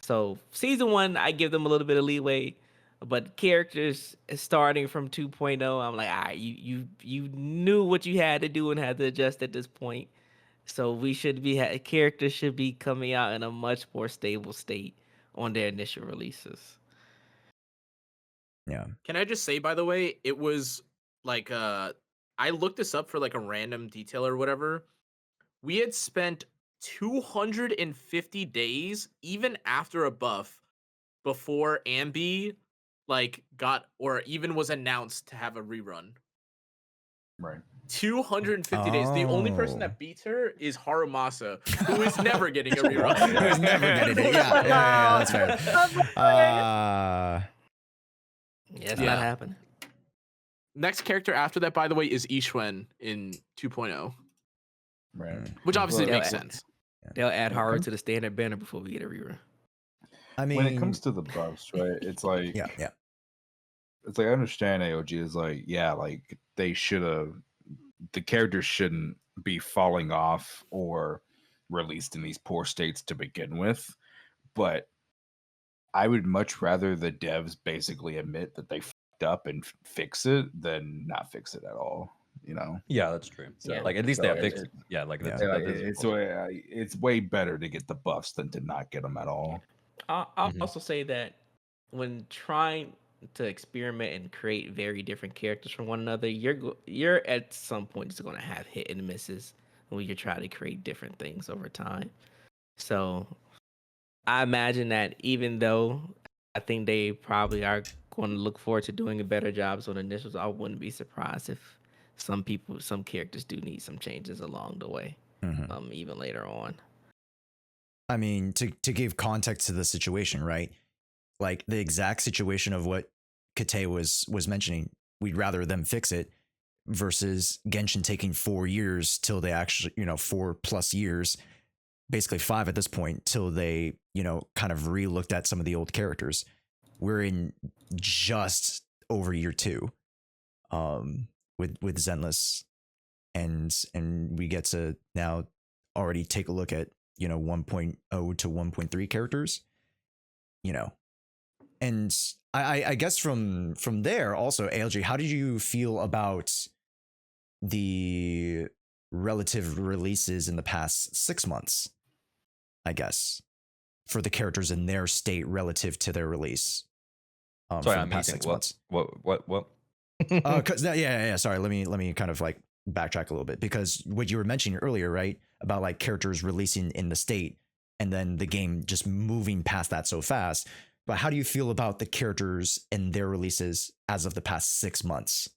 Speaker 7: So season 1, I give them a little bit of leeway. But characters starting from 2.0, I'm like, all right, you knew what you had to do and had to adjust at this point. So we should be characters should be coming out in a much more stable state on their initial releases.
Speaker 1: Yeah.
Speaker 5: Can I just say, by the way, it was like I looked this up for like a random detail or whatever. We had spent 250 days even after a buff before Ambi got or even was announced to have a rerun.
Speaker 2: Right.
Speaker 5: 250 days. The only person
Speaker 1: Oh.
Speaker 5: that beats her is Harumasa, who is never getting a rerun.
Speaker 1: Who's never getting it. Yeah, that's fair.
Speaker 7: Yeah, it's
Speaker 5: Yeah.
Speaker 7: not happening.
Speaker 5: Next character after that, by the way, is Yishun in 2.0,
Speaker 2: Right.
Speaker 5: which obviously
Speaker 7: Well,
Speaker 5: makes
Speaker 7: yeah.
Speaker 5: sense.
Speaker 7: They'll add Haru to the standard banner before we get a rerun.
Speaker 1: I mean,
Speaker 2: When it comes to the buffs, right? It's like
Speaker 1: yeah.
Speaker 2: it's like I understand AOG is like, yeah, like the characters shouldn't be falling off or released in these poor states to begin with. But I would much rather the devs basically admit that they fucked up and fix it than not fix it at all. You know?
Speaker 3: Yeah, that's true.
Speaker 7: Yeah.
Speaker 3: Like at least
Speaker 2: So
Speaker 3: they have fixed
Speaker 2: it-
Speaker 3: it. Yeah, like
Speaker 1: Yeah.
Speaker 3: that's,
Speaker 2: Yeah,
Speaker 3: that is
Speaker 2: it's way better to get the buffs than to not get them at all.
Speaker 7: I'll
Speaker 3: Mhm.
Speaker 7: also say that when trying to experiment and create very different characters from one another, you're at some point just going to have hit and misses when you're trying to create different things over time. So I imagine that even though I think they probably are going to look forward to doing a better job on initials, I wouldn't be surprised if some characters do need some changes along the way,
Speaker 1: Mhm.
Speaker 7: even later on.
Speaker 1: I mean, to give context to the situation, right? Like the exact situation of what Kate was mentioning, we'd rather them fix it versus Genshin taking 4 years till they actually, 4+ years, basically 5 at this point, till they, kind of re-looked at some of the old characters. We're in just over year 2 with Zenless, and we get to now already take a look at 1.0 to 1.3 characters, and I guess from there also, ALG, how did you feel about the relative releases in the past 6 months, I guess, for the characters in their state relative to their release?
Speaker 3: Sorry,
Speaker 1: for the
Speaker 3: I'm
Speaker 1: past
Speaker 3: eating.
Speaker 1: 6
Speaker 3: What?
Speaker 1: months.
Speaker 3: What?
Speaker 1: Cause yeah. Sorry, let me kind of like backtrack a little bit, because what you were mentioning earlier, right, about like characters releasing in the state and then the game just moving past that so fast. But how do you feel about the characters and their releases as of the past 6 months,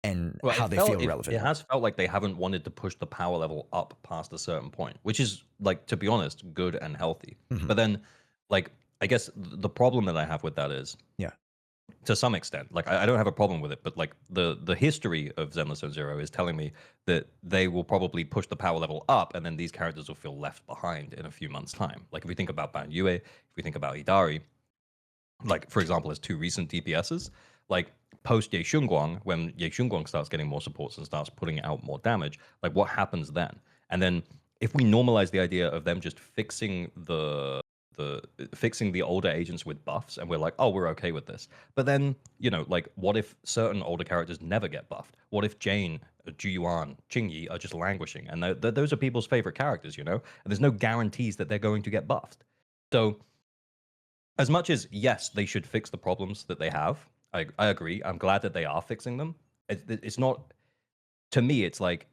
Speaker 1: and
Speaker 3: Well,
Speaker 1: how
Speaker 3: it
Speaker 1: they
Speaker 3: felt-
Speaker 1: feel
Speaker 3: it-
Speaker 1: relevant?
Speaker 3: It has felt like they haven't wanted to push the power level up past a certain point, which is, like, to be honest, good and healthy.
Speaker 1: Mhm.
Speaker 3: But then, like, I guess the problem that I have with that is,
Speaker 1: Yeah.
Speaker 3: to some extent, like, I don't have a problem with it, but like the history of Zenless Zero is telling me that they will probably push the power level up, and then these characters will feel left behind in a few months' time. Like if we think about Ban Yue, if we think about Idari, like for example, as 2 recent DPSs, like post yeshunguang, when yeshunguang starts getting more supports and starts putting out more damage, like what happens then? And then if we normalize the idea of them just fixing the older agents with buffs, and we're like, oh, we're okay with this. But then, like, what if certain older characters never get buffed? What if Jane, Juyuan, Qingyi are just languishing? And those are people's favorite characters, and there's no guarantees that they're going to get buffed. So as much as, yes, they should fix the problems that they have, I agree. I'm glad that they are fixing them. It's not, to me, it's like,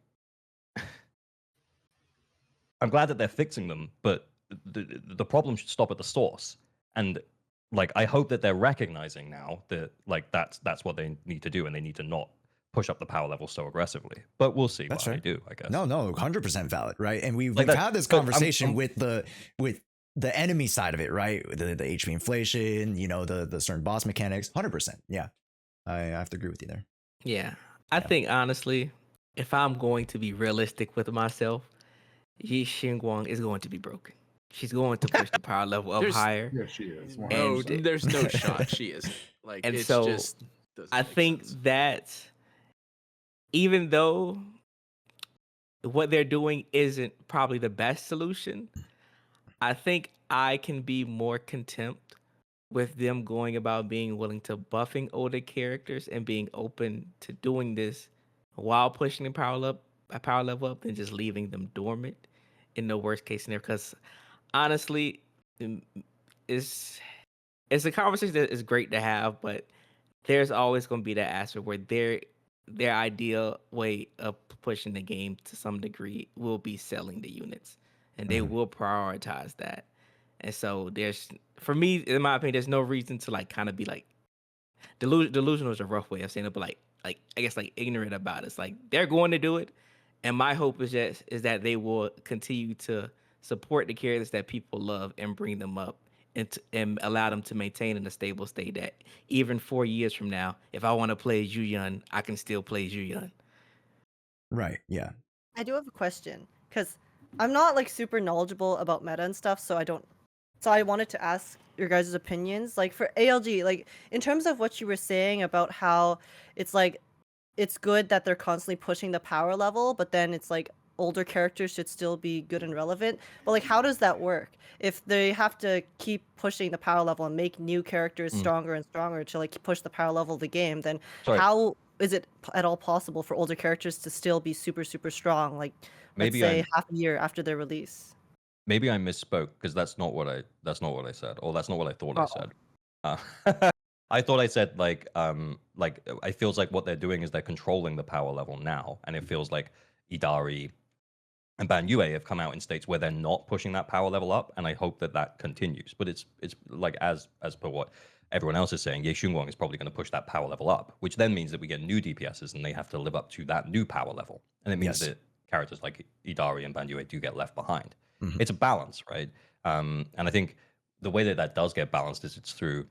Speaker 3: I'm glad that they're fixing them, but the problem should stop at the source. And like, I hope that they're recognizing now that like that's what they need to do, and they need to not push up the power level so aggressively. But we'll see
Speaker 1: That's
Speaker 3: what
Speaker 1: fair.
Speaker 3: they do, I guess.
Speaker 1: No, 100% valid, right? And we've
Speaker 3: Like that-
Speaker 1: had this
Speaker 3: but I'm-
Speaker 1: conversation
Speaker 3: I'm-
Speaker 1: with the enemy side of it, right? The HP inflation, the certain boss mechanics. 100%, yeah. I have to agree with you there.
Speaker 7: Yeah. I think honestly, if I'm going to be realistic with myself, yeshunguang is going to be broken. She's going to push the power level up
Speaker 5: There's-
Speaker 7: higher.
Speaker 2: Yeah, she is.
Speaker 7: And-
Speaker 2: 100%.
Speaker 5: There's no shot she isn't. Like,
Speaker 7: And
Speaker 5: it's
Speaker 7: so,
Speaker 5: just doesn't
Speaker 7: I
Speaker 5: make
Speaker 7: think
Speaker 5: sense.
Speaker 7: that even though what they're doing isn't probably the best solution, I think I can be more contempt with them going about being willing to buffing older characters and being open to doing this while pushing the power level up than just leaving them dormant in the worst case scenario. Because honestly, it's a conversation that is great to have, but there's always going to be that aspect where their ideal way of pushing the game to some degree will be selling the units, and they will prioritize that. And so for me, in my opinion, there's no reason to like kind of be like delusional is a rough way of saying it, but like I guess like ignorant about it. It's like they're going to do it, and my hope is that they will continue to support the characters that people love and bring them up and allow them to maintain in a stable state that even 4 years from now, if I want to play Zhu, I can still play Zhu.
Speaker 1: Right, yeah.
Speaker 4: I do have a question because I'm not like super knowledgeable about meta and stuff, so I wanted to ask your guys' opinions. Like for ALG, like in terms of what you were saying about how it's like it's good that they're constantly pushing the power level, but then it's like older characters should still be good and relevant. But like, how does that work? If they have to keep pushing the power level and make new characters stronger and stronger to like push the power level of the game, then
Speaker 3: Sorry.
Speaker 4: how is it at all possible for older characters to still be super, super strong? Like, let's
Speaker 3: Maybe
Speaker 4: say
Speaker 3: I'm
Speaker 4: half a year after their release.
Speaker 3: maybe I misspoke because that's not what I said, or that's not what I thought I said. I thought I said like it feels like what they're doing is they're controlling the power level now, and it feels like Idari and Banyue have come out in states where they're not pushing that power level up, and I hope that that continues. But it's like as per what everyone else is saying, yeshunguang is probably going to push that power level up, which then means that we get new DPSs and they have to live up to that new power level, and it means
Speaker 1: Yes.
Speaker 3: that characters like Idari and Banyue do get left behind.
Speaker 1: Mhm.
Speaker 3: It's a balance, right? And I think the way that that does get balanced is it's through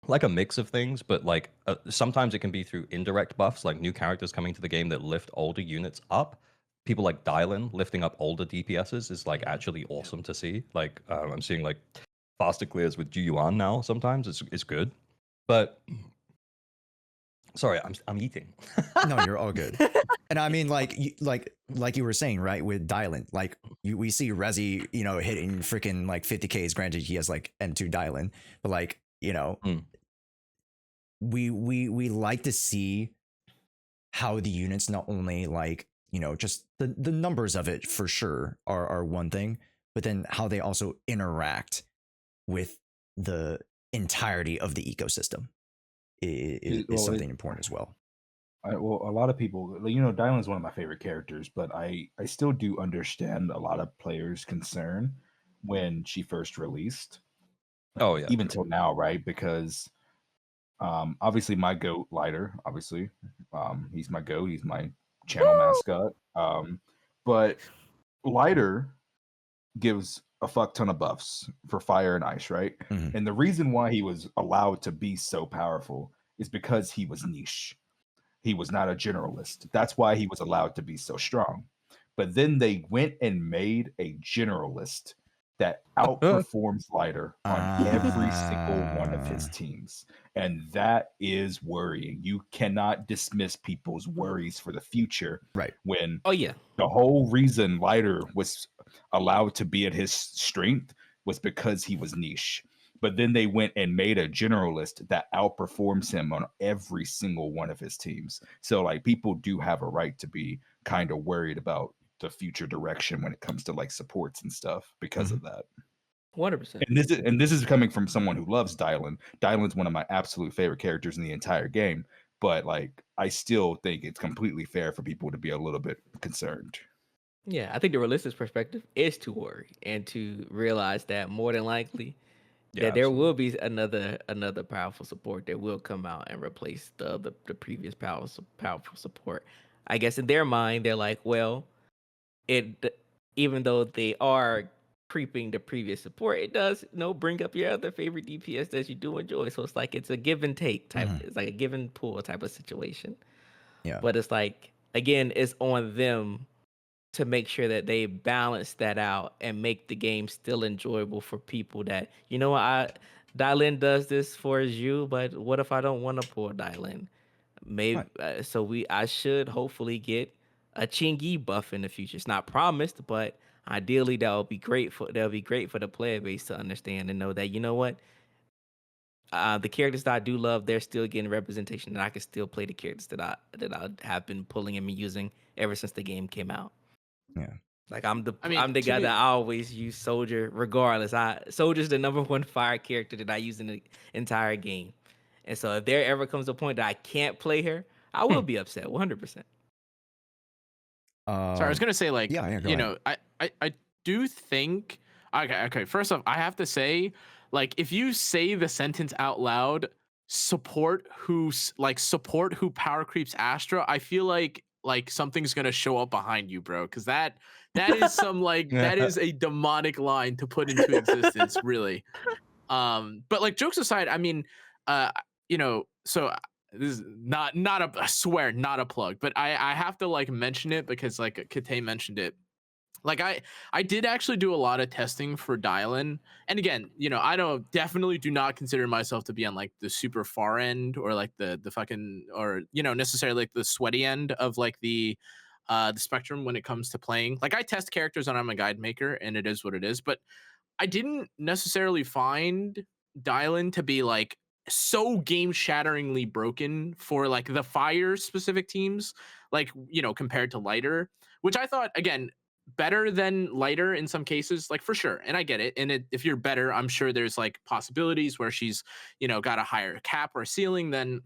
Speaker 3: like a mix of things, but like sometimes it can be through indirect buffs, like new characters coming to the game that lift older units up. People like Dylan lifting up older DPSs is like actually awesome to see. Like I'm seeing like faster clears with Juyuan now. Sometimes it's good, but sorry, I'm eating.
Speaker 1: No, you're all good. And I mean, like you were saying, right, with Dylan, like we see Rezi, you know, hitting freaking like 50Ks. Granted, he has like M2 Dylan, but like, you know, we like to see how the units not only like, you know, just the numbers of it for sure are one thing, but then how they also interact with the entirety of the ecosystem is something important as well.
Speaker 2: Well, a lot of people, you know, Dylan's one of my favorite characters, but I still do understand a lot of players' concern when she first released.
Speaker 3: Oh yeah,
Speaker 2: Even till now, right? Because obviously my goat Lighter, obviously, he's my goat, he's my channel mascot. But Lighter gives a fuck ton of buffs for fire and ice, right?
Speaker 1: Mhm.
Speaker 2: And the reason why he was allowed to be so powerful is because he was niche. He was not a generalist. That's why he was allowed to be so strong. But then they went and made a generalist that outperforms Lighter on every single one of his teams. And that is worrying. You cannot dismiss people's worries for the future.
Speaker 1: Right.
Speaker 2: When
Speaker 7: Oh yeah.
Speaker 2: the whole reason Lighter was allowed to be at his strength was because he was niche. But then they went and made a generalist that outperforms him on every single one of his teams. So like people do have a right to be kind of worried about the future direction when it comes to like supports and stuff because of that.
Speaker 7: 100%.
Speaker 2: And this is coming from someone who loves Dylan. Dylan's one of my absolute favorite characters in the entire game. But like I still think it's completely fair for people to be a little bit concerned.
Speaker 7: Yeah, I think the realistic perspective is to worry and to realize that more than likely
Speaker 3: Yeah,
Speaker 7: that there will be another powerful support that will come out and replace the previous powerful support. I guess in their mind they're like, well, even though they are creeping the previous support, it does bring up your other favorite DPS that you do enjoy. So it's like it's a give and take type. It's like a give and pull type of situation.
Speaker 1: Yeah.
Speaker 7: But it's like again, it's on them to make sure that they balance that out and make the game still enjoyable for people that, Dylan does this for you, but what if I don't want to pull Dylan? Maybe I should hopefully get a Chingy buff in the future. It's not promised, but ideally that'll be great for the player base to understand and know that the characters that I do love, they're still getting representation, and I can still play the characters that I have been pulling and using ever since the game came out.
Speaker 1: Yeah.
Speaker 7: Like I'm the
Speaker 5: I mean,
Speaker 7: I'm the
Speaker 5: to
Speaker 7: guy
Speaker 5: me-
Speaker 7: that I always use Soldier regardless. Soldier's the number one fire character that I use in the entire game. And so if there ever comes a point that I can't play her, I will be upset 100%.
Speaker 5: Sorry, I was gonna say like,
Speaker 1: yeah, go
Speaker 5: you
Speaker 1: ahead.
Speaker 5: know, I do think. Okay. First off, I have to say, like, if you say the sentence out loud, support who power creeps Astra, I feel like something's gonna show up behind you, bro, because that is some like that is a demonic line to put into existence, really. But like jokes aside, I mean, so this is not I swear not a plug, but I have to like mention it because like Kate mentioned it. Like I did actually do a lot of testing for Dylan, and again, I definitely do not consider myself to be on like the super far end or like the fucking or necessarily like the sweaty end of like the the spectrum when it comes to playing. Like I test characters and I'm a guide maker, and it is what it is. But I didn't necessarily find Dylan to be like so game shatteringly broken for like the fire specific teams, like, you know, compared to lighter, which I thought, again, better than lighter in some cases, like for sure. And I get it. And if you're better, I'm sure there's like possibilities where she's, you know, got a higher cap or ceiling than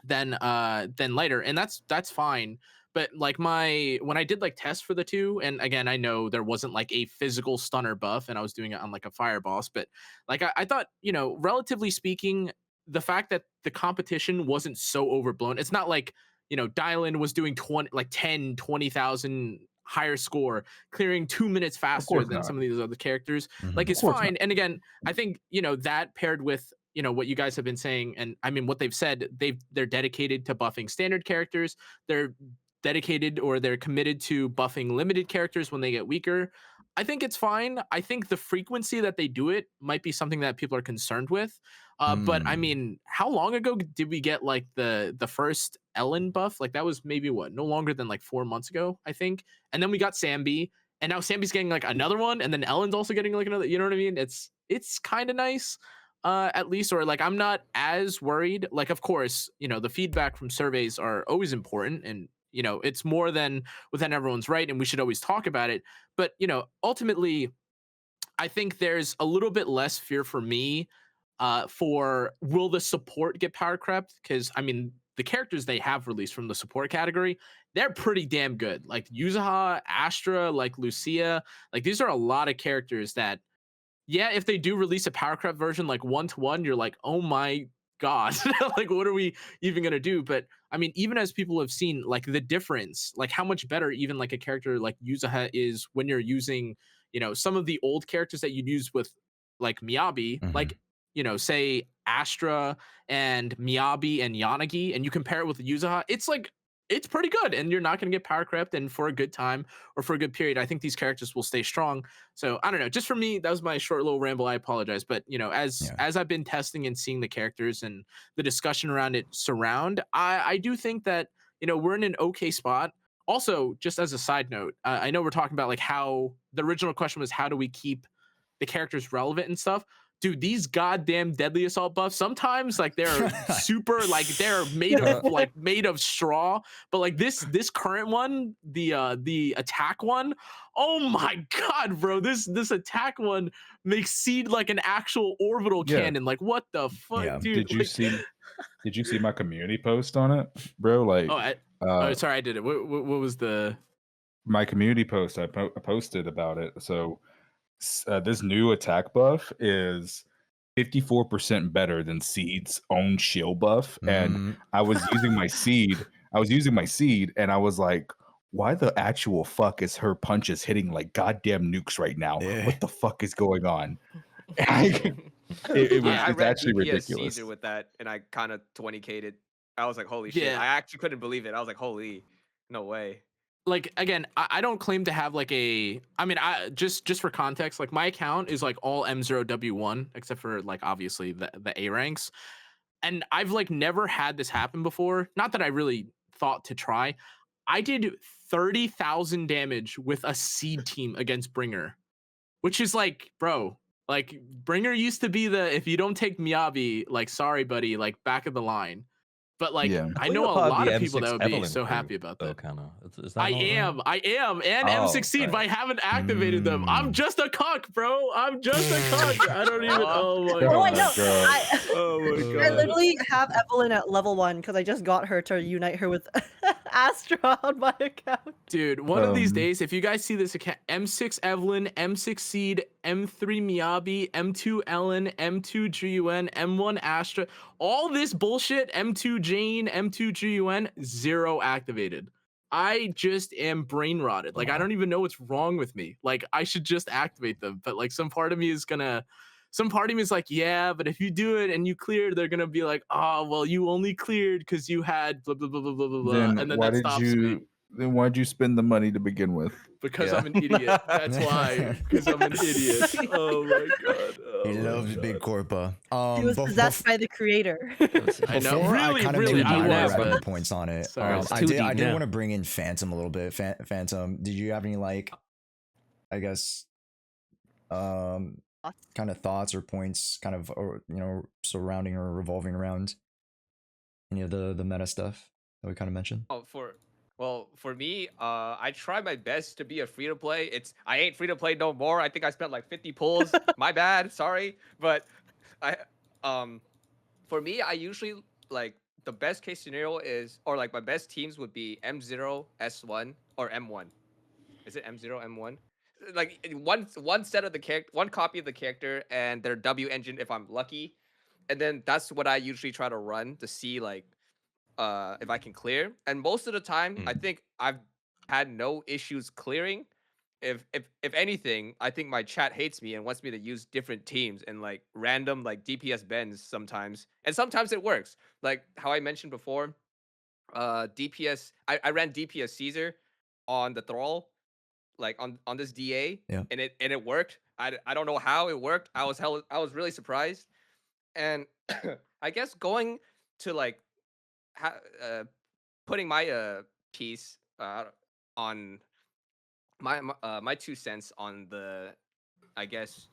Speaker 5: lighter, and that's fine. But like when I did like tests for the two, and again, I know there wasn't like a physical stunner buff, and I was doing it on like a fire boss, but like I thought, you know, relatively speaking, the fact that the competition wasn't so overblown, it's not like, you know, Dylan was doing 20,000 higher score, clearing 2 minutes faster than
Speaker 2: not.
Speaker 5: some of these other characters.
Speaker 1: Mhm.
Speaker 5: Like
Speaker 2: Of
Speaker 5: it's
Speaker 2: course
Speaker 5: fine. And again, I think, you know, that paired with, you know, what you guys have been saying, and I mean what they've said, they're dedicated to buffing standard characters. They're dedicated, or they're committed to buffing limited characters when they get weaker. I think it's fine. I think the frequency that they do it might be something that people are concerned with. But I mean, how long ago did we get like the first Ellen buff? Like that was maybe what, no longer than like 4 months ago, I think. And then we got Sambi, and now Sambi's getting like another one, and then Ellen's also getting like another. You know what I mean? It's kind of nice. At least, or like I'm not as worried. Like, of course, you know, the feedback from surveys are always important, and you know, it's more than within everyone's right, and we should always talk about it. But you know, ultimately, I think there's a little bit less fear for me for will the support get power crept? Because I mean, the characters they have released from the support category, they're pretty damn good. Like Yuzaha, Astra, like Lucia, like these are a lot of characters that, yeah, if they do release a power crept version like 1-to-1, you're like, oh my god, like what are we even gonna do? But I mean, even as people have seen, like the difference, like how much better even like a character like Yuzaha is when you're using, you know, some of the old characters that you'd use with like Miyabi,
Speaker 1: Mhm.
Speaker 5: like, you know, say Astra and Miyabi and Yanagi, and you compare it with Yuzaha, it's like it's pretty good, and you're not going to get power crept, and for a good time or for a good period, I think these characters will stay strong. So I don't know, just for me, that was my short little ramble. I apologize, but you know,
Speaker 1: Yeah.
Speaker 5: as I've been testing and seeing the characters and the discussion around it surround, I do think that, you know, we're in an okay spot. Also, just as a side note, I know we're talking about like how the original question was how do we keep the characters relevant and stuff. Dude, these goddamn deadly assault buffs, sometimes like they're super, like they're made of like made of straw. But like this current one, the attack one, oh my god, bro, this attack one makes Seed like an actual orbital
Speaker 2: Yeah.
Speaker 5: cannon. Like what the fuck,
Speaker 1: Yeah.
Speaker 5: dude?
Speaker 2: Did you
Speaker 5: Like,
Speaker 2: see my community post on it, bro? Like,
Speaker 5: oh, sorry, I did it. What was the?
Speaker 2: my community post I posted about it. So this new attack buff is 54% better than Seed's own shield buff, and I was using my seed. And I was like, why the actual fuck is her punches hitting like goddamn nukes right now?
Speaker 1: Yeah.
Speaker 2: What the fuck is going on? It's
Speaker 8: read
Speaker 2: actually
Speaker 8: DPS
Speaker 2: ridiculous.
Speaker 8: Caesar with that, and I kind of 20k'd it. I was like, holy shit!
Speaker 5: Yeah.
Speaker 8: I actually couldn't believe it. I was like, holy, no way.
Speaker 5: Like again, I don't claim to have like a. I mean, I just for context, like my account is like all M0W1 except for like obviously the A ranks, and I've like never had this happen before. Not that I really thought to try. I did 30,000 damage with a seed team against Bringer, which is like, bro, like Bringer used to be the if you don't take Miyabi, like sorry buddy, like back of the line. But like
Speaker 2: Yeah.
Speaker 5: I
Speaker 3: thought you
Speaker 5: know
Speaker 3: were
Speaker 5: a
Speaker 3: part of
Speaker 5: lot
Speaker 3: the
Speaker 5: of people that
Speaker 3: M6
Speaker 5: would be
Speaker 3: Evelyn
Speaker 5: so
Speaker 3: crew,
Speaker 5: happy about
Speaker 3: though,
Speaker 5: that.
Speaker 3: Kana. Is that
Speaker 5: I
Speaker 3: not right?
Speaker 5: am, and
Speaker 3: Oh,
Speaker 5: M16, but I
Speaker 3: right.
Speaker 5: haven't activated them. I'm just a cuck, bro. I'm just a cuck. I don't even. Oh my
Speaker 4: Oh, I
Speaker 5: god.
Speaker 4: know.
Speaker 2: God.
Speaker 5: Oh my
Speaker 4: I
Speaker 5: god.
Speaker 4: literally have Evelyn at level 1 because I just got her to unite her with Astra on my account.
Speaker 5: Dude, one of these days, if you guys see this account, M6 Evelyn, M6 Seed, M3 Miyabi, M2 Ellen, M2 GUN, M1 Astra, all this bullshit, M2 Jane, M2 GUN, 0 activated. I just am brain rotted. Like, I don't even know what's wrong with me. Like, I should just activate them. But, like, some part of me is like, yeah, but if you do it and you clear, they're gonna be like, oh, well, you only cleared because you had blah, blah, blah, blah, blah, blah, blah.
Speaker 2: Then
Speaker 5: And then
Speaker 2: why
Speaker 5: that
Speaker 2: did
Speaker 5: stops
Speaker 2: you
Speaker 5: me.
Speaker 2: Then why'd you spend the money to begin with?
Speaker 5: Because
Speaker 1: Yeah.
Speaker 5: I'm an idiot. That's why. Because I'm an idiot. Oh my god.
Speaker 1: He
Speaker 5: Oh my
Speaker 1: loves Big
Speaker 5: God.
Speaker 1: Corpa.
Speaker 4: He was possessed by the creator.
Speaker 5: I know.
Speaker 1: Before
Speaker 5: Really,
Speaker 1: I kind of
Speaker 5: really.
Speaker 1: make my
Speaker 5: I was,
Speaker 1: rapping
Speaker 5: but
Speaker 1: points on it,
Speaker 5: sorry.
Speaker 7: It's
Speaker 1: I
Speaker 7: too
Speaker 1: did
Speaker 7: deep now.
Speaker 1: want to bring in Phantom a little bit. Phantom, did you have any like, I guess, kind of thoughts or points, kind of, or surrounding or revolving around any of the meta stuff that we kind of mentioned?
Speaker 8: Oh, for me, I try my best to be a free to play. I ain't free to play no more. I think I spent like 50 pulls. My bad, sorry. But I for me, I usually like the best case scenario is, or like my best teams would be M0, S1, or M1. Is it M0, M1? Like one set of the character, one copy of the character, and their W engine if I'm lucky, and then that's what I usually try to run to see like if I can clear. And most of the time, I think I've had no issues clearing. If anything, I think my chat hates me and wants me to use different teams and like random like DPS bends sometimes. And sometimes it works. Like how I mentioned before, DPS I ran DPS Caesar on the Thrall, like on this DA,
Speaker 1: Yeah.
Speaker 8: and it worked. I don't know how it worked. I was really surprised. And I guess going to like putting my piece on my 2 cents on the, I guess,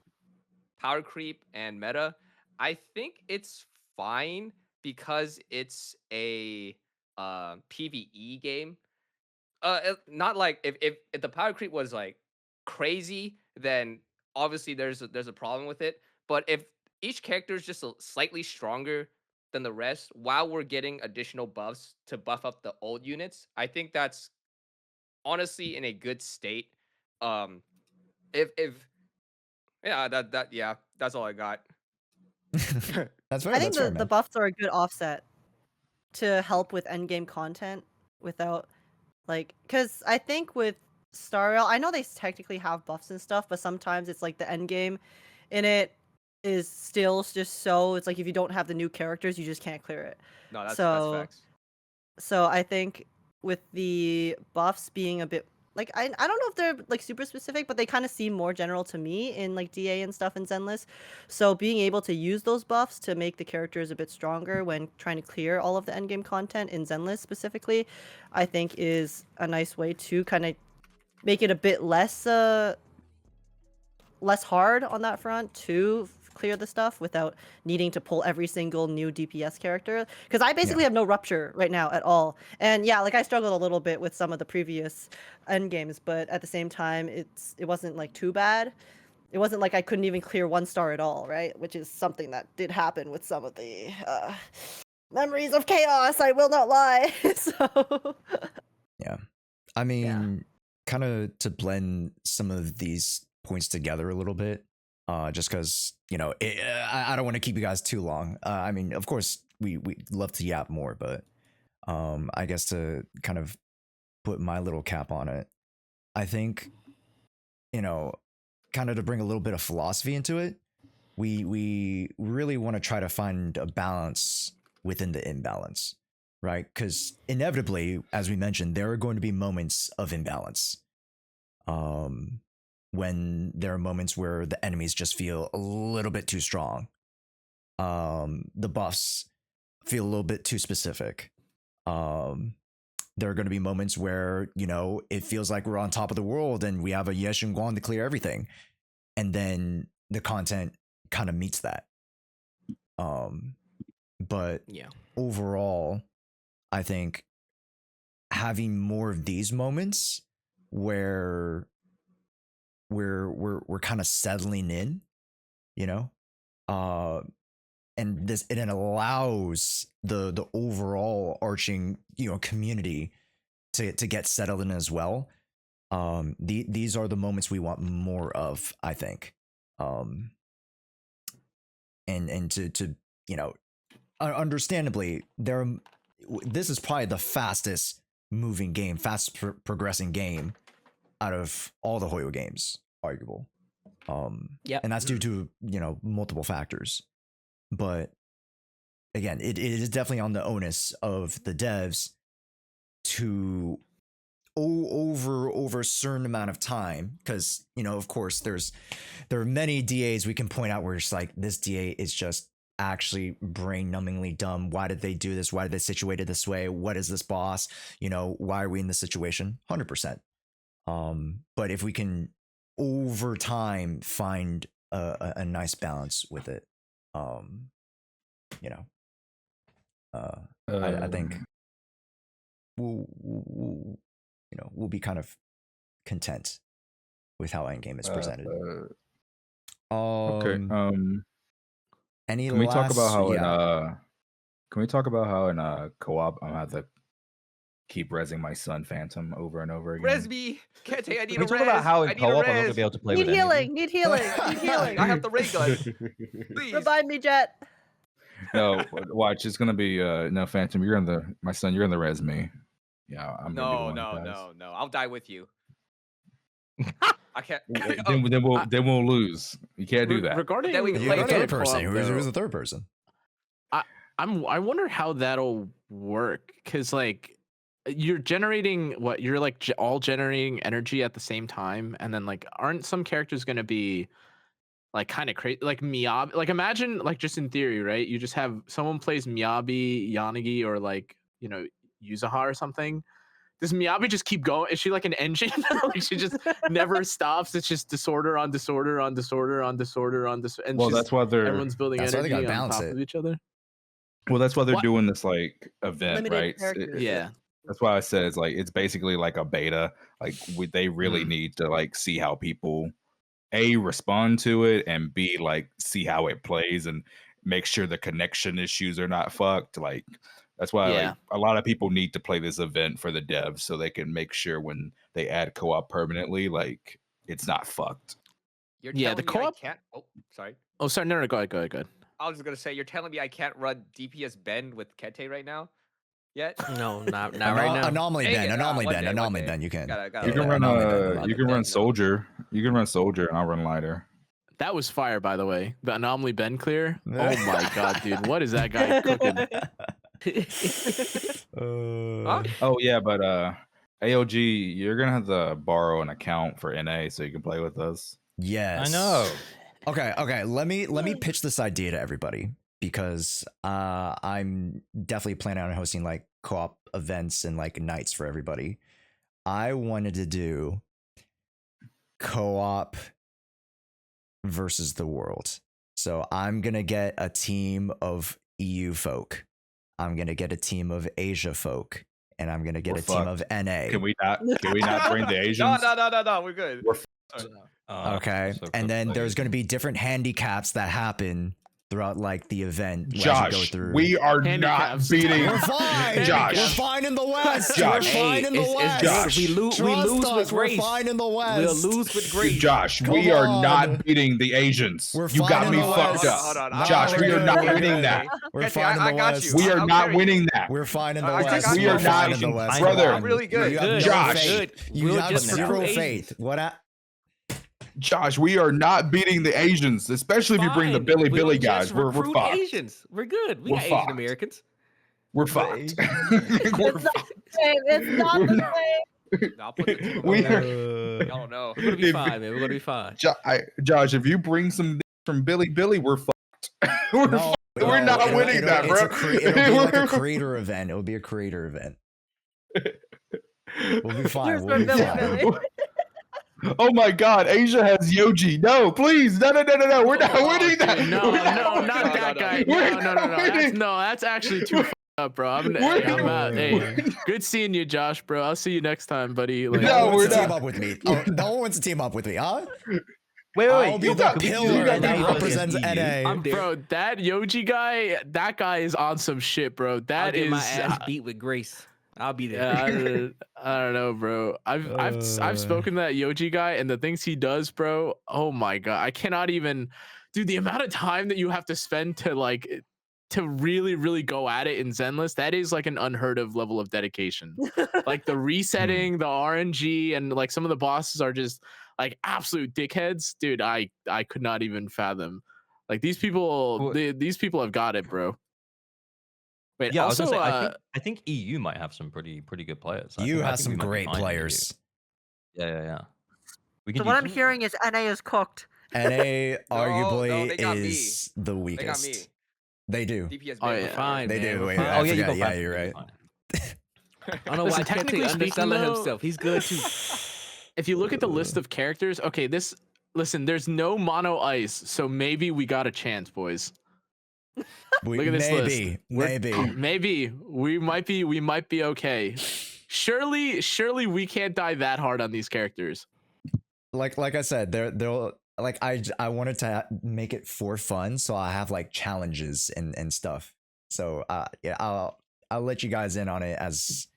Speaker 8: power creep and meta, I think it's fine because it's a PvE game. Not like if the power creep was like crazy, then obviously there's a problem with it. But if each character is just slightly stronger than the rest, while we're getting additional buffs to buff up the old units, I think that's honestly in a good state. If yeah, that's all I got.
Speaker 1: That's fair.
Speaker 4: I
Speaker 1: That's
Speaker 4: think
Speaker 1: fair,
Speaker 4: the
Speaker 1: man.
Speaker 4: buffs are a good offset to help with endgame content without like, because I think with Star Rail, I know they technically have buffs and stuff, but sometimes it's like the endgame in it is still just so, it's like if you don't have the new characters, you just can't clear it.
Speaker 8: No, that's
Speaker 4: So
Speaker 8: facts.
Speaker 4: So I think with the buffs being a bit like, I don't know if they're like super specific, but they kind of seem more general to me in like DA and stuff in Zenless. So being able to use those buffs to make the characters a bit stronger when trying to clear all of the endgame content in Zenless specifically, I think is a nice way to kind of make it a bit less hard on that front to clear the stuff without needing to pull every single new DPS character, because I basically have no rupture right now at all. And yeah, like I struggled a little bit with some of the previous end games, but at the same time it wasn't like too bad. It wasn't like I couldn't even clear 1 star at all, right? Which is something that did happen with some of the memories of chaos, I will not lie. So
Speaker 1: Yeah. I mean, kind of to blend some of these points together a little bit, just because, I don't want to keep you guys too long. I mean, of course, we love to yap more, but I guess to kind of put my little cap on it, I think, kind of to bring a little bit of philosophy into it, we really want to try to find a balance within the imbalance, right? Because inevitably, as we mentioned, there are going to be moments of imbalance. When there are moments where the enemies just feel a little bit too strong. The buffs feel a little bit too specific. There are going to be moments where, it feels like we're on top of the world and we have a yeshunguang to clear everything. And then the content kind of meets that. But
Speaker 5: Yeah.
Speaker 1: overall, I think having more of these moments where we're kind of settling in, and it allows the overall arching community to get settled in as well. These are the moments we want more of, I think. And to understandably, this is probably the fastest moving game, progressing game out of all the Hoyo games, arguable.
Speaker 7: Yep.
Speaker 1: And that's due to multiple factors. But again, it is definitely on the onus of the devs to over a certain amount of time, because of course there are many DAs we can point out where it's like, this DA is just actually brain-numbingly dumb. Why did they do this? Why did they situate it this way? What is this boss? Why are we in this situation? 100%. But if we can over time find a nice balance with it, I think we'll be kind of content with how Endgame is presented.
Speaker 2: Okay.
Speaker 1: Any
Speaker 2: Can we talk about how
Speaker 1: yeah.
Speaker 2: in co-op I'm gonna have to keep rezzing my son Phantom over and over again?
Speaker 8: Res me. Can't say I need
Speaker 3: Can we
Speaker 8: a
Speaker 3: talk
Speaker 8: res.
Speaker 3: about how
Speaker 8: I
Speaker 3: in
Speaker 8: need a
Speaker 3: co-op I'm not gonna
Speaker 8: res.
Speaker 3: be able to play
Speaker 4: Need
Speaker 3: with
Speaker 4: healing. Need healing. Need healing.
Speaker 8: I have the ray gun. Please.
Speaker 4: Revive me, Jet.
Speaker 2: No, watch. It's gonna be no Phantom. You're in the my son. You're in the res me. Yeah, I'm gonna be the one that dies.
Speaker 8: No. I'll die with you. I can't.
Speaker 2: Then we'll lose. You can't do that.
Speaker 5: Regarding
Speaker 8: Then we can
Speaker 1: You're
Speaker 8: play
Speaker 1: the
Speaker 8: again.
Speaker 1: third person.
Speaker 5: co-op,
Speaker 1: Who's
Speaker 5: though,
Speaker 1: the third person?
Speaker 5: I wonder how that'll work, because like you're generating you're like all generating energy at the same time, and then like aren't some characters going to be like kind of crazy, like Miyabi? Like imagine, like, just in theory, right? You just have someone plays Miyabi, Yanagi, or like Yuzuha or something. Does Miyabi just keep going? Is she like an engine? Like she just never stops? It's just disorder on disorder on disorder on disorder on disorder. And
Speaker 2: Well, that's why
Speaker 5: everyone's building
Speaker 1: That's why they
Speaker 5: energy
Speaker 1: gotta
Speaker 5: on
Speaker 1: balance
Speaker 5: top
Speaker 1: it.
Speaker 5: of each other.
Speaker 2: Well, that's why they're
Speaker 5: What?
Speaker 2: doing this like event,
Speaker 4: Limited
Speaker 2: right?
Speaker 4: characters.
Speaker 5: Yeah.
Speaker 2: That's why I said it's basically like a beta. Like they really need to like see how people respond to it, and B, like see how it plays and make sure the connection issues are not fucked. Like that's why like a lot of people need to play this event for the devs so they can make sure when they add co-op permanently, like it's not fucked.
Speaker 8: You're
Speaker 5: Yeah,
Speaker 8: telling
Speaker 5: the
Speaker 8: me I
Speaker 5: co-op-
Speaker 8: can't. Oh, sorry.
Speaker 5: Oh, sorry. No, go ahead.
Speaker 8: I was just gonna say you're telling me I can't run DPS bend with Kente right now. Yet?
Speaker 7: No, not right now.
Speaker 1: Anomaly
Speaker 8: Dang
Speaker 1: Ben.
Speaker 8: it.
Speaker 1: Anomaly
Speaker 8: One
Speaker 1: Ben.
Speaker 8: day, one
Speaker 1: Anomaly
Speaker 8: day.
Speaker 1: Ben. You can.
Speaker 8: Gotta
Speaker 2: You can run
Speaker 1: Anomaly Ben.
Speaker 2: you can run soldier. You can run soldier, and I'll run lighter.
Speaker 5: That was fire, by the way. The anomaly Ben clear. Oh my god, dude! What is that guy cooking?
Speaker 8: Huh?
Speaker 2: Oh yeah, but AOG, you're gonna have to borrow an account for NA so you can play with us.
Speaker 1: Yes.
Speaker 3: I know.
Speaker 1: Okay. Let me pitch this idea to everybody, because I'm definitely planning on hosting like co-op events and like nights for everybody. I wanted to do co-op versus the world. So I'm gonna get a team of EU folk. I'm gonna get a team of Asia folk, and I'm gonna get
Speaker 2: We're
Speaker 1: a team
Speaker 2: fucked.
Speaker 1: of NA.
Speaker 2: Can we not bring the Asians?
Speaker 8: No. We're good.
Speaker 2: We're
Speaker 1: Okay, and then there's going to be different handicaps that happen throughout like the event. as you go
Speaker 2: Josh,
Speaker 1: through.
Speaker 2: we are
Speaker 5: Handicaps.
Speaker 2: not beating.
Speaker 1: We're fine.
Speaker 2: Josh.
Speaker 1: We're fine in the West.
Speaker 2: Josh.
Speaker 1: We're fine in the
Speaker 7: it's
Speaker 1: West.
Speaker 2: Josh.
Speaker 7: We
Speaker 1: Trust
Speaker 7: lose
Speaker 1: us,
Speaker 7: with grace.
Speaker 1: We're fine in the West.
Speaker 7: We'll lose with grace.
Speaker 2: Josh,
Speaker 1: Come
Speaker 2: we are
Speaker 1: on.
Speaker 2: not beating the Asians.
Speaker 1: We're
Speaker 2: You
Speaker 1: fine
Speaker 2: got
Speaker 1: in
Speaker 2: me
Speaker 1: the
Speaker 2: fucked
Speaker 1: West.
Speaker 2: up.
Speaker 8: Hold on.
Speaker 2: Josh, we are not
Speaker 1: We're
Speaker 2: winning
Speaker 1: good.
Speaker 2: that.
Speaker 1: We're
Speaker 8: Kente,
Speaker 1: fine in the
Speaker 8: I got
Speaker 1: West.
Speaker 8: you.
Speaker 2: We are
Speaker 8: I'll
Speaker 2: not
Speaker 8: carry you.
Speaker 2: winning that.
Speaker 1: We're fine in the
Speaker 8: I
Speaker 1: West.
Speaker 8: got
Speaker 2: We
Speaker 8: you.
Speaker 2: are
Speaker 1: We're
Speaker 2: not,
Speaker 1: fine in the West.
Speaker 2: brother.
Speaker 8: I'm really good.
Speaker 1: You have no
Speaker 2: Josh.
Speaker 1: faith. You
Speaker 7: We'll
Speaker 1: have
Speaker 7: just
Speaker 1: zero
Speaker 7: recruit
Speaker 1: faith. What?
Speaker 2: Josh, we are not beating the Asians, especially if you bring the
Speaker 7: Fine.
Speaker 2: Billy
Speaker 7: We'll
Speaker 2: Billy
Speaker 7: just
Speaker 2: guys. We're
Speaker 7: recruit
Speaker 2: fucked.
Speaker 7: Asians. We're good. We
Speaker 2: We're
Speaker 7: got Asian
Speaker 2: fucked.
Speaker 7: Americans.
Speaker 2: We're fucked. We're
Speaker 4: It's not
Speaker 2: fucked.
Speaker 4: the same. It's not
Speaker 2: We're
Speaker 4: the
Speaker 2: not-
Speaker 4: same.
Speaker 8: No, I'll put the team
Speaker 2: We
Speaker 8: over
Speaker 2: are-
Speaker 8: there. I don't know.
Speaker 7: We're gonna be
Speaker 2: If-
Speaker 7: fine, man. We're gonna be fine.
Speaker 2: Josh, if you bring some from Billy Billy, we're fucked. We're
Speaker 1: No,
Speaker 2: fucked. We're not winning that,
Speaker 1: it's
Speaker 2: bro.
Speaker 1: it'll be like a creator event. It'll be a creator event. We'll be fine.
Speaker 4: Here's
Speaker 1: We'll be
Speaker 4: where
Speaker 1: fine.
Speaker 4: Billy.
Speaker 2: Oh my God, Asia has Yoji. No, please, no. We're not
Speaker 5: Oh,
Speaker 2: winning
Speaker 5: dude,
Speaker 2: that.
Speaker 5: No,
Speaker 2: We're
Speaker 5: not
Speaker 8: no,
Speaker 5: that
Speaker 8: no.
Speaker 5: guy.
Speaker 2: We're
Speaker 5: No.
Speaker 2: not winning.
Speaker 5: That's actually too fucked up, bro. I'm out. Hey, good seeing you, Josh, bro. I'll see you next time, buddy. Like,
Speaker 2: No,
Speaker 1: No one
Speaker 2: we're
Speaker 1: wants to team
Speaker 2: not.
Speaker 1: up with me. Oh, no one wants to team up with me, huh?
Speaker 3: Wait,
Speaker 1: I'll be
Speaker 2: You
Speaker 1: the
Speaker 2: got- you
Speaker 1: pillar
Speaker 2: got
Speaker 1: that
Speaker 2: me
Speaker 1: represents
Speaker 7: fucking
Speaker 1: NA.
Speaker 7: I'm there.
Speaker 5: bro, that Yoji guy, that guy is on some shit, bro.
Speaker 7: I'll
Speaker 5: That
Speaker 7: get
Speaker 5: is.
Speaker 7: my ass beat with grace. I'll be there.
Speaker 5: Yeah, I don't know, bro. I've spoken to that Yoji guy, and the things he does, bro. Oh my god, I cannot even, dude. The amount of time that you have to spend to really go at it in Zenless, that is like an unheard of level of dedication. Like the resetting, the RNG, and like some of the bosses are just like absolute dickheads, dude. I could not even fathom. Like these people,
Speaker 3: Well-
Speaker 5: these people have got it, bro. Wait,
Speaker 3: Yeah,
Speaker 5: also,
Speaker 3: I was gonna say, I think EU might have some pretty good players. I
Speaker 1: You
Speaker 3: think- I
Speaker 1: have
Speaker 3: think
Speaker 1: some
Speaker 3: we might be
Speaker 1: great
Speaker 3: fine in EU.
Speaker 1: players.
Speaker 3: Yeah. We can
Speaker 4: So
Speaker 3: do
Speaker 4: what I'm
Speaker 3: some-
Speaker 4: hearing is NA is cooked.
Speaker 1: NA arguably
Speaker 8: they got me.
Speaker 1: is the
Speaker 8: They
Speaker 1: weakest.
Speaker 8: got me.
Speaker 1: They do.
Speaker 8: DPS
Speaker 5: Oh,
Speaker 8: baby.
Speaker 5: yeah.
Speaker 7: Fine,
Speaker 1: They
Speaker 7: man.
Speaker 1: do.
Speaker 7: we're
Speaker 1: Wait,
Speaker 7: fine.
Speaker 1: I
Speaker 3: Oh yeah, you
Speaker 1: forgot.
Speaker 3: got
Speaker 1: Yeah,
Speaker 3: back.
Speaker 1: you're
Speaker 3: You're
Speaker 1: right.
Speaker 3: fine.
Speaker 7: I don't know
Speaker 5: Listen,
Speaker 7: why Kente
Speaker 5: technically speaking,
Speaker 7: underselling
Speaker 5: though-
Speaker 7: himself. He's good too.
Speaker 5: if you look at the list of characters, okay, listen, there's no mono ice, so maybe we got a chance, boys. Look at this list. Maybe we might be okay. Surely we can't die that hard on these characters.
Speaker 1: Like I said, they'll like I wanted to make it for fun, so I have like challenges and stuff. So yeah, I'll let you guys in on it as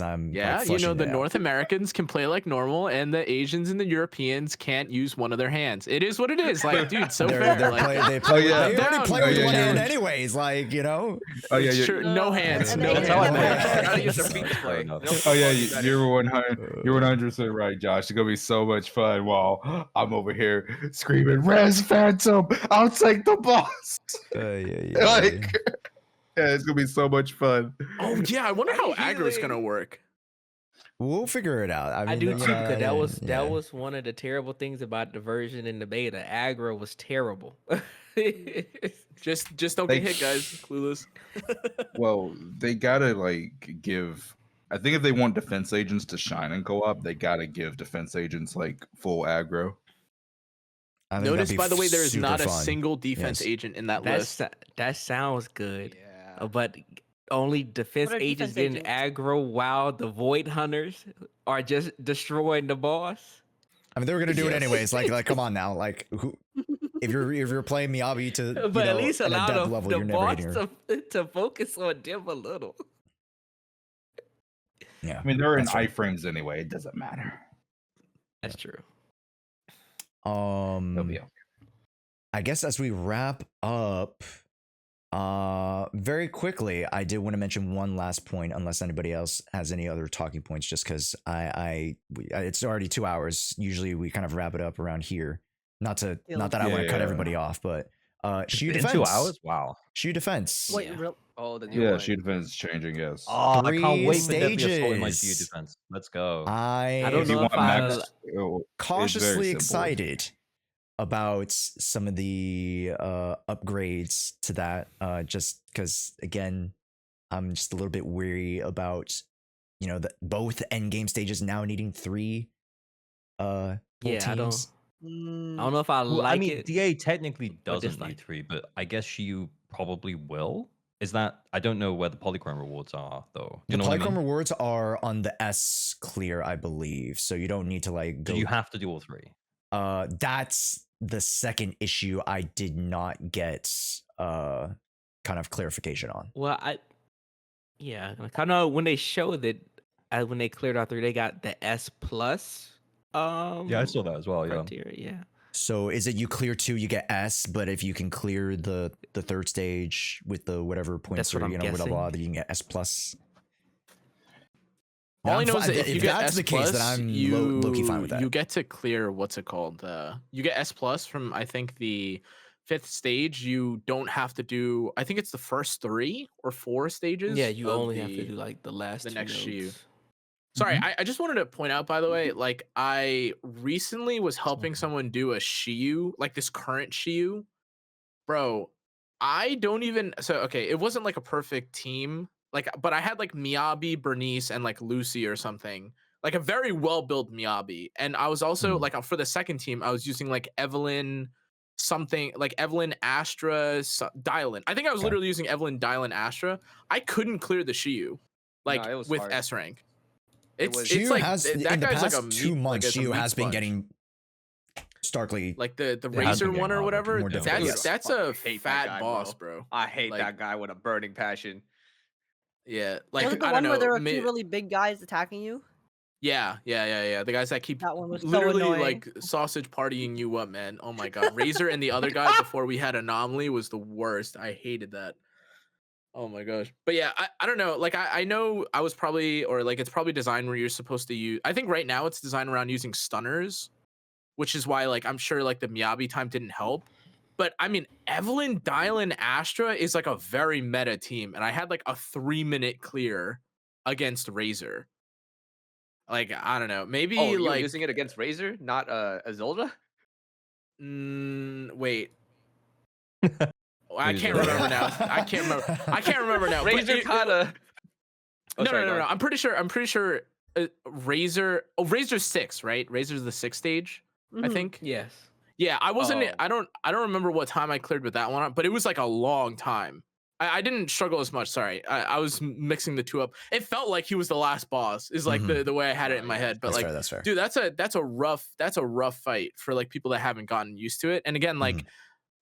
Speaker 1: I'm
Speaker 5: Yeah,
Speaker 1: like,
Speaker 5: you know,
Speaker 1: fleshing
Speaker 5: the
Speaker 1: it out.
Speaker 5: North Americans can play like normal, and the Asians and the Europeans can't use one of their hands. It is what it is. Like, dude, so fair.
Speaker 1: they
Speaker 5: Like,
Speaker 1: play,
Speaker 9: yeah.
Speaker 1: they already play
Speaker 9: Oh,
Speaker 1: with
Speaker 9: yeah,
Speaker 1: one
Speaker 9: yeah.
Speaker 1: hand anyways, like, you know.
Speaker 9: Oh yeah,
Speaker 5: sure, no hands.
Speaker 4: and
Speaker 5: No
Speaker 4: they-
Speaker 3: That's how I
Speaker 5: hands.
Speaker 3: play.
Speaker 8: Gotta use their feet to
Speaker 3: Fair
Speaker 8: play.
Speaker 3: enough.
Speaker 9: Oh yeah, you're 100% right, Josh. It's gonna be so much fun while I'm over here screaming, "Res Phantom, I'll take the boss!" Like, yeah, it's gonna be so much fun.
Speaker 5: Oh yeah, I wonder how
Speaker 8: Are you
Speaker 5: aggro's
Speaker 8: healing?
Speaker 5: gonna work.
Speaker 1: We'll figure it out.
Speaker 7: I
Speaker 1: mean,
Speaker 7: do
Speaker 1: you
Speaker 7: too,
Speaker 1: know,
Speaker 7: because
Speaker 1: yeah.
Speaker 7: that was one of the terrible things about the version in the beta. Aggro was terrible.
Speaker 5: Just don't
Speaker 9: They-
Speaker 5: get hit, guys. Clueless.
Speaker 2: Well, they gotta like give. I think if they want defense agents to shine in co-op, they gotta give defense agents like full aggro.
Speaker 1: I think that'd
Speaker 5: Notice,
Speaker 1: be
Speaker 5: by the way, there is
Speaker 1: super
Speaker 5: not a
Speaker 1: fun.
Speaker 5: single defense
Speaker 1: Yes.
Speaker 5: agent in that
Speaker 7: That's
Speaker 5: list.
Speaker 7: that sounds good,
Speaker 8: Yeah.
Speaker 7: but only defense
Speaker 4: are
Speaker 7: agents
Speaker 4: defense
Speaker 7: getting
Speaker 4: agents?
Speaker 7: aggro while the void hunters are just destroying the boss.
Speaker 1: I mean, they were gonna do it
Speaker 7: Yes.
Speaker 1: anyways. Like, come on now. Like, who? If you're playing Miyabi to, you
Speaker 7: But
Speaker 1: know,
Speaker 7: at least
Speaker 1: an
Speaker 7: allow
Speaker 1: adept
Speaker 7: the,
Speaker 1: level,
Speaker 7: the
Speaker 1: you're never
Speaker 7: boss
Speaker 1: hitting her.
Speaker 7: to focus on them a little.
Speaker 1: Yeah,
Speaker 2: I mean, they're in
Speaker 1: That's right.
Speaker 2: iframes anyway. It doesn't matter.
Speaker 7: That's true.
Speaker 2: They'll be okay.
Speaker 1: I guess as we wrap up, very quickly, I did want to mention one last point, unless anybody else has any other talking points, just because it's already 2 hours. Usually we kind of wrap it up around here. Not that I want to cut
Speaker 2: Yeah.
Speaker 1: everybody off, but Shu
Speaker 3: In
Speaker 1: defense.
Speaker 3: 2 hours? Wow.
Speaker 1: Shu defense.
Speaker 4: Wait,
Speaker 7: Yeah.
Speaker 4: real?
Speaker 8: Oh, the new
Speaker 2: Yeah,
Speaker 8: one.
Speaker 2: she defense is changing. Yes.
Speaker 3: Oh, I can't wait for there to be a soul in my
Speaker 1: stages.
Speaker 3: Shu defense. Let's go.
Speaker 7: I don't
Speaker 2: if you
Speaker 7: know
Speaker 2: want
Speaker 7: if I
Speaker 2: max, it's
Speaker 1: Cautiously
Speaker 2: very simple.
Speaker 1: excited about some of the upgrades to that, just because again, I'm just a little bit weary about, you know, both end game stages now needing 3 full
Speaker 7: Yeah, I don't
Speaker 1: teams.
Speaker 7: I don't know if I
Speaker 3: Well,
Speaker 7: like
Speaker 3: I mean,
Speaker 7: it.
Speaker 3: DA technically
Speaker 7: but
Speaker 3: doesn't
Speaker 7: dislike.
Speaker 3: need 3, but I guess Shu probably will. Is that? I don't know where the polychrome rewards are though.
Speaker 1: The
Speaker 3: Do you know what I
Speaker 1: polychrome
Speaker 3: mean?
Speaker 1: rewards are on the S clear, I believe, so you don't need to like go.
Speaker 3: Do you have to do all 3?
Speaker 1: That's the second issue I did not get kind of clarification on.
Speaker 7: Well, yeah, like, I know when they showed it, when they cleared out 3, they got the S plus.
Speaker 3: Yeah, I saw that as well. Yeah.
Speaker 7: criteria, yeah.
Speaker 1: So is it you clear 2, you get S, but if you can clear the third stage with the whatever points
Speaker 7: That's what
Speaker 1: or
Speaker 7: I'm
Speaker 1: you know whatever,
Speaker 7: guessing.
Speaker 1: then you can get S plus.
Speaker 5: All I
Speaker 1: I'm
Speaker 5: know is
Speaker 1: fi-
Speaker 5: that if you get
Speaker 1: that's
Speaker 5: S
Speaker 1: the case, then
Speaker 5: plus,
Speaker 1: I'm
Speaker 5: you
Speaker 1: low-key fine with that.
Speaker 5: You get to clear what's it called? You get S plus from I think the 5th stage. You don't have to do. I think it's the first 3 or 4 stages.
Speaker 7: Yeah, you
Speaker 5: of
Speaker 7: only have to
Speaker 5: the-
Speaker 7: do like the last
Speaker 5: the
Speaker 7: two
Speaker 5: next Shu.
Speaker 7: nodes.
Speaker 5: Sorry, I just wanted to point out, by the way, like I recently was helping
Speaker 7: okay.
Speaker 5: someone do a Shiyu, like this current Shiyu. Bro, I don't even okay, it wasn't like a perfect team. Like, but I had like Miyabi, Bernice, and like Lucy or something. Like a very well-built Miyabi. And I was also like for the second team, I was using like Evelyn something like Evelyn Astra Dylan. I think I was
Speaker 1: Okay.
Speaker 5: literally using Evelyn Dylan Astra. I couldn't clear the Shiyu like
Speaker 8: it was
Speaker 5: with
Speaker 8: hard.
Speaker 5: S rank.
Speaker 8: was-
Speaker 5: It's
Speaker 1: Shu
Speaker 5: like
Speaker 1: has
Speaker 5: that
Speaker 1: in the
Speaker 5: guy's
Speaker 1: past
Speaker 5: like a
Speaker 1: 2
Speaker 5: meat,
Speaker 1: months,
Speaker 5: like, as a
Speaker 1: Shu
Speaker 5: meat
Speaker 1: has been
Speaker 5: sponge.
Speaker 1: getting starkly
Speaker 5: like the
Speaker 3: It has
Speaker 5: razor
Speaker 3: been
Speaker 5: one
Speaker 3: getting
Speaker 5: or
Speaker 3: harder,
Speaker 5: whatever.
Speaker 1: more difficult,
Speaker 5: That's
Speaker 1: yes.
Speaker 5: that's
Speaker 8: Fucking
Speaker 5: a
Speaker 8: hate that
Speaker 5: fat
Speaker 8: guy,
Speaker 5: boss,
Speaker 8: bro.
Speaker 5: bro.
Speaker 8: I hate
Speaker 5: Like-
Speaker 8: that guy with a burning passion.
Speaker 5: Yeah, like
Speaker 4: Was it the
Speaker 5: I
Speaker 4: one
Speaker 5: don't
Speaker 4: where there
Speaker 5: know.
Speaker 4: were 2 really big guys attacking you?
Speaker 5: Yeah. The guys that keep
Speaker 4: That one was so
Speaker 5: literally
Speaker 4: annoying.
Speaker 5: like sausage partying you up, man. Oh my god, Razor and the other guy before we had Anomaly was the worst. I hated that. Oh my gosh. But yeah, I don't know. Like I know I was probably or like it's probably designed where you're supposed to use. I think right now it's designed around using stunners, which is why like I'm sure like the Miyabi time didn't help. But I mean, Evelyn, Dylan, Astra is like a very meta team, and I had like a 3-minute clear against Razor. Like, I don't know, maybe
Speaker 8: Oh, you were
Speaker 5: like
Speaker 8: using it against Razor, not Azolda?
Speaker 5: wait. I
Speaker 3: Who's
Speaker 5: can't
Speaker 3: Razor?
Speaker 5: remember now. I can't remember. I can't remember now. but
Speaker 8: Razor kind of. Oh,
Speaker 5: no,
Speaker 8: sorry,
Speaker 5: no,
Speaker 8: go
Speaker 5: no, no.
Speaker 8: on.
Speaker 5: I'm pretty sure. Razor. Oh, Razor's 6, right? Razor's the 6th stage, I
Speaker 4: Mhm.
Speaker 5: think.
Speaker 7: Yes.
Speaker 5: Yeah, I wasn't.
Speaker 8: Oh.
Speaker 5: I don't remember what time I cleared with that one, but it was like a long time. I didn't struggle as much. Sorry, I was mixing the two up. It felt like he was the last boss. Is like the way I had it in my head. But
Speaker 1: That's
Speaker 5: like,
Speaker 1: fair. That's fair.
Speaker 5: dude, that's a rough fight for like people that haven't gotten used to it. And again, like,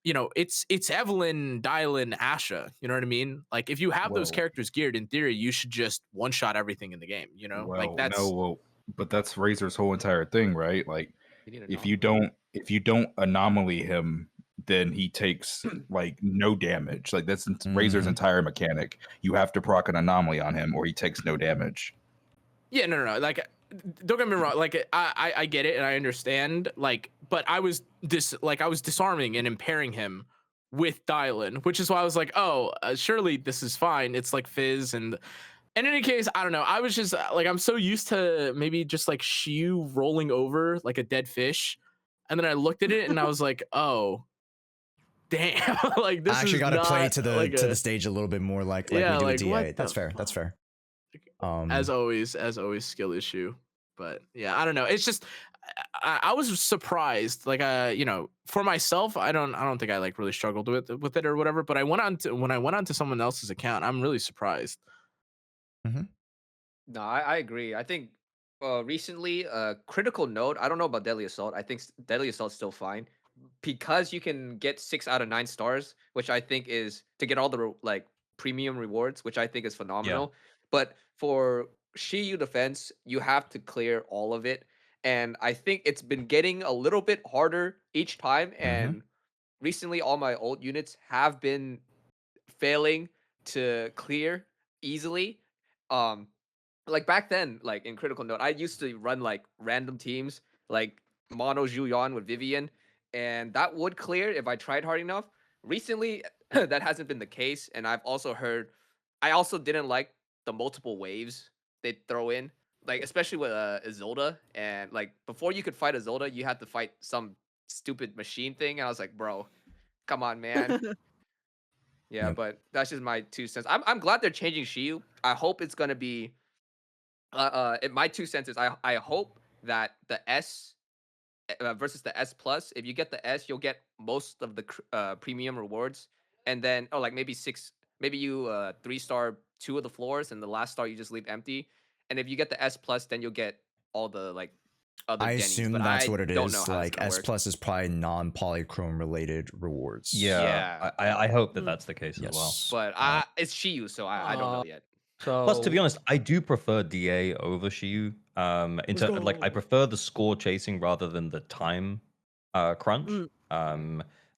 Speaker 5: you know, it's Evelyn, Dylan, Asha. You know what I mean? Like, if you have those
Speaker 2: Whoa.
Speaker 5: characters geared, in theory, you should just one shot everything in the game. You know,
Speaker 2: Well,
Speaker 5: like that's
Speaker 2: no, well, but that's Razor's whole entire thing, right? Like,
Speaker 8: You need
Speaker 2: if
Speaker 8: anomaly.
Speaker 2: you don't anomaly him, then he takes like no damage. Like that's Razor's
Speaker 1: Mhm.
Speaker 2: entire mechanic. You have to proc an anomaly on him, or he takes no damage.
Speaker 5: Yeah, no. Like, don't get me wrong. Like, I get it and I understand. Like, but I was disarming and impairing him with Dylan, which is why I was like, oh, surely this is fine. It's like Fizz and. In any case, I don't know. I was just like, I'm so used to maybe just like Shiu rolling over like a dead fish, and then I looked at it and I was like, oh, damn! Like this
Speaker 1: I actually
Speaker 5: is
Speaker 1: got to
Speaker 5: not
Speaker 1: play to the
Speaker 5: like
Speaker 1: to the stage a little bit more like
Speaker 5: Yeah,
Speaker 1: we do
Speaker 5: like,
Speaker 1: with DA.
Speaker 5: what
Speaker 1: That's
Speaker 5: the
Speaker 1: fair. That's fair.
Speaker 5: as always, skill issue. But yeah, I don't know. It's just I was surprised. Like, you know, for myself, I don't think I like really struggled with it or whatever. But when I went on to someone else's account, I'm really surprised.
Speaker 8: No, I agree. I think recently, Critical Note, I don't know about Deadly Assault. I think Deadly Assault's still fine because you can get 6 out of 9 stars, which I think is to get all the like premium rewards, which I think is phenomenal. But for Shiyu Defense, you have to clear all of it. And I think it's been getting a little bit harder each time. And recently, all my old units have been failing to clear easily. Like back then, like in Critical Note, I used to run like random teams, like Mono Julian with Vivian, and that would clear if I tried hard enough. Recently, that hasn't been the case, and I've also heard, I also didn't like the multiple waves they throw in, like especially with Isolda, and like before you could fight Isolda, you had to fight some stupid machine thing, and I was like, bro, come on, man. Yeah,
Speaker 1: Yep.
Speaker 8: but that's just my 2 cents. I'm glad they're changing Shiyu. I hope it's gonna be my 2 cents is I hope that the S versus the S plus, if you get the S, you'll get most of the premium rewards, and then like maybe 6, maybe you 3-star 2 of the floors, and the last star you just leave empty. And if you get the S plus, then you'll get all the like other
Speaker 1: I
Speaker 8: Denny's,
Speaker 1: assume
Speaker 8: but
Speaker 1: that's
Speaker 8: I
Speaker 1: what it
Speaker 8: don't know
Speaker 1: is.
Speaker 8: how it's
Speaker 1: Like
Speaker 8: gonna
Speaker 1: S
Speaker 8: work.
Speaker 1: plus is probably non-polychrome related rewards.
Speaker 3: Yeah, I hope that that's the case as well.
Speaker 1: Yes.
Speaker 8: But it's Shiyu, so I don't know yet.
Speaker 7: So
Speaker 3: Plus, to be honest, I do prefer DA over Shiyu. Like I prefer the score chasing rather than the time crunch.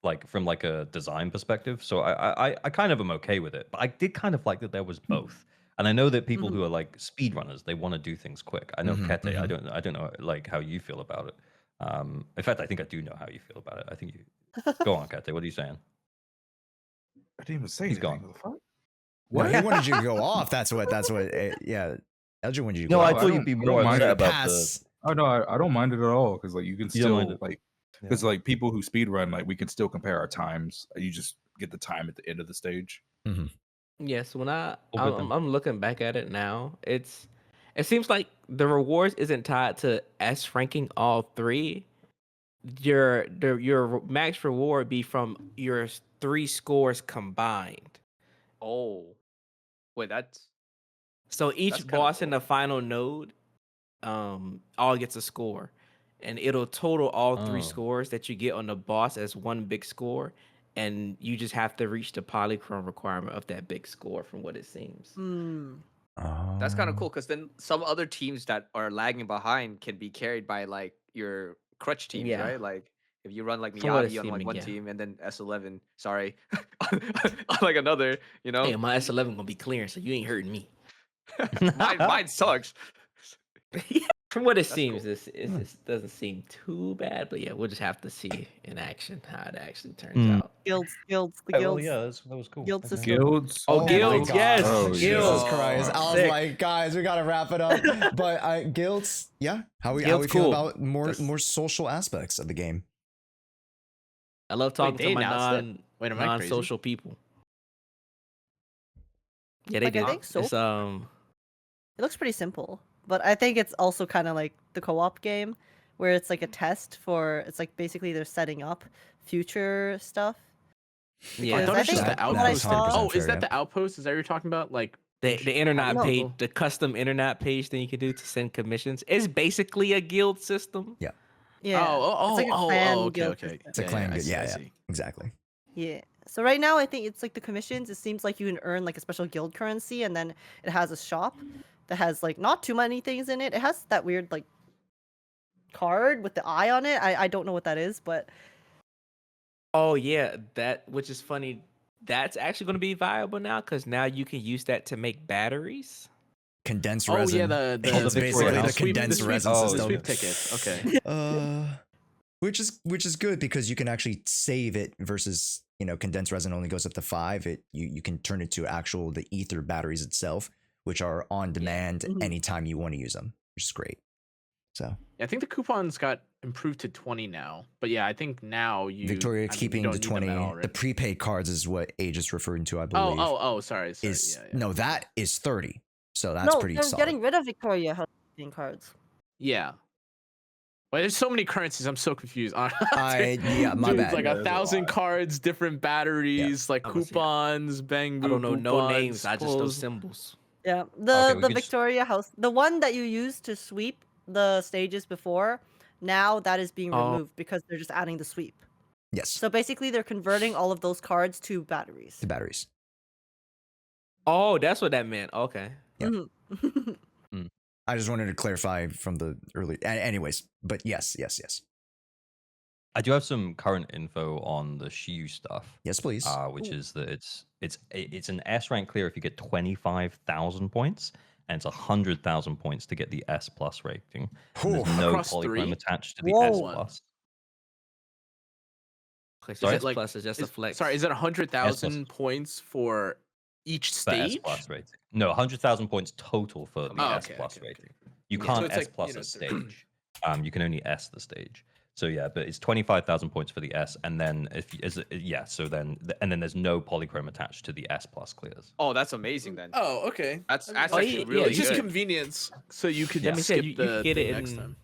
Speaker 3: Like from like a design perspective. So I kind of am okay with it. But I did kind of like that there was both. And I know that people who are like speedrunners, they want to do things quick. I know Kete, I don't know like how you feel about it. In fact, I think I do know how you feel about it. I think you go on, Kete. What are you saying?
Speaker 2: I didn't even say
Speaker 3: He's
Speaker 2: anything.
Speaker 3: gone.
Speaker 2: What the fuck?
Speaker 1: What? He wanted you to go off. That's what. Yeah. Elgin wanted you to
Speaker 3: No,
Speaker 1: go
Speaker 3: I
Speaker 1: off.
Speaker 3: thought you'd be
Speaker 2: I don't
Speaker 3: more
Speaker 2: mind
Speaker 3: upset
Speaker 2: it.
Speaker 3: about
Speaker 1: Pass.
Speaker 2: Oh no, I don't mind it at all because like you can
Speaker 3: You don't mind
Speaker 2: still
Speaker 3: it?
Speaker 2: like because like people who speed run like we can still compare our times. You just get the time at the end of the stage.
Speaker 7: yes, when
Speaker 3: All good then.
Speaker 7: I'm looking back at it now, it seems like the rewards isn't tied to S ranking all 3. Your max reward be from your 3 scores combined.
Speaker 8: Oh, wait, that's
Speaker 7: So
Speaker 8: That's
Speaker 7: each
Speaker 8: kinda
Speaker 7: boss in
Speaker 8: cool.
Speaker 7: the final node all gets a score. And it'll total all 3
Speaker 3: Oh.
Speaker 7: scores that you get on the boss as one big score. And you just have to reach the polychrome requirement of that big score from what it seems.
Speaker 8: That's kind of cool because then some other teams that are lagging behind can be carried by like your crutch teams,
Speaker 7: Yeah.
Speaker 8: right? Like if you run like
Speaker 7: From what it's
Speaker 8: Miyagi on like
Speaker 7: seeming,
Speaker 8: one
Speaker 7: yeah.
Speaker 8: team and then S11, sorry, on like another, you know,
Speaker 7: Hey, my S11 gonna be clearing, so you ain't hurting me.
Speaker 8: mine sucks.
Speaker 7: From what it
Speaker 8: That's
Speaker 7: seems,
Speaker 8: cool.
Speaker 7: this doesn't seem too bad. But yeah, we'll just have to see in action how it actually turns
Speaker 3: Mm.
Speaker 7: out.
Speaker 4: The
Speaker 3: Oh, well,
Speaker 4: guilds,
Speaker 3: yeah, that was cool.
Speaker 4: guild
Speaker 3: Okay.
Speaker 4: system.
Speaker 2: Guilds.
Speaker 7: Oh,
Speaker 1: my
Speaker 7: guilds, yes,
Speaker 2: Oh,
Speaker 1: Jesus
Speaker 7: guilds.
Speaker 1: Christ! I was
Speaker 7: Sick.
Speaker 1: like, guys, we gotta wrap it up. But guilds, yeah. How we
Speaker 7: Guilds
Speaker 1: feel
Speaker 7: cool.
Speaker 1: about more
Speaker 7: That's-
Speaker 1: social aspects of the game?
Speaker 7: I love talking
Speaker 5: they
Speaker 7: to my
Speaker 5: announced it? Wait, am I crazy?
Speaker 7: non-social people. Yeah, they
Speaker 4: Like, I
Speaker 7: did.
Speaker 4: think so.
Speaker 7: It's
Speaker 4: It looks pretty simple, but I think it's also kind of like the co-op game, where it's like a test for. It's like basically they're setting up future stuff.
Speaker 7: yeah.
Speaker 5: I
Speaker 4: Because
Speaker 5: thought
Speaker 4: I
Speaker 5: it's just
Speaker 4: think
Speaker 5: the
Speaker 1: that
Speaker 4: what I
Speaker 1: is
Speaker 5: outpost.
Speaker 4: saw.
Speaker 1: 100%
Speaker 5: Oh, is
Speaker 1: fair,
Speaker 5: that the outpost? Is that what you're talking about? Like
Speaker 7: The internet
Speaker 4: No.
Speaker 7: page, the custom internet page thing you can do to send commissions is basically a guild system.
Speaker 1: Yeah,
Speaker 4: Yeah. It's like a clan
Speaker 5: okay,
Speaker 4: guild
Speaker 5: okay.
Speaker 4: system.
Speaker 1: it's a
Speaker 5: Yeah,
Speaker 1: clan.
Speaker 5: I
Speaker 1: good.
Speaker 5: see, I
Speaker 1: Yeah,
Speaker 5: see.
Speaker 1: exactly.
Speaker 4: Yeah. So right now, I think it's like the commissions. It seems like you can earn like a special guild currency, and then it has a shop that has like not too many things in it. It has that weird like card with the eye on it. I don't know what that is, but
Speaker 7: Oh yeah, that which is funny. That's actually going to be viable now because now you can use that to make batteries.
Speaker 1: Condensed
Speaker 5: Oh
Speaker 1: resin.
Speaker 5: yeah, the
Speaker 1: it's
Speaker 3: the
Speaker 1: basically
Speaker 3: Victoria
Speaker 1: the
Speaker 3: House.
Speaker 1: condensed
Speaker 5: sweep,
Speaker 1: resin
Speaker 3: oh,
Speaker 5: the
Speaker 1: system.
Speaker 5: sweep tickets. Okay.
Speaker 1: Which is good because you can actually save it versus condensed resin only goes up to 5. You can turn it to actual the ether batteries itself, which are on demand
Speaker 4: Mhm.
Speaker 1: anytime you want to use them, which is great. So
Speaker 5: Yeah, I think the coupons got improved to 20 now. But yeah, I think now
Speaker 1: Victoria
Speaker 5: I mean, you
Speaker 1: keeping
Speaker 5: don't
Speaker 1: the
Speaker 5: need them at
Speaker 1: 20.
Speaker 5: all,
Speaker 1: The
Speaker 5: right?
Speaker 1: prepaid cards is what Age is referring to, I believe.
Speaker 5: Sorry.
Speaker 1: Is
Speaker 5: Yeah, yeah.
Speaker 1: no, that is 30. So that's
Speaker 4: no,
Speaker 1: pretty
Speaker 4: they're
Speaker 1: solid.
Speaker 4: getting rid of Victoria House cards.
Speaker 5: Yeah. Well, there's so many currencies. I'm so confused.
Speaker 1: My
Speaker 5: Dude,
Speaker 1: bad.
Speaker 5: it's like
Speaker 2: Yeah,
Speaker 5: a
Speaker 2: there's a
Speaker 5: 1,000
Speaker 2: lot.
Speaker 5: cards, different batteries, like
Speaker 7: I was- yeah.
Speaker 5: coupons, bang
Speaker 7: I
Speaker 5: boo.
Speaker 7: don't know no
Speaker 5: coupons,
Speaker 7: names. I just know
Speaker 5: clothes.
Speaker 7: symbols.
Speaker 4: Yeah,
Speaker 3: Okay,
Speaker 4: the
Speaker 3: we could just-
Speaker 4: Victoria House, the one that you used to sweep the stages before, now that is being
Speaker 7: Oh.
Speaker 4: removed because they're just adding the sweep.
Speaker 1: Yes,
Speaker 4: So basically, they're converting all of those cards to batteries.
Speaker 1: the batteries.
Speaker 7: Oh, that's what that meant. Okay.
Speaker 1: Yeah.
Speaker 4: Mhm.
Speaker 1: I just wanted to clarify from the early. Anyways, but yes.
Speaker 3: I do have some current info on the Jshoea stuff.
Speaker 1: Yes, please.
Speaker 3: Which is that it's an S rank clear if you get 25,000 points, and it's 100,000 points to get the S plus rating. And there's
Speaker 1: Whew.
Speaker 3: no
Speaker 5: Across
Speaker 3: polychrome
Speaker 5: 3?
Speaker 3: attached to the S
Speaker 4: Whoa.
Speaker 3: plus.
Speaker 7: Okay, so
Speaker 3: Sorry?
Speaker 7: S plus is just a flex.
Speaker 5: Sorry, is it 100,000 points for each
Speaker 3: For S
Speaker 5: stage?
Speaker 3: plus rating. No, 100,000 points total for the
Speaker 5: Oh,
Speaker 3: S
Speaker 5: okay,
Speaker 3: plus
Speaker 5: okay, okay.
Speaker 3: rating. You
Speaker 5: Yeah, so
Speaker 3: can't
Speaker 5: it's
Speaker 3: S
Speaker 5: like,
Speaker 3: plus
Speaker 5: you know,
Speaker 3: a
Speaker 5: so-
Speaker 3: stage. You can only S the stage. So yeah, but it's 25,000 points for the S, and then and then there's no polychrome attached to the S plus clears.
Speaker 8: Oh, that's amazing then.
Speaker 5: Oh, okay.
Speaker 8: That's
Speaker 7: Oh,
Speaker 8: actually
Speaker 7: yeah,
Speaker 8: really
Speaker 5: It's just
Speaker 8: good.
Speaker 5: convenience, so you could
Speaker 3: Yeah.
Speaker 7: Let me
Speaker 5: skip
Speaker 7: say you
Speaker 5: the
Speaker 7: could get
Speaker 5: thing
Speaker 7: it
Speaker 5: next
Speaker 7: in
Speaker 5: time.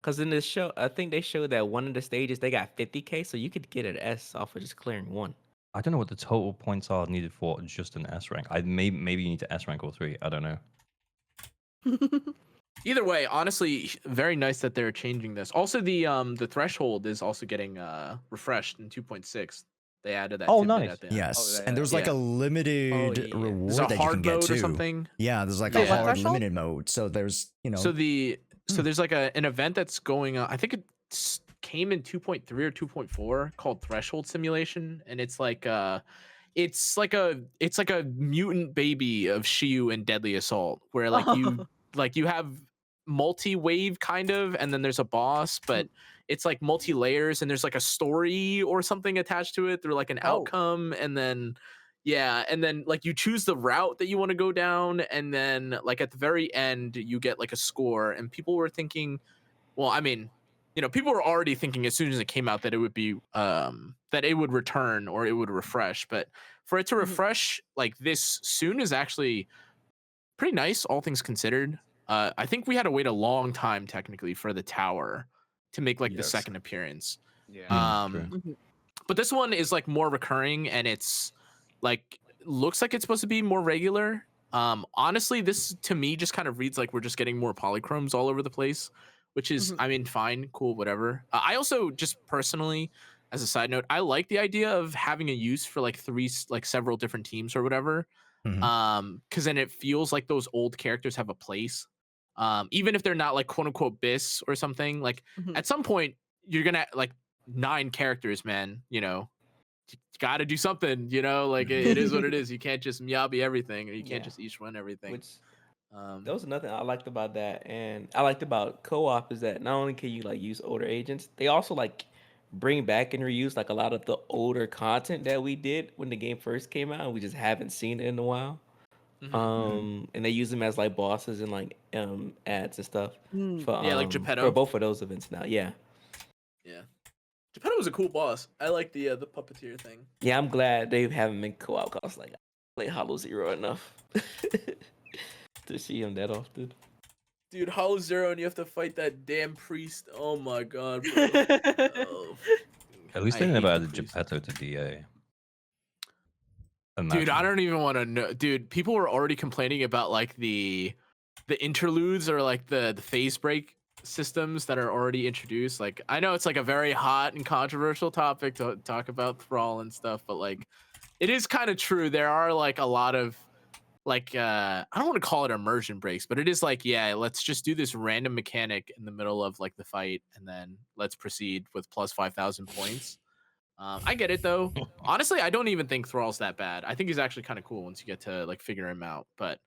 Speaker 7: because in this show, I think they showed that one of the stages they got 50k, so you could get an S off of just clearing one.
Speaker 3: I don't know what the total points are needed for just an S rank. Maybe you need to S rank all 3. I don't know.
Speaker 5: Either way, honestly, very nice that they're changing this. Also, the threshold is also getting refreshed in 2.6. They added that.
Speaker 3: Oh,
Speaker 5: tidbit
Speaker 3: nice.
Speaker 5: At the end.
Speaker 1: Yes,
Speaker 8: yeah,
Speaker 1: and there's like
Speaker 5: yeah.
Speaker 1: a limited
Speaker 7: yeah.
Speaker 1: reward
Speaker 5: There's a
Speaker 1: that you can
Speaker 5: hard
Speaker 1: get
Speaker 5: mode
Speaker 1: too.
Speaker 5: or something.
Speaker 1: Yeah, there's like
Speaker 5: Yeah.
Speaker 1: a
Speaker 5: What
Speaker 1: hard
Speaker 4: threshold?
Speaker 1: limited mode. So there's
Speaker 5: So there's like an event that's going on. I think it came in 2.3 or 2.4 called Threshold Simulation, and it's like a mutant baby of Shiyu and Deadly Assault, where like you have multi-wave kind of, and then there's a boss, but it's like multi-layers, and there's like a story or something attached to it through like an outcome, and then like you choose the route that you want to go down, and then like at the very end you get like a score. And people were thinking, well, I mean, people were already thinking as soon as it came out that it would be that it would return or it would refresh, but for it to refresh like this soon is actually pretty nice, all things considered. I think we had to wait a long time technically for the tower to make like the
Speaker 2: Yes.
Speaker 5: second appearance.
Speaker 8: Yeah.
Speaker 3: True.
Speaker 5: But this one is like more recurring, and it's like looks like it's supposed to be more regular. Honestly, this to me just kind of reads like we're just getting more polychromes all over the place, which is, I mean, fine, cool, whatever. I also just personally, as a side note, I like the idea of having a use for like several different teams or whatever. Because then it feels like those old characters have a place. Even if they're not like quote unquote bis or something, like at some point you're gonna like 9 characters, man. You got to do something. Like it is what it is. You can't just Miyabi everything, or you can't just Ishwan everything.
Speaker 7: That was nothing I liked about that, and I liked about co-op is that not only can you like use older agents, they also like bring back and reuse like a lot of the older content that we did when the game first came out. We just haven't seen it in a while. And they use them as like bosses and like ads and stuff for
Speaker 5: Yeah, like
Speaker 7: for
Speaker 5: Geppetto.
Speaker 7: both of those events now. Yeah.
Speaker 5: Yeah, Geppetto was a cool boss. I like the puppeteer thing.
Speaker 7: Yeah, I'm glad they haven't been co-op cause like I play Hollow Zero enough to see him that often.
Speaker 5: Dude, Hollow Zero, and you have to fight that damn priest. Oh my god, bro. Oh.
Speaker 3: At least
Speaker 5: I
Speaker 3: they
Speaker 5: hate
Speaker 3: never
Speaker 5: the
Speaker 3: added
Speaker 5: priest.
Speaker 3: Geppetto to DA.
Speaker 5: Dude, I don't even want to know. Dude, people were already complaining about like the interludes or like the phase break systems that are already introduced. Like, I know it's like a very hot and controversial topic to talk about Thrall and stuff, but like, it is kind of true. There are like a lot of like I don't want to call it immersion breaks, but it is like, yeah, let's just do this random mechanic in the middle of like the fight, and then let's proceed with plus 5,000 points. I get it though. Honestly, I don't even think Thrall's that bad. I think he's actually kind of cool once you get to like figure him out. But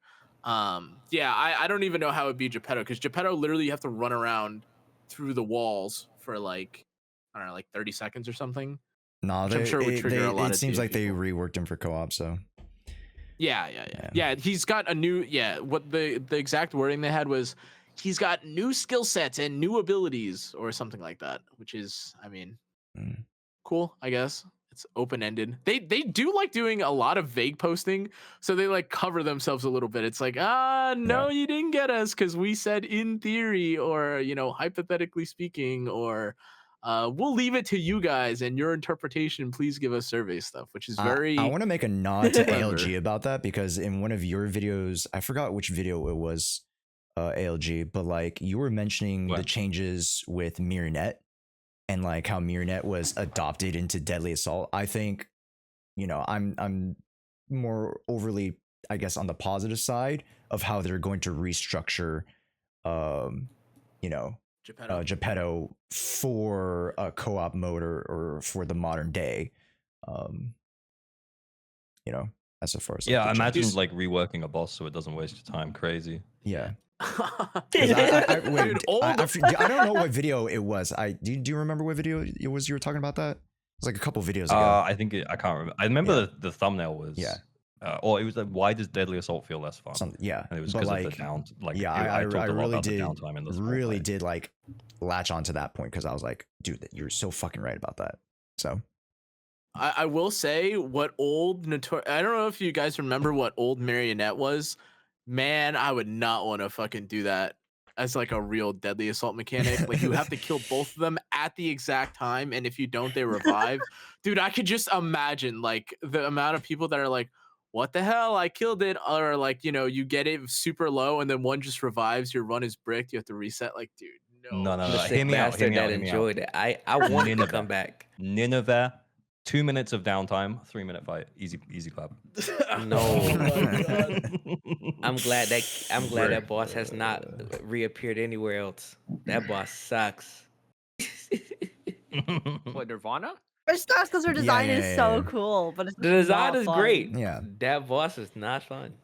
Speaker 5: yeah, I don't even know how it'd be Geppetto, because Geppetto literally you have to run around through the walls for like, I don't know, like 30 seconds or something.
Speaker 1: Nah,
Speaker 5: Which I'm sure would trigger a lot
Speaker 1: it
Speaker 5: of
Speaker 1: seems
Speaker 5: DA
Speaker 1: like they
Speaker 5: people.
Speaker 1: reworked him for co-op. So
Speaker 5: Yeah, he's got a new, what the exact wording they had was he's got new skill sets and new abilities or something like that, which is, I mean, cool, I guess. It's open-ended. They do like doing a lot of vague posting, so they like cover themselves a little bit. It's like, no, you didn't get us because we said in theory, or you know, hypothetically speaking, or we'll leave it to you guys and your interpretation. Please give us survey stuff, which is very.
Speaker 1: I want to make a nod to
Speaker 5: clever.
Speaker 1: ALG about that, because in one of your videos, I forgot which video it was, ALG, but like you were mentioning the changes with Mirrornet and like how Mirrornet was adopted into Deadly Assault. I think, you know, I'm more overly, I guess, on the positive side of how they're going to restructure, you know, Geppetto for a co-op mode or for the modern day. You know, as far as like,
Speaker 3: yeah,
Speaker 1: the
Speaker 3: I imagine
Speaker 1: changes.
Speaker 3: like reworking a boss so it doesn't waste your time. Crazy.
Speaker 1: Yeah. 'Cause
Speaker 5: Dude,
Speaker 1: I don't know what video it was. Do you remember what video it was you were talking about that? It was like a couple videos ago.
Speaker 3: I think I can't remember. I remember the thumbnail was or it was like, why does Deadly Assault feel less fun?
Speaker 1: Yeah,
Speaker 3: and it was
Speaker 1: but
Speaker 3: because
Speaker 1: like,
Speaker 3: of the down. Like,
Speaker 1: yeah,
Speaker 3: I talked a
Speaker 1: I
Speaker 3: lot
Speaker 1: really
Speaker 3: about
Speaker 1: did
Speaker 3: the downtime in this.
Speaker 1: really did like latch onto that point, because I was like, dude, you're so fucking right about that. So
Speaker 5: I will say what old I don't know if you guys remember what old Marionette was. Man, I would not want to fucking do that as like a real Deadly Assault mechanic. Like, you have to kill both of them at the exact time, and if you don't, they revive. Dude, I could just imagine like the amount of people that are like, what the hell, I killed it, or like, you know, you get it super low and then one just revives, your run is bricked, you have to reset. Like, dude,
Speaker 3: No.
Speaker 7: I'm a sick
Speaker 3: Hear me out.
Speaker 7: bastard that
Speaker 3: hear me out.
Speaker 7: enjoyed it. I wanted to come back.
Speaker 3: Nineveh, 2 minutes of downtime, 3-minute fight, easy clap.
Speaker 7: No.
Speaker 5: Oh my God.
Speaker 7: I'm glad that boss has not reappeared anywhere else. That boss sucks.
Speaker 8: What, Nirvana?
Speaker 4: It sucks because her design is so cool, but it's
Speaker 7: The design
Speaker 4: not
Speaker 7: is
Speaker 4: fun.
Speaker 7: great.
Speaker 1: Yeah.
Speaker 7: That boss is not fun.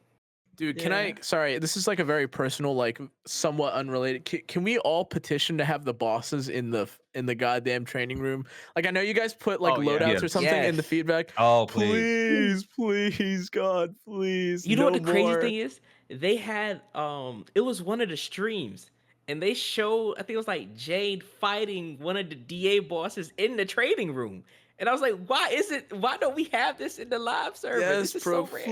Speaker 5: Dude, can I, sorry, this is like a very personal, like somewhat unrelated. Can we all petition to have the bosses in the goddamn training room? Like, I know you guys put like loadouts or something in the feedback.
Speaker 3: Oh,
Speaker 5: please, God, please.
Speaker 7: You know what the crazy
Speaker 5: more.
Speaker 7: thing is? They had it was one of the streams, and they showed, I think it was like Jade fighting one of the DA bosses in the training room. And I was like, why don't we have this in the live server?
Speaker 5: Yes,
Speaker 7: This is
Speaker 5: bro,
Speaker 7: so rare.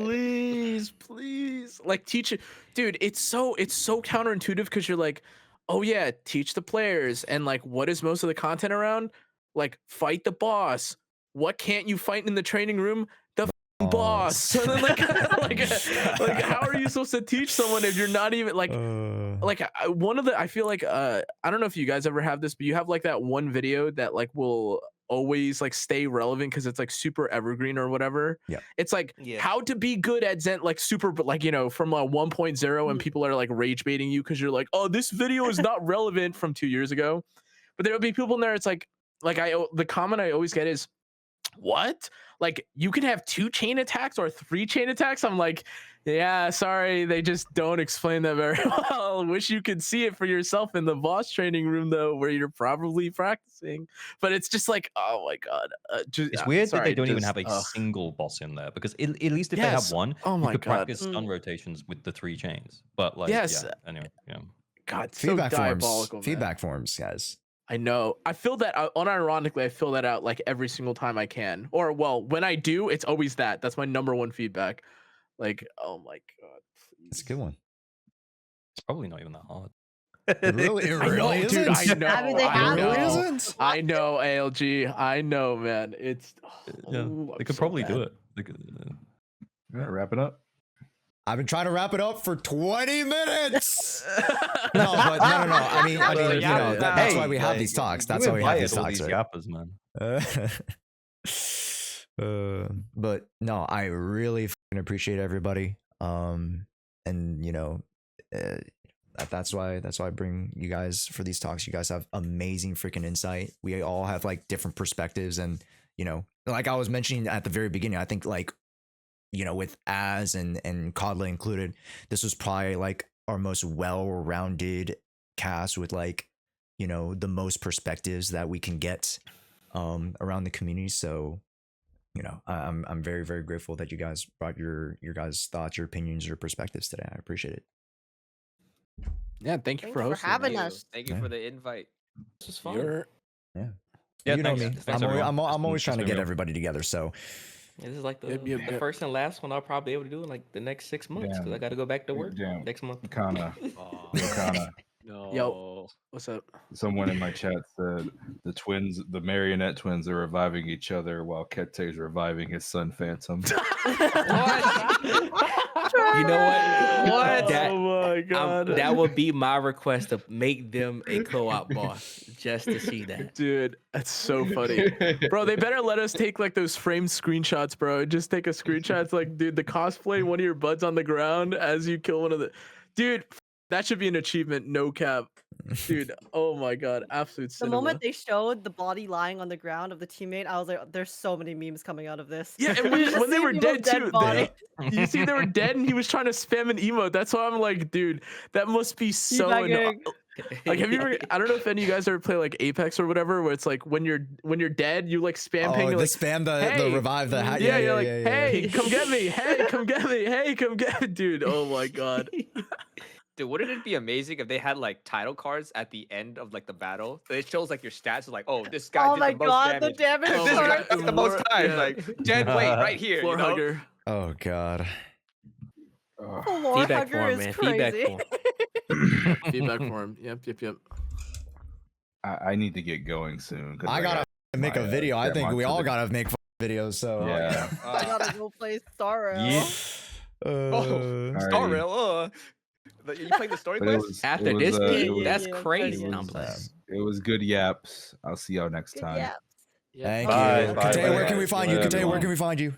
Speaker 5: please. Like, teach it. Dude, it's so counterintuitive, because you're like, oh yeah, teach the players. And like, what is most of the content around? Like, fight the boss. What can't you fight in the training room? The boss. So then like, like how are you supposed to teach someone if you're not even like one of the, I feel like I don't know if you guys ever have this, but you have like that one video that like will always like stay relevant because it's like super evergreen or whatever.
Speaker 1: Yeah,
Speaker 5: it's like how to be good at Zen, like super, but like, you know, from 1.0, and people are like rage baiting you because you're like, oh, this video is not relevant from 2 years ago. But there'll be people in there, it's like the comment I always get is, what? Like you can have 2 chain attacks or 3 chain attacks? I'm like, yeah, sorry, they just don't explain that very well. Wish you could see it for yourself in the boss training room though, where you're probably practicing. But it's just like, oh my god,
Speaker 3: It's weird that they
Speaker 5: sorry,
Speaker 3: don't even
Speaker 5: just,
Speaker 3: have a
Speaker 5: ugh.
Speaker 3: single boss in there, because at least if they
Speaker 5: Yes.
Speaker 3: have one,
Speaker 5: Oh
Speaker 3: you
Speaker 5: my
Speaker 3: could
Speaker 5: god.
Speaker 3: practice stun rotations with the 3 chains. But like,
Speaker 5: Yes.
Speaker 3: yeah, anyway, yeah.
Speaker 5: God, so
Speaker 1: Feedback forms.
Speaker 5: diabolical. Man.
Speaker 1: Feedback forms, guys.
Speaker 5: I know. I feel that unironically, I fill that out like every single time I can. Or well, when I do, it's always that. That's my number one feedback. Like, oh my god.
Speaker 1: It's a good one.
Speaker 3: It's probably not even that hard.
Speaker 1: It really
Speaker 5: Dude,
Speaker 1: isn't.
Speaker 5: I know.
Speaker 4: I mean, they
Speaker 5: I
Speaker 4: have
Speaker 5: know.
Speaker 1: It really
Speaker 4: it.
Speaker 1: isn't.
Speaker 5: I know, ALG. I know, man. It's
Speaker 3: Yeah,
Speaker 5: oh,
Speaker 3: they
Speaker 5: I'm
Speaker 3: could
Speaker 5: so
Speaker 3: probably do
Speaker 5: mad.
Speaker 3: it. They could,
Speaker 2: Yeah, wrap it up.
Speaker 1: I've been trying to wrap it up for 20 minutes. No, but no. I mean, you know, that's why we have these talks. That's why we have these talks, right?
Speaker 3: yappers, man.
Speaker 1: But no, I really fucking appreciate everybody. And you know, that's why I bring you guys for these talks. You guys have amazing freaking insight. We all have like different perspectives, and you know, like I was mentioning at the very beginning, I think like, you know, with Az and Kodla included, this was probably like our most well-rounded cast with like, you know, the most perspectives that we can get around the community. So, you know, I'm very, very grateful that you guys brought your guys' thoughts, your opinions, your perspectives today. I appreciate it.
Speaker 5: Yeah, thank you
Speaker 4: Thanks
Speaker 5: for
Speaker 4: for
Speaker 5: hosting.
Speaker 4: having
Speaker 5: man.
Speaker 4: us.
Speaker 8: Thank you
Speaker 1: Yeah.
Speaker 8: for the invite.
Speaker 7: This is fun.
Speaker 5: You're
Speaker 3: Yeah,
Speaker 1: you know
Speaker 3: thanks.
Speaker 1: me.
Speaker 3: Thanks, everyone.
Speaker 1: I'm always trying to
Speaker 3: been
Speaker 1: get
Speaker 3: real.
Speaker 1: everybody together. So
Speaker 7: This is like the,
Speaker 5: Yep.
Speaker 7: the first and last one I'll probably be able to do in like the next 6 months because
Speaker 2: Damn.
Speaker 7: I got to go back to work
Speaker 2: Damn.
Speaker 7: next month.
Speaker 2: Kana,
Speaker 8: Oh,
Speaker 2: Kana.
Speaker 8: no.
Speaker 5: what's up?
Speaker 2: Someone in my chat said the marionette twins are reviving each other while Kette's reviving his son Phantom.
Speaker 7: You know what?
Speaker 8: What?
Speaker 7: That,
Speaker 5: Oh my god.
Speaker 7: that would be my request to make them a co-op boss just to see that.
Speaker 5: Dude, that's so funny. Bro, they better let us take like those framed screenshots, bro. Just take a screenshot. It's like, dude, the cosplay, one of your buds on the ground as you kill one of the. Dude, that should be an achievement, no cap. Dude, oh my god, absolute
Speaker 4: The
Speaker 5: cinema.
Speaker 4: moment they showed the body lying on the ground of the teammate, I was like, "There's so many memes coming out of this."
Speaker 5: Yeah, and
Speaker 4: Just
Speaker 5: when they
Speaker 4: seeing
Speaker 5: were
Speaker 4: people's
Speaker 5: dead too,
Speaker 4: body.
Speaker 5: you see they were dead and he was trying to spam an emote. That's why I'm like, dude, that must be so
Speaker 4: Teabagging.
Speaker 5: like, have you ever? I don't know if any of you guys ever play like Apex or whatever, where it's like when you're dead, you like spam ping.
Speaker 1: oh,
Speaker 5: You're
Speaker 1: the
Speaker 5: like,
Speaker 1: spam, the
Speaker 5: hey.
Speaker 1: revive, the
Speaker 5: yeah, you're like,
Speaker 1: yeah.
Speaker 5: hey, come get me, hey, come get me, hey, come get me, dude. Oh my god.
Speaker 8: Dude, wouldn't it be amazing if they had like title cards at the end of like the battle? It shows like your stats. Like, oh, this guy
Speaker 4: Oh
Speaker 8: did
Speaker 4: my
Speaker 8: the most
Speaker 4: god, the
Speaker 8: damage.
Speaker 4: damage
Speaker 5: Oh
Speaker 8: This
Speaker 5: my
Speaker 8: guy
Speaker 4: card.
Speaker 5: God.
Speaker 8: did the most
Speaker 5: Floor-
Speaker 8: time.
Speaker 5: yeah.
Speaker 8: Like, Jen, wait, right here.
Speaker 5: Floor
Speaker 8: You know?
Speaker 5: hugger.
Speaker 1: Oh god.
Speaker 2: Ugh.
Speaker 4: Floor
Speaker 7: Feedback
Speaker 4: hugger
Speaker 7: form,
Speaker 4: is
Speaker 7: man. Feedback
Speaker 4: crazy.
Speaker 7: form.
Speaker 5: Feedback form. Yep.
Speaker 2: I need to get going soon. 'cause
Speaker 1: I gotta make
Speaker 2: my,
Speaker 1: a video. I think
Speaker 2: grandma
Speaker 1: we all
Speaker 2: today.
Speaker 1: gotta make videos. So
Speaker 2: Yeah.
Speaker 4: I gotta go play Star Rail.
Speaker 3: Yeah.
Speaker 8: Oh, Star
Speaker 2: Alrighty.
Speaker 8: Rail. You played the story
Speaker 2: But it
Speaker 8: quest?
Speaker 2: was,
Speaker 7: After
Speaker 2: it was,
Speaker 7: this
Speaker 2: it
Speaker 7: game,
Speaker 2: was-
Speaker 7: that's
Speaker 4: yeah,
Speaker 7: crazy.
Speaker 4: it
Speaker 7: No, I'm
Speaker 2: was-
Speaker 7: playing.
Speaker 2: it was good yaps. I'll see y'all next
Speaker 4: Good
Speaker 2: time.
Speaker 4: yaps.
Speaker 1: thank
Speaker 4: Bye,
Speaker 1: you.
Speaker 4: bye,
Speaker 1: Kataya,
Speaker 4: bye,
Speaker 1: where can we
Speaker 8: guys.
Speaker 1: find you?
Speaker 2: Bye,
Speaker 1: Kataya, where
Speaker 2: everyone.
Speaker 1: can we find you?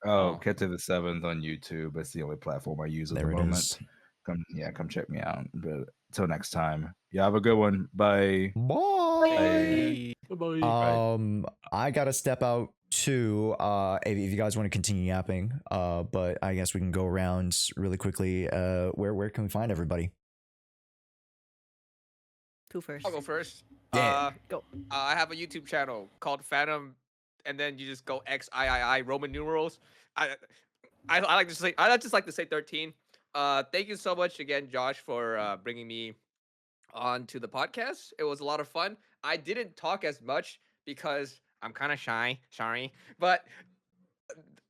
Speaker 2: Oh, Get to the 7th on YouTube. That's the only platform I use at
Speaker 1: There
Speaker 2: the
Speaker 1: it
Speaker 2: moment.
Speaker 1: is.
Speaker 2: Come check me out. But till next time, you have a good one. Bye.
Speaker 1: Bye.
Speaker 5: Bye.
Speaker 1: I gotta step out too. If you guys want to continue yapping, but I guess we can go around really quickly. Where can we find everybody?
Speaker 4: Two first.
Speaker 8: I'll go first.
Speaker 1: Yeah.
Speaker 4: Go.
Speaker 8: I have a YouTube channel called Phantom, and then you just go XIII Roman numerals. I like to say I just like to say 13. Thank you so much again, Josh, for bringing me on to the podcast. It was a lot of fun. I didn't talk as much because I'm kind of shy. Sorry, but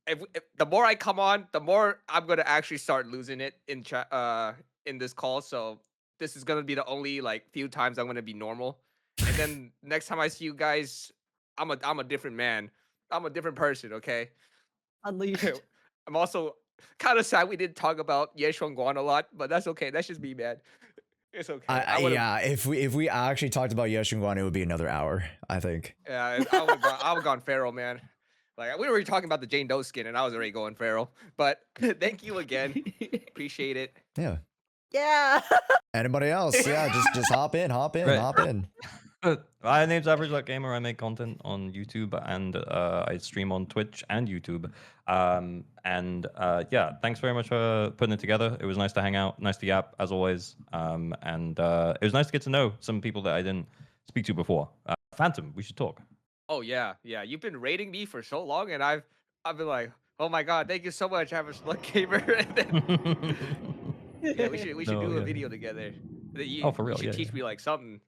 Speaker 8: if the more I come on, the more I'm gonna actually start losing it in in this call. So this is gonna be the only like few times I'm gonna be normal. And then next time I see you guys, I'm a different man. I'm a different person. Okay.
Speaker 4: Unleashed.
Speaker 8: I'm also kind of sad we didn't talk about yeshunguang a lot, but that's okay. That's just me, man. It's okay.
Speaker 1: Yeah, if we actually talked about yeshunguang, it would be another hour, I think.
Speaker 8: Yeah, I would gone feral, man. Like we were already talking about the Jane Doe skin, and I was already going feral. But thank you again. Appreciate it.
Speaker 1: Yeah.
Speaker 4: Yeah.
Speaker 1: Anybody else? Yeah, just hop in.
Speaker 3: Right.
Speaker 1: Hop in.
Speaker 3: My name's Average.Gamer. I make content on YouTube and I stream on Twitch and YouTube. Yeah, thanks very much for putting it together. It was nice to hang out, nice to yap as always. It was nice to get to know some people that I didn't speak to before. Phantom, we should talk.
Speaker 8: Oh yeah, yeah. You've been rating me for so long, and I've been like, oh my god, thank you so much, Average Gamer. And then, yeah, we should
Speaker 3: No,
Speaker 8: do a
Speaker 3: yeah.
Speaker 8: video together. That you,
Speaker 3: Oh, for real,
Speaker 8: You should
Speaker 3: yeah,
Speaker 8: teach
Speaker 3: yeah.
Speaker 8: me like something,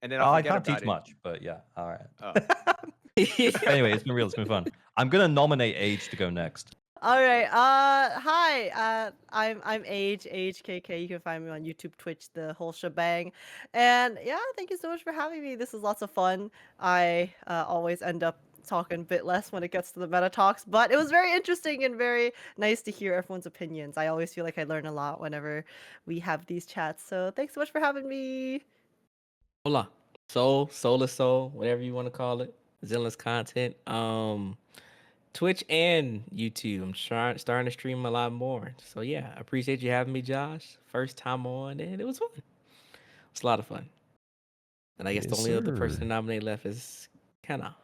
Speaker 8: and then I'll
Speaker 3: I
Speaker 8: forget
Speaker 3: can't
Speaker 8: about
Speaker 3: teach
Speaker 8: it.
Speaker 3: much, but yeah, all right.
Speaker 8: Oh.
Speaker 3: Anyway, it's been real. It's been fun. I'm gonna nominate Age to go next.
Speaker 4: All right. Hi. I'm Age KK. You can find me on YouTube, Twitch, the whole shebang. And yeah, thank you so much for having me. This is lots of fun. I always end up talking a bit less when it gets to the meta talks, but it was very interesting and very nice to hear everyone's opinions. I always feel like I learn a lot whenever we have these chats. So thanks so much for having me.
Speaker 7: Hola. Solar Soul, whatever you want to call it. Zenless content. Twitch and YouTube. I'm starting to stream a lot more. So yeah, I appreciate you having me, Josh. First time on, and it was fun. It's a lot of fun. And I guess the
Speaker 1: Yes,
Speaker 7: only other person
Speaker 1: sir.
Speaker 7: to nominate left is Kenna.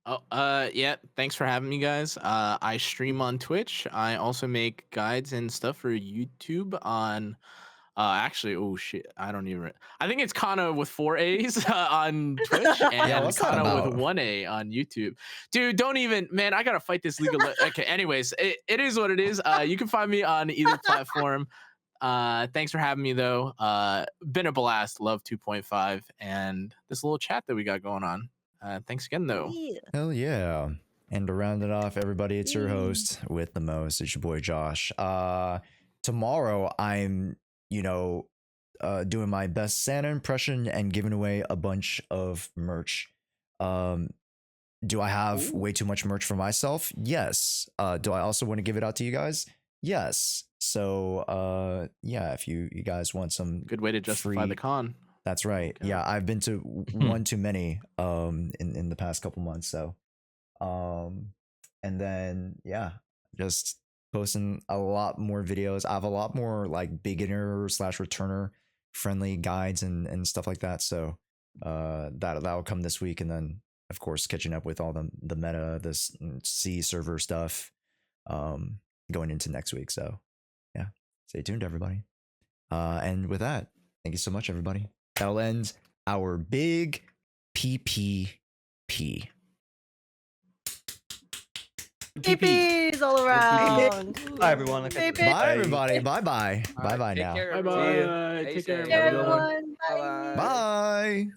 Speaker 5: Oh, yeah. Thanks for having me, guys. I stream on Twitch. I also make guides and stuff for YouTube on. Actually, oh shit, I don't even. I think it's Kana with 4 A's on Twitch and
Speaker 1: what's that
Speaker 5: Kana with
Speaker 1: about?
Speaker 5: 1 A on YouTube. Dude, don't even, man. I gotta fight this legal. Okay, anyways, it is what it is. You can find me on either platform. Thanks for having me though. Been a blast. Love 2.5 and this little chat that we got going on. Thanks again though.
Speaker 4: Yeah.
Speaker 1: Hell yeah. And to round it off, everybody, it's your host with the most. It's your boy Josh. Tomorrow I'm, doing my best Santa impression and giving away a bunch of merch. Do I have way too much merch for myself? Yes. Do I also want to give it out to you guys? Yes. So yeah, if you guys want some
Speaker 5: Good way to justify the
Speaker 1: free-
Speaker 5: con.
Speaker 1: That's right.
Speaker 5: Okay.
Speaker 1: Yeah, I've been to one too many in the past couple months. So and then yeah, just posting a lot more videos. I have a lot more like beginner / returner friendly guides and stuff like that. So that'll come this week, and then of course catching up with all the meta, this C server stuff going into next week. So yeah, stay tuned, everybody. And with that, thank you so much, everybody. That'll end our big PPP.
Speaker 4: PPs all around.
Speaker 3: Bye, everyone.
Speaker 4: Hey,
Speaker 1: Bye, everybody. Bye bye. Bye bye
Speaker 8: Take
Speaker 1: now.
Speaker 8: care,
Speaker 9: Bye
Speaker 8: everyone.
Speaker 9: bye.
Speaker 8: Stay
Speaker 9: Take care.
Speaker 8: safe.
Speaker 9: Have a good one.
Speaker 4: Everyone. Bye.
Speaker 8: Bye-bye.
Speaker 1: Bye.